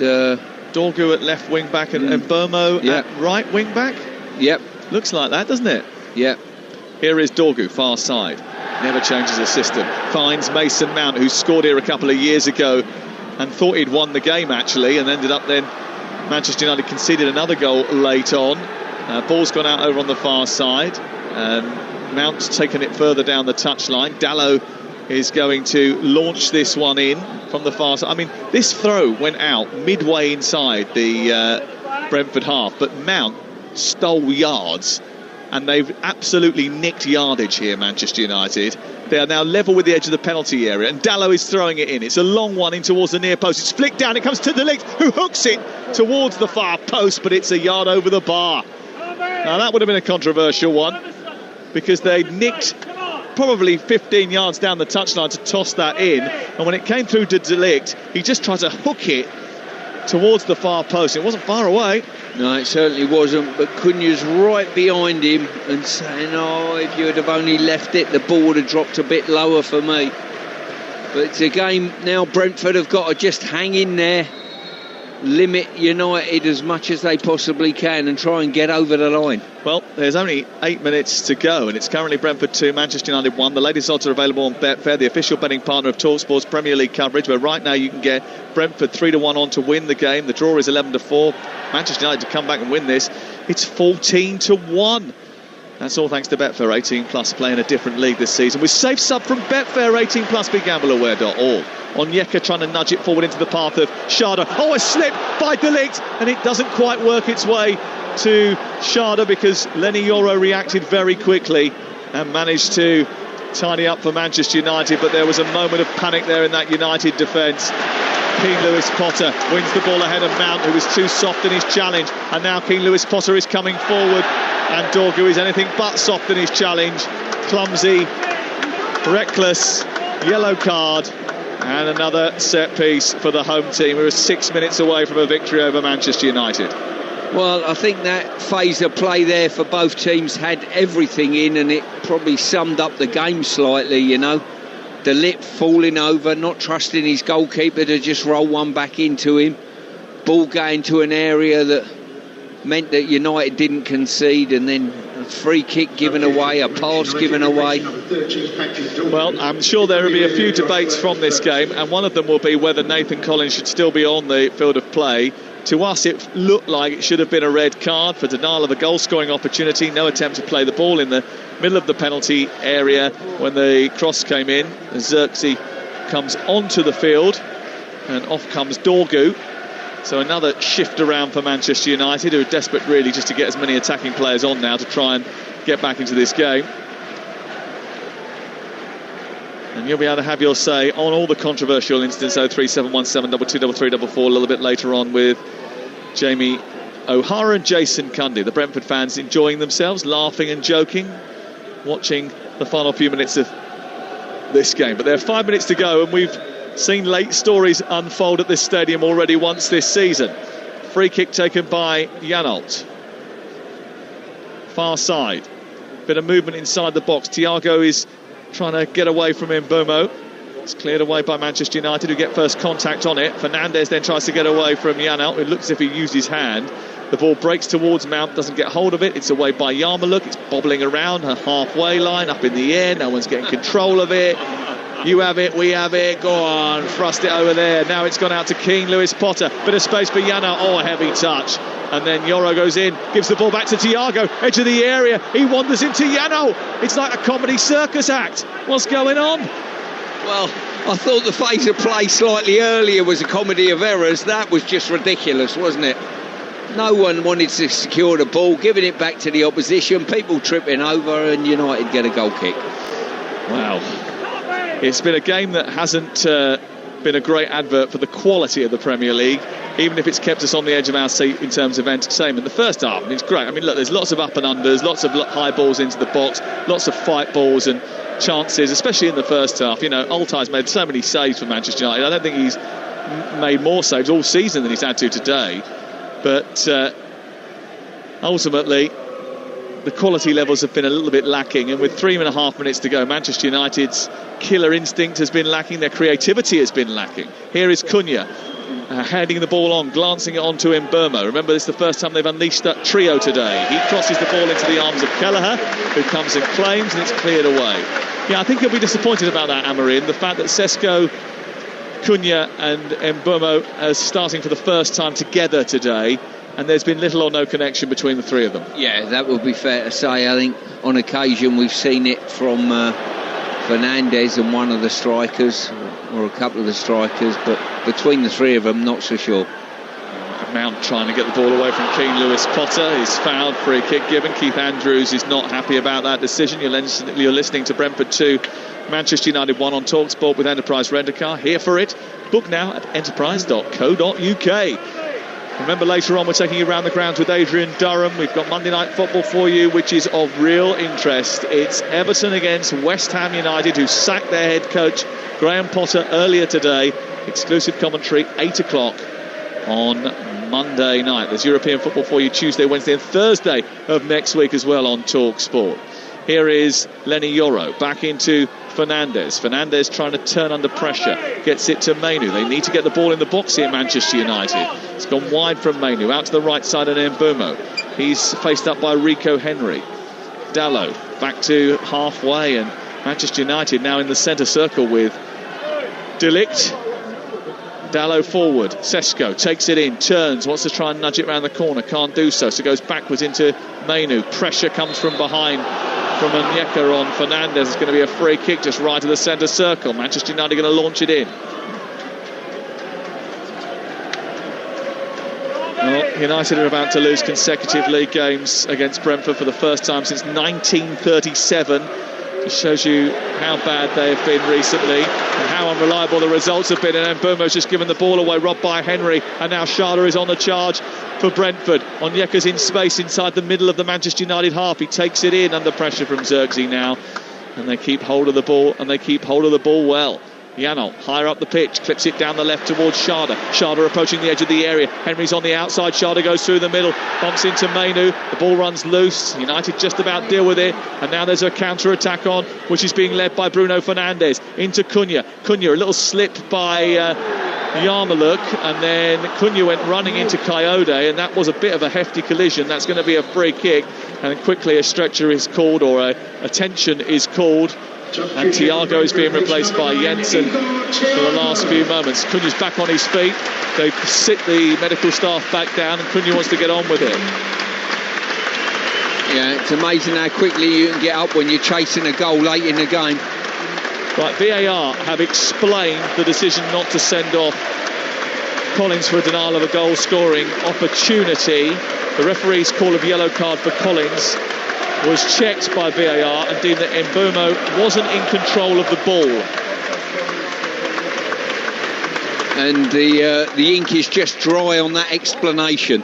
Dorgu at left wing back and Burmo at right wing back. Yep, looks like that, doesn't it? Yep. Here is Dorgu, far side, never changes the system. Finds Mason Mount, who scored here a couple of years ago and thought he'd won the game actually, and ended up then Manchester United conceded another goal late on. Ball's gone out over on the far side. Mount's taken it further down the touchline. Dallow is going to launch this one in from the far side. I mean, this throw went out midway inside the Brentford half, but Mount stole yards, and they've absolutely nicked yardage here, Manchester United. They are now level with the edge of the penalty area, and Dallow is throwing it in. It's a long one in towards the near post. It's flicked down. It comes to De Ligt, who hooks it towards the far post, but it's a yard over the bar. Now, that would have been a controversial one, because they nicked probably 15 yards down the touchline to toss that in, and when it came through to De Ligt, he just tried to hook it towards the far post. It wasn't far away. No, it certainly wasn't, but Cunha's right behind him and saying, oh, if you would have only left it, the ball would have dropped a bit lower for me. But it's a game now Brentford have got to just hang in there, limit United as much as they possibly can and try and get over the line. Well, there's only 8 minutes to go, and it's currently Brentford 2, Manchester United 1. The latest odds are available on Betfair, the official betting partner of Talksport's Premier League coverage, where right now you can get Brentford 3-1 on to win the game. The draw is 11-4. Manchester United to come back and win this, it's 14-1. That's all thanks to Betfair 18 Plus, playing a different league this season with safe sub from Betfair 18 Plus. BigGambleAware.org. Onyeka trying to nudge it forward into the path of Schade. Oh, a slip by De Ligt, and it doesn't quite work its way to Schade because Lenny Yoro reacted very quickly and managed to tidy up for Manchester United, but there was a moment of panic there in that United defence. Keane Lewis-Potter wins the ball ahead of Mount, who was too soft in his challenge, and now Keane Lewis-Potter is coming forward, and Dorgu is anything but soft in his challenge. Clumsy, reckless, yellow card, and another set piece for the home team, who are 6 minutes away from a victory over Manchester United. Well, I think that phase of play there for both teams had everything in, and it probably summed up the game slightly, De Ligt falling over, not trusting his goalkeeper to just roll one back into him. Ball going to an area that meant that United didn't concede, and then a free kick given away, a pass given away. Well, I'm sure there will be a few debates from this game, and one of them will be whether Nathan Collins should still be on the field of play. To us, it looked like it should have been a red card for denial of a goal-scoring opportunity. No attempt to play the ball in the middle of the penalty area when the cross came in. Xerxes comes onto the field, and off comes Dorgu. So another shift around for Manchester United, who are desperate really just to get as many attacking players on now to try and get back into this game. And you'll be able to have your say on all the controversial incidents. 03717 223344 a little bit later on with Jamie O'Hara and Jason Cundy. The Brentford fans enjoying themselves, laughing and joking, watching the final few minutes of this game. But there are 5 minutes to go, and we've seen late stories unfold at this stadium already once this season. Free kick taken by Janelt. Far side. Bit of movement inside the box. Thiago is trying to get away from Mbeumo. It's cleared away by Manchester United, who get first contact on it. Fernandes then tries to get away from Janelt. It looks as if he used his hand. The ball breaks towards Mount, doesn't get hold of it. It's away by Yarmouk. It's bobbling around her halfway line, up in the air. No one's getting control of it. You have it, we have it. Go on, thrust it over there. Now it's gone out to Keane Lewis-Potter. Bit of space for Janelt. Oh, a heavy touch. And then Yoro goes in, gives the ball back to Thiago, edge of the area. He wanders into Janelt. It's like a comedy circus act. What's going on? Well, I thought the phase of play slightly earlier was a comedy of errors. That was just ridiculous, wasn't it? No one wanted to secure the ball, giving it back to the opposition, people tripping over, and United get a goal kick. Wow. It's been a game that hasn't been a great advert for the quality of the Premier League, even if it's kept us on the edge of our seat in terms of entertainment. The first half, it's great. I mean, look, there's lots of up and unders, lots of high balls into the box, lots of fight balls and chances, especially in the first half. Altay's made so many saves for Manchester United. I don't think he's made more saves all season than he's had to today. But ultimately, the quality levels have been a little bit lacking, and with 3.5 minutes to go, Manchester United's killer instinct has been lacking, their creativity has been lacking. Here is Cunha handing the ball on, glancing it on to Mbeumo. Remember, this is the first time they've unleashed that trio today. He crosses the ball into the arms of Kelleher, who comes and claims, and it's cleared away. Yeah, I think he'll be disappointed about that, Amorim. The fact that Sesko, Cunha and Mbeumo are starting for the first time together today, and there's been little or no connection between the three of them. Yeah, that would be fair to say. I think on occasion we've seen it from Fernandes and one of the strikers, or a couple of the strikers, but between the three of them, not so sure. Mount trying to get the ball away from Keane Lewis-Potter. He's fouled, free kick given. Keith Andrews is not happy about that decision. You're listening to Brentford 2, Manchester United 1 on Talksport with Enterprise Rent-A-Car. Here for it. Book now at enterprise.co.uk. Remember, later on we're taking you around the grounds with Adrian Durham. We've got Monday Night Football for you, which is of real interest. It's Everton against West Ham United, who sacked their head coach Graham Potter earlier today. Exclusive commentary, 8 o'clock on Monday night. There's European football for you Tuesday, Wednesday and Thursday of next week as well on Talksport. Here is Lenny Yoro back into Fernandes. Fernandes trying to turn under pressure. Gets it to Mainu. They need to get the ball in the box here, Manchester United. It's gone wide from Mainu. Out to the right side of Mbumo. He's faced up by Rico Henry. Dalot back to halfway, and Manchester United now in the centre circle with De Ligt. Dalot forward. Sesko takes it in, turns, wants to try and nudge it around the corner, can't do so, so goes backwards into Mainu. Pressure comes from behind from Onyeka on Fernandes. It's going to be a free kick just right of the centre circle. Manchester United going to launch it in. Well, United are about to lose consecutive league games against Brentford for the first time since 1937. Just shows you how bad they have been recently and how unreliable the results have been. And Mbumo's just given the ball away, robbed by Henry, and now Schade is on the charge for Brentford. Onyeka's in space inside the middle of the Manchester United half. He takes it in under pressure from Xerxes now, and they keep hold of the ball, and they keep hold of the ball well. Janol higher up the pitch, clips it down the left towards Schade. Schade approaching the edge of the area. Henry's on the outside. Schade goes through the middle, bumps into Mainu. The ball runs loose. United just about deal with it, and now there's a counter attack on, which is being led by Bruno Fernandes into Cunha. Cunha, a little slip by Yarmouk, and then Cunha went running into Coyote, and that was a bit of a hefty collision. That's going to be a free kick, and quickly a stretcher is called, or a tension is called. And Thiago is being replaced by Jensen for the last few moments. Cunha's back on his feet. They sit the medical staff back down, and Cunha wants to get on with it. Yeah, it's amazing how quickly you can get up when you're chasing a goal late in the game. Right, VAR have explained the decision not to send off Collins for a denial of a goal scoring opportunity. The referee's call of yellow card for Collins was checked by VAR and deemed that Mbumo wasn't in control of the ball. And the ink is just dry on that explanation.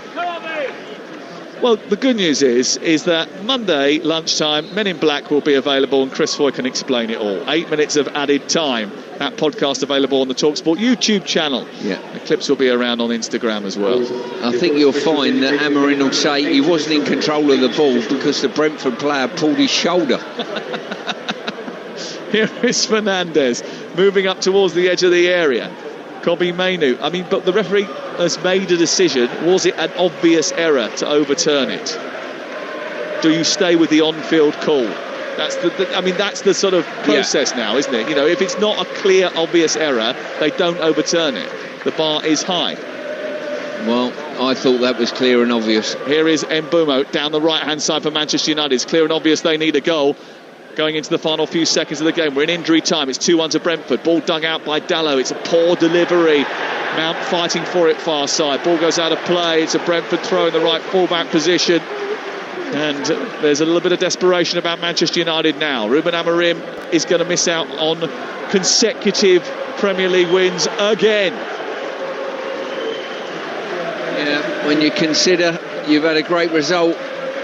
Well, the good news is that Monday lunchtime, Men in Black will be available, and Chris Foy can explain it all. 8 minutes of added time. That podcast available on the Talksport YouTube channel. Yeah. The clips will be around on Instagram as well. I think you'll find that Amorim will say he wasn't in control of the ball because the Brentford player pulled his shoulder. Here is Fernandes moving up towards the edge of the area. Kobbie Mainu. I mean, but the referee has made a decision. Was it an obvious error to overturn it? Do you stay with the on-field call? That's that's the sort of process now, isn't it? You know, if it's not a clear, obvious error, they don't overturn it. The bar is high. Well, I thought that was clear and obvious. Here is Mbumo down the right-hand side for Manchester United. It's clear and obvious they need a goal. Going into the final few seconds of the game. We're in injury time. It's 2-1 to Brentford. Ball dug out by Dalot. It's a poor delivery. Mount fighting for it far side. Ball goes out of play. It's a Brentford throw in the right full-back position. And there's a little bit of desperation about Manchester United now. Ruben Amorim is going to miss out on consecutive Premier League wins again. Yeah, when you consider you've had a great result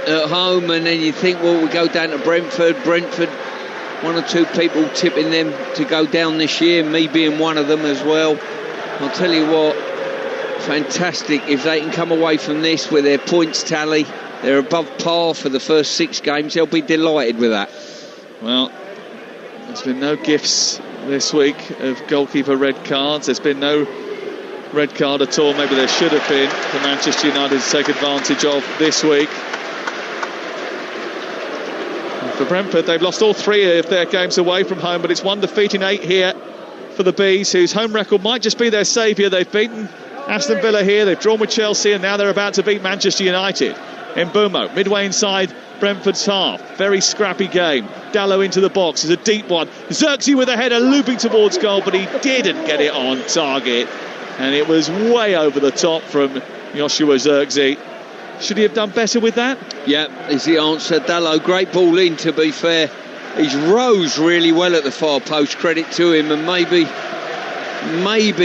at home, and then you think, well, we go down to Brentford, one or two people tipping them to go down this year, me being one of them as well. I'll tell you what, fantastic if they can come away from this with their points tally. They're above par for the first 6 games. They'll be delighted with that. Well, there's been no gifts this week of goalkeeper red cards. There's been no red card at all. Maybe there should have been for Manchester United to take advantage of this week. For Brentford, they've lost all 3 of their games away from home, but it's 1 defeat in 8 here for the Bees, whose home record might just be their saviour. They've beaten Aston Villa here, they've drawn with Chelsea, and now they're about to beat Manchester United. Mbumo, midway inside Brentford's half. Very scrappy game. Dalot into the box. It's a deep one. Xerxes with a header looping towards goal, but he didn't get it on target. And it was way over the top from Joshua Xerxes. Should he have done better with that? Yeah, is the answer. Dalot, great ball in, to be fair. He's rose really well at the far post, credit to him, and maybe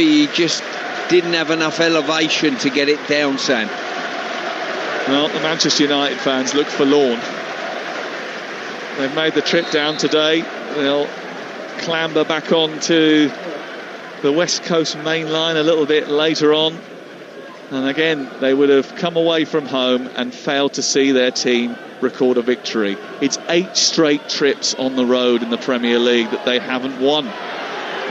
he just didn't have enough elevation to get it down, Sam. Well, the Manchester United fans look forlorn. They've made the trip down today. They'll clamber back onto the West Coast main line a little bit later on. And again, they would have come away from home and failed to see their team record a victory. It's 8 straight trips on the road in the Premier League that they haven't won.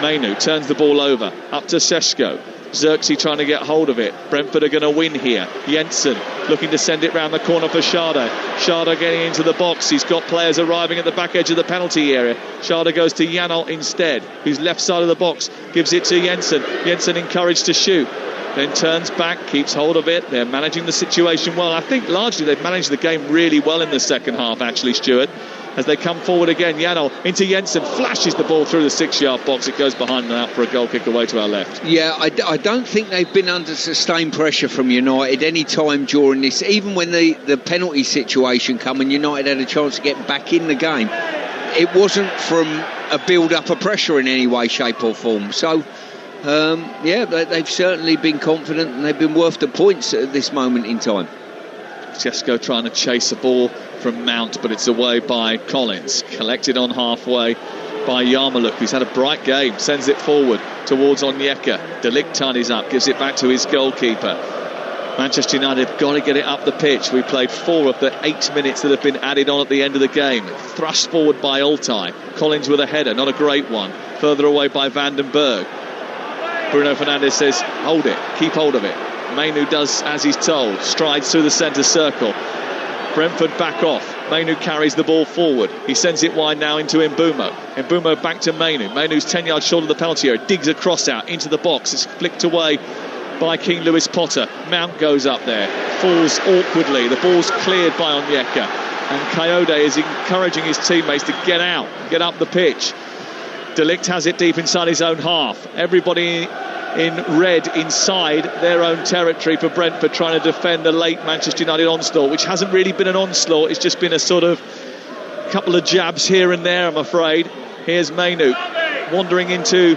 Mainu turns the ball over, up to Šeško. Xerxes trying to get hold of it. Brentford are going to win here. Jensen looking to send it round the corner for Schade. Schade getting into the box. He's got players arriving at the back edge of the penalty area. Schade goes to Janelt instead, who's left side of the box. Gives it to Jensen. Jensen encouraged to shoot. Then turns back, keeps hold of it. They're managing the situation well. I think largely they've managed the game really well in the second half, actually, Stuart. As they come forward again, Janelt into Jensen, flashes the ball through the 6-yard box. It goes behind and out for a goal kick away to our left. Yeah, I don't think they've been under sustained pressure from United any time during this. Even when the penalty situation come and United had a chance to get back in the game, it wasn't from a build-up of pressure in any way, shape or form. So, yeah, they've certainly been confident and they've been worth the points at this moment in time. Šeško trying to chase a ball from Mount, but it's away by Collins. Collected on halfway by Yarmouk, who's had a bright game. Sends it forward towards Onyeka. De Ligt tidies up, gives it back to his goalkeeper. Manchester United have got to get it up the pitch. We played 4 of the 8 minutes that have been added on at the end of the game. Thrust forward by Altay. Collins with a header, not a great one. Further away by Van den Berg. Bruno Fernandes says, hold it, keep hold of it. Mainu does as he's told, strides through the centre circle. Brentford back off. Mainu carries the ball forward. He sends it wide now into Mbeumo. Mbeumo back to Mainu. Mainu's 10 yards short of the penalty area. Digs a cross out into the box. It's flicked away by King Lewis Potter. Mount goes up there. Falls awkwardly. The ball's cleared by Onyeka. And Kayode is encouraging his teammates to get out, get up the pitch. De Ligt has it deep inside his own half. Everybody in red inside their own territory for Brentford, trying to defend the late Manchester United onslaught, which hasn't really been an onslaught. It's just been a sort of couple of jabs here and there, I'm afraid. Here's Mainu wandering into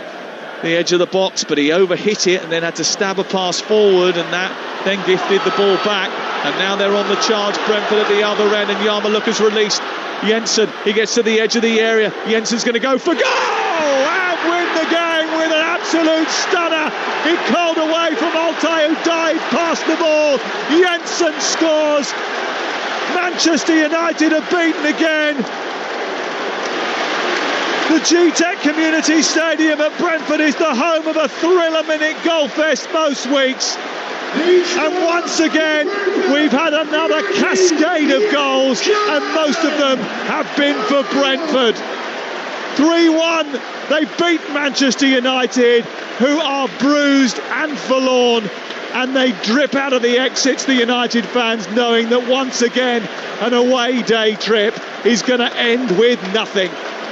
the edge of the box, but he overhit it and then had to stab a pass forward, and that then gifted the ball back. And now they're on the charge, Brentford at the other end, and Yarmouk has released Jensen. He gets to the edge of the area. Jensen's going to go for goal and win the game with an absolute stunner. He called away from Altay, who dived past the ball. Jensen scores. Manchester United are beaten again. The G-Tech Community Stadium at Brentford is the home of a thriller-minute goal fest most weeks. And once again, we've had another cascade of goals, and most of them have been for Brentford. 3-1, they beat Manchester United, who are bruised and forlorn, and they drip out of the exits, the United fans, knowing that once again an away day trip is going to end with nothing.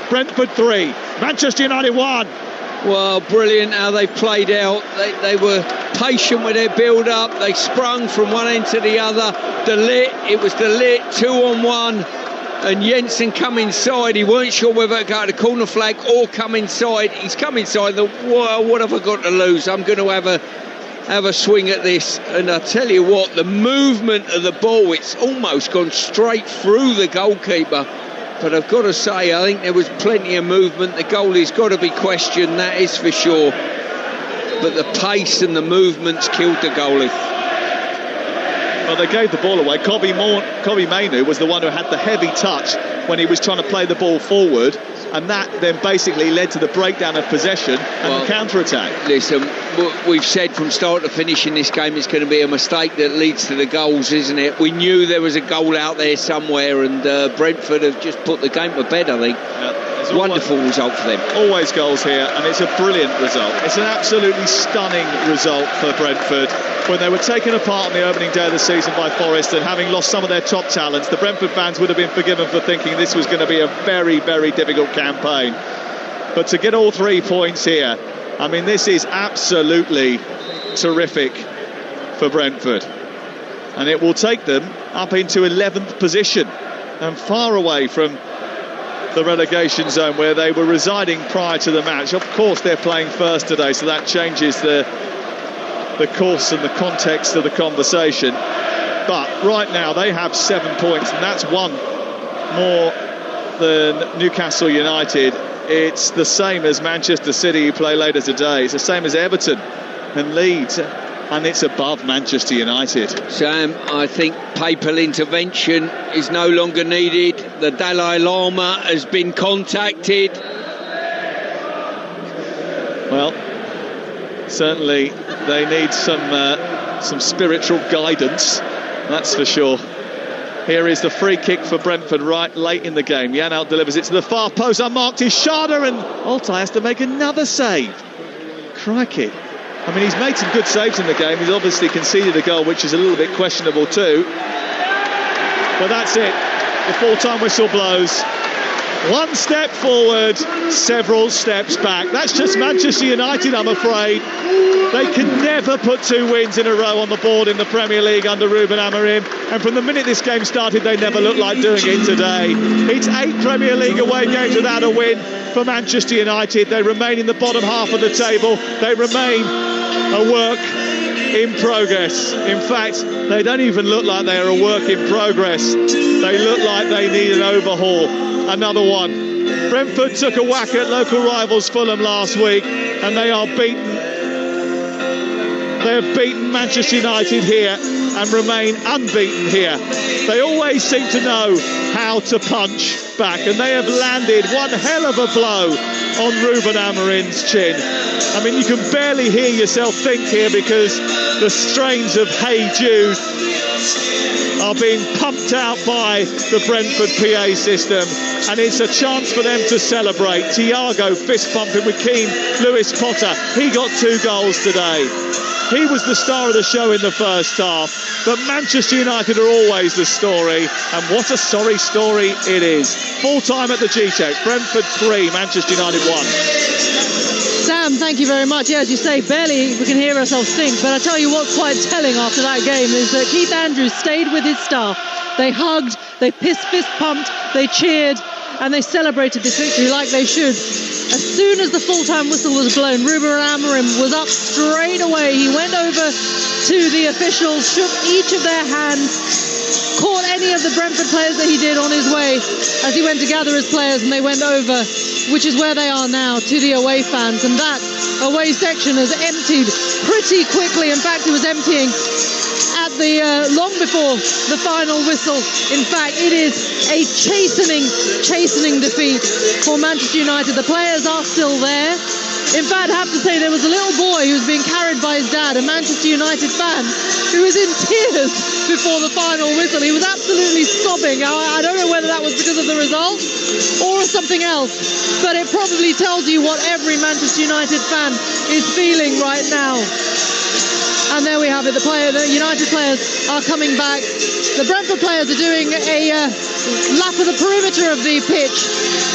Brentford 3, Manchester United 1. Well, brilliant how they played out. They were patient with their build-up. They sprung from one end to the other. It was De Ligt 2-on-1. And Jensen come inside. He weren't sure whether to go to the corner flag or come inside. He's come inside. What have I got to lose? I'm going to have a swing at this. And I tell you what, the movement of the ball, it's almost gone straight through the goalkeeper. But I've got to say, I think there was plenty of movement. The goalie's got to be questioned, that is for sure. But the pace and the movements killed the goalie. Well, they gave the ball away. Kobe Mainu was the one who had the heavy touch when he was trying to play the ball forward, and that then basically led to the breakdown of possession and the counter-attack. Listen, we've said from start to finish in this game it's going to be a mistake that leads to the goals, isn't it? We knew there was a goal out there somewhere, and Brentford have just put the game to bed, I think. Yeah, wonderful result for them. Always goals here, and it's a brilliant result. It's an absolutely stunning result for Brentford. When they were taken apart on the opening day of the season by Forest and having lost some of their top talents, the Brentford fans would have been forgiven for thinking this was going to be a very, very difficult campaign. But to get all 3 points here, I mean, this is absolutely terrific for Brentford. And it will take them up into 11th position and far away from the relegation zone where they were residing prior to the match. Of course, they're playing first today, so that changes the the course and the context of the conversation. But right now they have 7 points, and that's one more than Newcastle United. It's the same as Manchester City, who play later today. It's the same as Everton and Leeds, and it's above Manchester United. Sam, I think papal intervention is no longer needed. The Dalai Lama has been contacted. Well, certainly they need some spiritual guidance, that's for sure. Here is the free kick for Brentford right late in the game. Janelt delivers it to the far post, unmarked is Schade, and Altai has to make another save. Crikey. I mean, he's made some good saves in the game. He's obviously conceded a goal, which is a little bit questionable too. But that's it. The full-time whistle blows. One step forward, several steps back. That's just Manchester United, I'm afraid. They can never put 2 wins in a row on the board in the Premier League under Ruben Amorim. And from the minute this game started, they never looked like doing it today. It's 8 Premier League away games without a win for Manchester United. They remain in the bottom half of the table. They remain a work in progress. In fact, they don't even look like they are a work in progress. They look like they need an overhaul. Another one. Brentford took a whack at local rivals Fulham last week, and they are beaten. They have beaten Manchester United here and remain unbeaten here. They always seem to know how to punch back, and they have landed one hell of a blow on Ruben Amorim's chin. I mean, you can barely hear yourself think here because the strains of Hey Jude are being pumped out by the Brentford PA system, and it's a chance for them to celebrate. Thiago fist pumping with Keane Lewis Potter. He got 2 goals today. He was the star of the show in the first half, but Manchester United are always the story, and what a sorry story it is. Full time at the G-Tech. Brentford 3, Manchester United 1. Sam, thank you very much. Yeah, as you say, barely we can hear ourselves think, but I tell you what's quite telling after that game is that Keith Andrews stayed with his staff. They hugged, they fist pumped, they cheered, and they celebrated this victory like they should. As soon as the full-time whistle was blown, Ruben Amorim was up straight away. He went over to the officials, shook each of their hands, caught any of the Brentford players that he did on his way as he went to gather his players, and they went over, which is where they are now, to the away fans. And that away section has emptied pretty quickly. In fact, it was emptying at the long before the final whistle. In fact, it is a chastening defeat for Manchester United. The players are still there. In fact, I have to say there was a little boy who was being carried by his dad, a Manchester United fan, who was in tears before the final whistle. He was absolutely sobbing. I don't know whether that was because of the result or something else, but it probably tells you what every Manchester United fan is feeling right now. And there we have it. The United players are coming back. The Brentford players are doing a lap of the perimeter of the pitch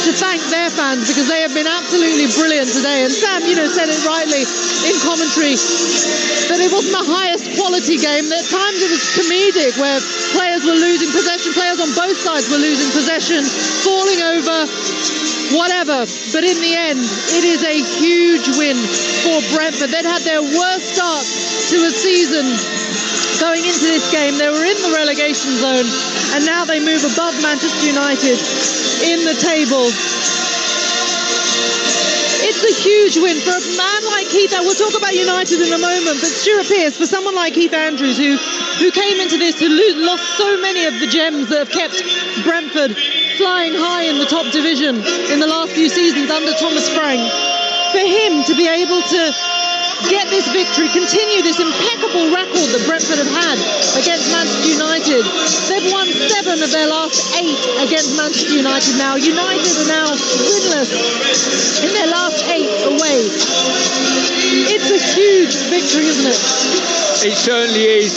to thank their fans because they have been absolutely brilliant today. And Sam, said it rightly in commentary that it wasn't the highest quality game. At times it was comedic where players were losing possession. Players on both sides were losing possession, falling over, whatever. But in the end, it is a huge win for Brentford. They'd had their worst start to a season going into this game. They were in the relegation zone, and now they move above Manchester United in the table. It's a huge win for a man like Keith. We'll talk about United in a moment, but Stuart Pearce, for someone like Keith Andrews, who came into this, who lost so many of the gems that have kept Brentford flying high in the top division in the last few seasons under Thomas Frank, for him to be able to get this victory, continue this impeccable record that Brentford have had against Manchester United. They've won 7 of their last 8 against Manchester United now. United are now winless in their last 8 away. It's a huge victory, isn't it? It certainly is.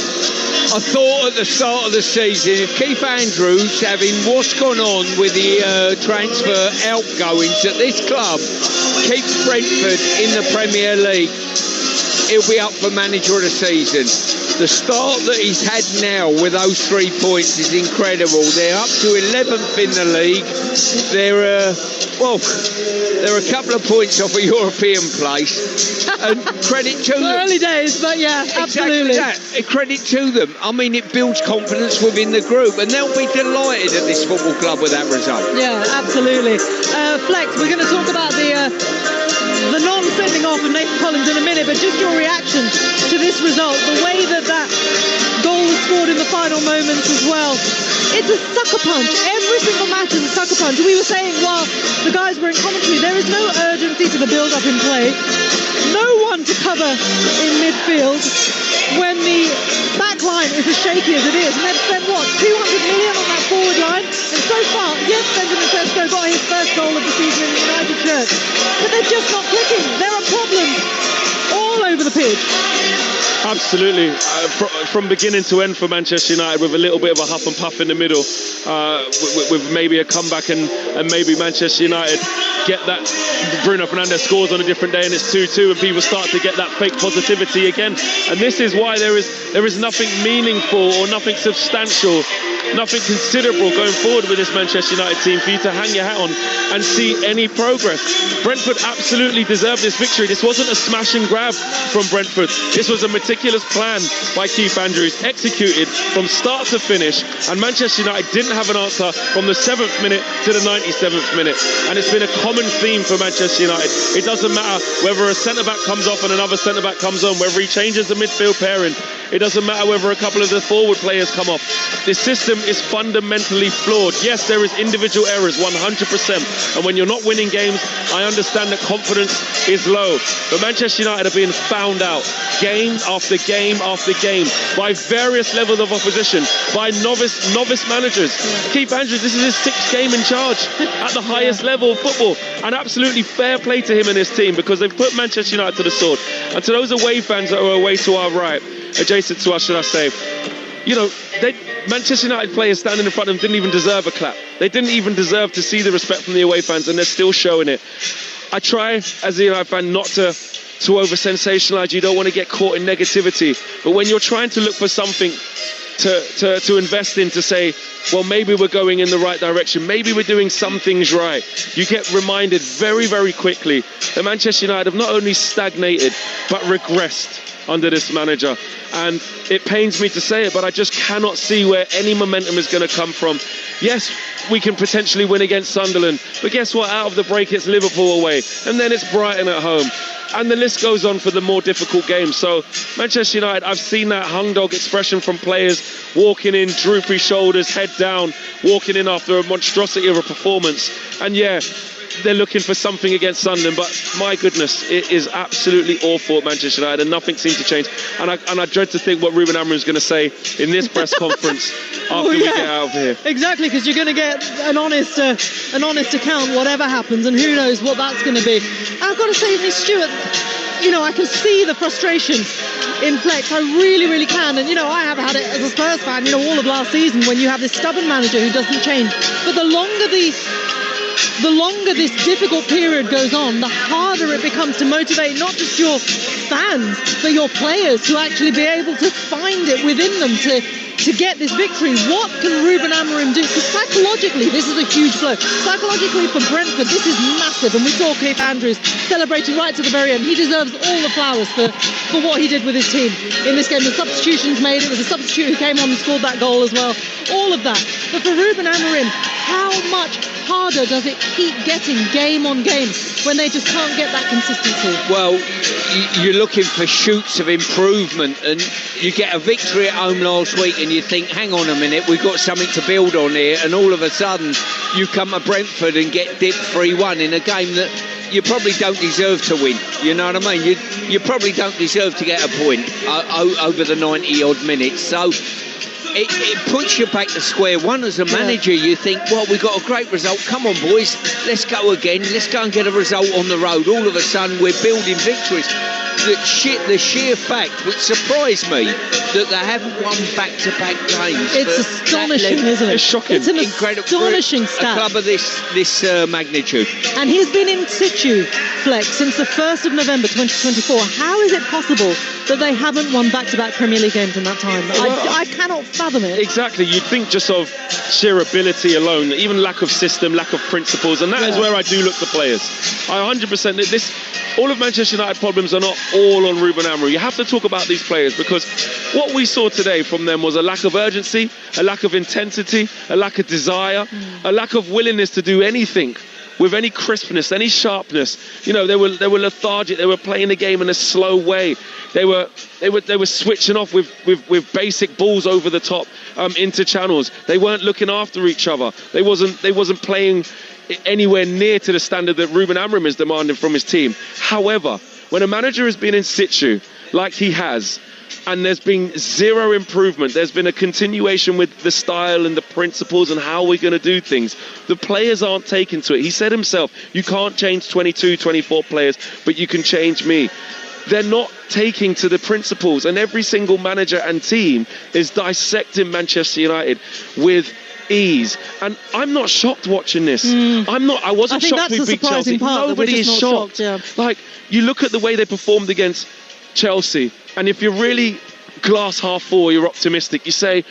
I thought at the start of the season, if Keith Andrews, having what's gone on with the transfer outgoings at this club, keeps Brentford in the Premier League, he'll be up for manager of the season. The start that he's had now with those 3 points is incredible. They're up to 11th in the league. They're a couple of points off a European place. And credit to them. Early days, but yeah, absolutely. Exactly that. Credit to them. I mean, it builds confidence within the group, and they'll be delighted at this football club with that result. Yeah, absolutely. Flex, we're going to talk about the non-sending off of Nathan Collins in a minute, but just your reaction to this result, the way that goal was scored in the final moments as well. It's a sucker punch. Every single match is a sucker punch. We were saying while the guys were in commentary, there is no urgency to the build-up in play. No one to cover in midfield when the back line is as shaky as it is. And they've spent, 200 million on that forward line? And so far, yes, Benjamin Sesko got his first goal of the season in the United shirt, but they're just not clicking. There are problems all over the pitch. Absolutely. From beginning to end for Manchester United, with a little bit of a huff and puff in the middle, with maybe a comeback and maybe Manchester United get that. Bruno Fernandes scores on a different day and it's 2-2 and people start to get that fake positivity again. And this is why there is nothing meaningful or nothing substantial, nothing considerable going forward with this Manchester United team for you to hang your hat on and see any progress. Brentford absolutely deserved this victory. This wasn't a smash and grab from Brentford. This was a meticulous plan by Keith Andrews, executed from start to finish, and Manchester United didn't have an answer from the 7th minute to the 97th minute. And it's been a common theme for Manchester United. It doesn't matter whether a centre-back comes off and another centre-back comes on, whether he changes the midfield pairing. It doesn't matter whether a couple of the forward players come off. This system is fundamentally flawed. Yes, there is individual errors, 100%. And when you're not winning games, I understand that confidence is low. But Manchester United are being found out game after game after game by various levels of opposition, by novice managers. Keith Andrews, this is his 6th game in charge at the highest level of football. And absolutely fair play to him and his team, because they've put Manchester United to the sword. And to those away fans that are away to our right, adjacent to us, should I say, Manchester United players standing in front of them didn't even deserve a clap. They didn't even deserve to see the respect from the away fans, and they're still showing it. I try, as a United fan, not to over-sensationalise. You don't want to get caught in negativity. But when you're trying to look for something to invest in, to say, well, maybe we're going in the right direction, maybe we're doing some things right, you get reminded very, very quickly that Manchester United have not only stagnated, but regressed under this manager. And it pains me to say it, but I just cannot see where any momentum is going to come from. Yes, we can potentially win against Sunderland, but guess what? Out of the break, it's Liverpool away, and then it's Brighton at home. And the list goes on for the more difficult games. So Manchester United, I've seen that hung dog expression from players walking in, droopy shoulders, head down, walking in after a monstrosity of a performance. And yeah, they're looking for something against Sunderland, but my goodness, it is absolutely awful at Manchester United, and nothing seems to change. And I dread to think what Ruben Amorim is going to say in this press conference after we get out of here. Exactly, because you're going to get an honest account, whatever happens, and who knows what that's going to be. I've got to say, Stuart, I can see the frustration in Flex. I really, really can. And, I have had it as a Spurs fan, all of last season, when you have this stubborn manager who doesn't change. But the longer this difficult period goes on, the harder it becomes to motivate not just your fans, but your players to actually be able to find it within them to get this victory. What can Ruben Amorim do? Because psychologically, this is a huge blow. Psychologically for Brentford, this is massive. And we saw Keith Andrews celebrating right to the very end. He deserves all the flowers for what he did with his team in this game. The substitutions made. It was a substitute who came on and scored that goal as well. All of that. But for Ruben Amorim, how much harder does it keep getting game on game when they just can't get that consistency? Well, you're looking for shoots of improvement, and you get a victory at home last week and you think, hang on a minute, we've got something to build on here, and all of a sudden you come to Brentford and get dipped 3-1 in a game that you probably don't deserve to win. You know what I mean? You probably don't deserve to get a point over the 90 odd minutes. So it puts you back to square one as a manager. You think, well, we got a great result. Come on, boys, let's go again. Let's go and get a result on the road. All of a sudden, we're building victories. the sheer fact, which surprised me, that they haven't won back-to-back games. It's astonishing, isn't it? It's shocking. It's an Incredible. astonishing A stat. club of this magnitude. And he's been in situ, Flex, since the 1st of November 2024. How is it possible that they haven't won back-to-back Premier League games in that time? I cannot fathom it. Exactly. You'd think just of sheer ability alone, even lack of system, lack of principles, and that is where I do look to players. I 100%. All of Manchester United problems are not all on Ruben Amorim. You have to talk about these players, because what we saw today from them was a lack of urgency, a lack of intensity, a lack of desire, a lack of willingness to do anything with any crispness, any sharpness. You know, they were lethargic. They were playing the game in a slow way. They were switching off with basic balls over the top into channels. They weren't looking after each other. They wasn't playing anywhere near to the standard that Ruben Amorim is demanding from his team. However, when a manager has been in situ like he has, and there's been zero improvement, there's been a continuation with the style and the principles and how we're going to do things, the players aren't taken to it. He said himself, you can't change 22, 24 players, but you can change me. They're not taking to the principles, and every single manager and team is dissecting Manchester United with ease. And I'm not shocked watching this. I wasn't shocked we beat Chelsea. Nobody is shocked. Like, you look at the way they performed against Chelsea, and if you're really glass half full, you're optimistic, you say,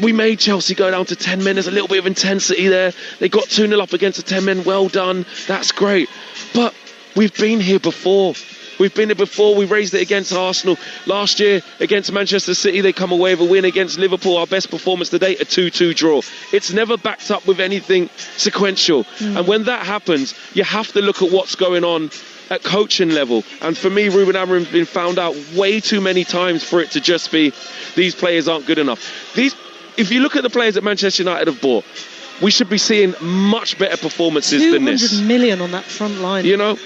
we made Chelsea go down to 10 men. There's a little bit of intensity there. They got 2-0 up against the 10 men. Well done. That's great. But we've been here before. We've been here before. We raised it against Arsenal. Last year against Manchester City, they come away with a win. Against Liverpool, our best performance to date, a 2-2 draw. It's never backed up with anything sequential. And when that happens, you have to look at what's going on at coaching level. And for me, Ruben Amorim's been found out way too many times for it to just be, these players aren't good enough. If you look at the players that Manchester United have bought, we should be seeing much better performances than this. 200 million on that front line. You know,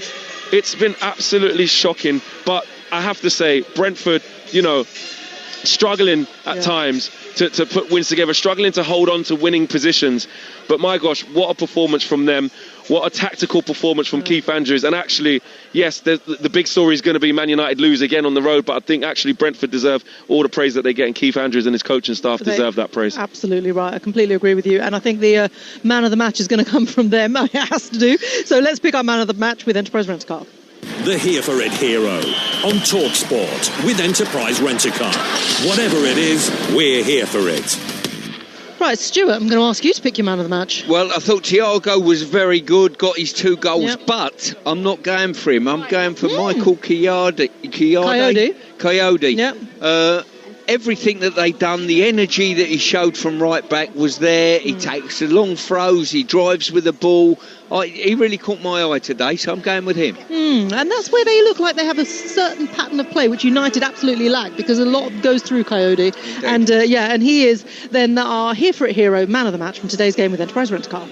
it's been absolutely shocking. But I have to say, Brentford, you know, struggling at times to put wins together, struggling to hold on to winning positions. But my gosh, what a performance from them. What a tactical performance from Keith Andrews. And actually, yes, the big story is going to be Man United lose again on the road, but I think actually Brentford deserve all the praise that they get, and Keith Andrews and his coaching staff deserve that praise. Absolutely right. I completely agree with you. And I think the man of the match is going to come from them. It has to do. So let's pick our man of the match with Enterprise Rent-A-Car. The Here For It hero on Talksport with Enterprise Rent-A-Car. Whatever it is, we're here for it. Right, Stuart, I'm going to ask you to pick your man of the match. Well, I thought Thiago was very good, got his 2 goals, but I'm not going for him. I'm going for Michael Coyote. Yep. Everything that they done, the energy that he showed from right back was there. He takes the long throws, he drives with the ball. He really caught my eye today, so I'm going with him. And that's where they look like they have a certain pattern of play, which United absolutely lack, because a lot goes through Coyote. And and he is then our Here For It hero, man of the match from today's game with Enterprise Rent-A-Car.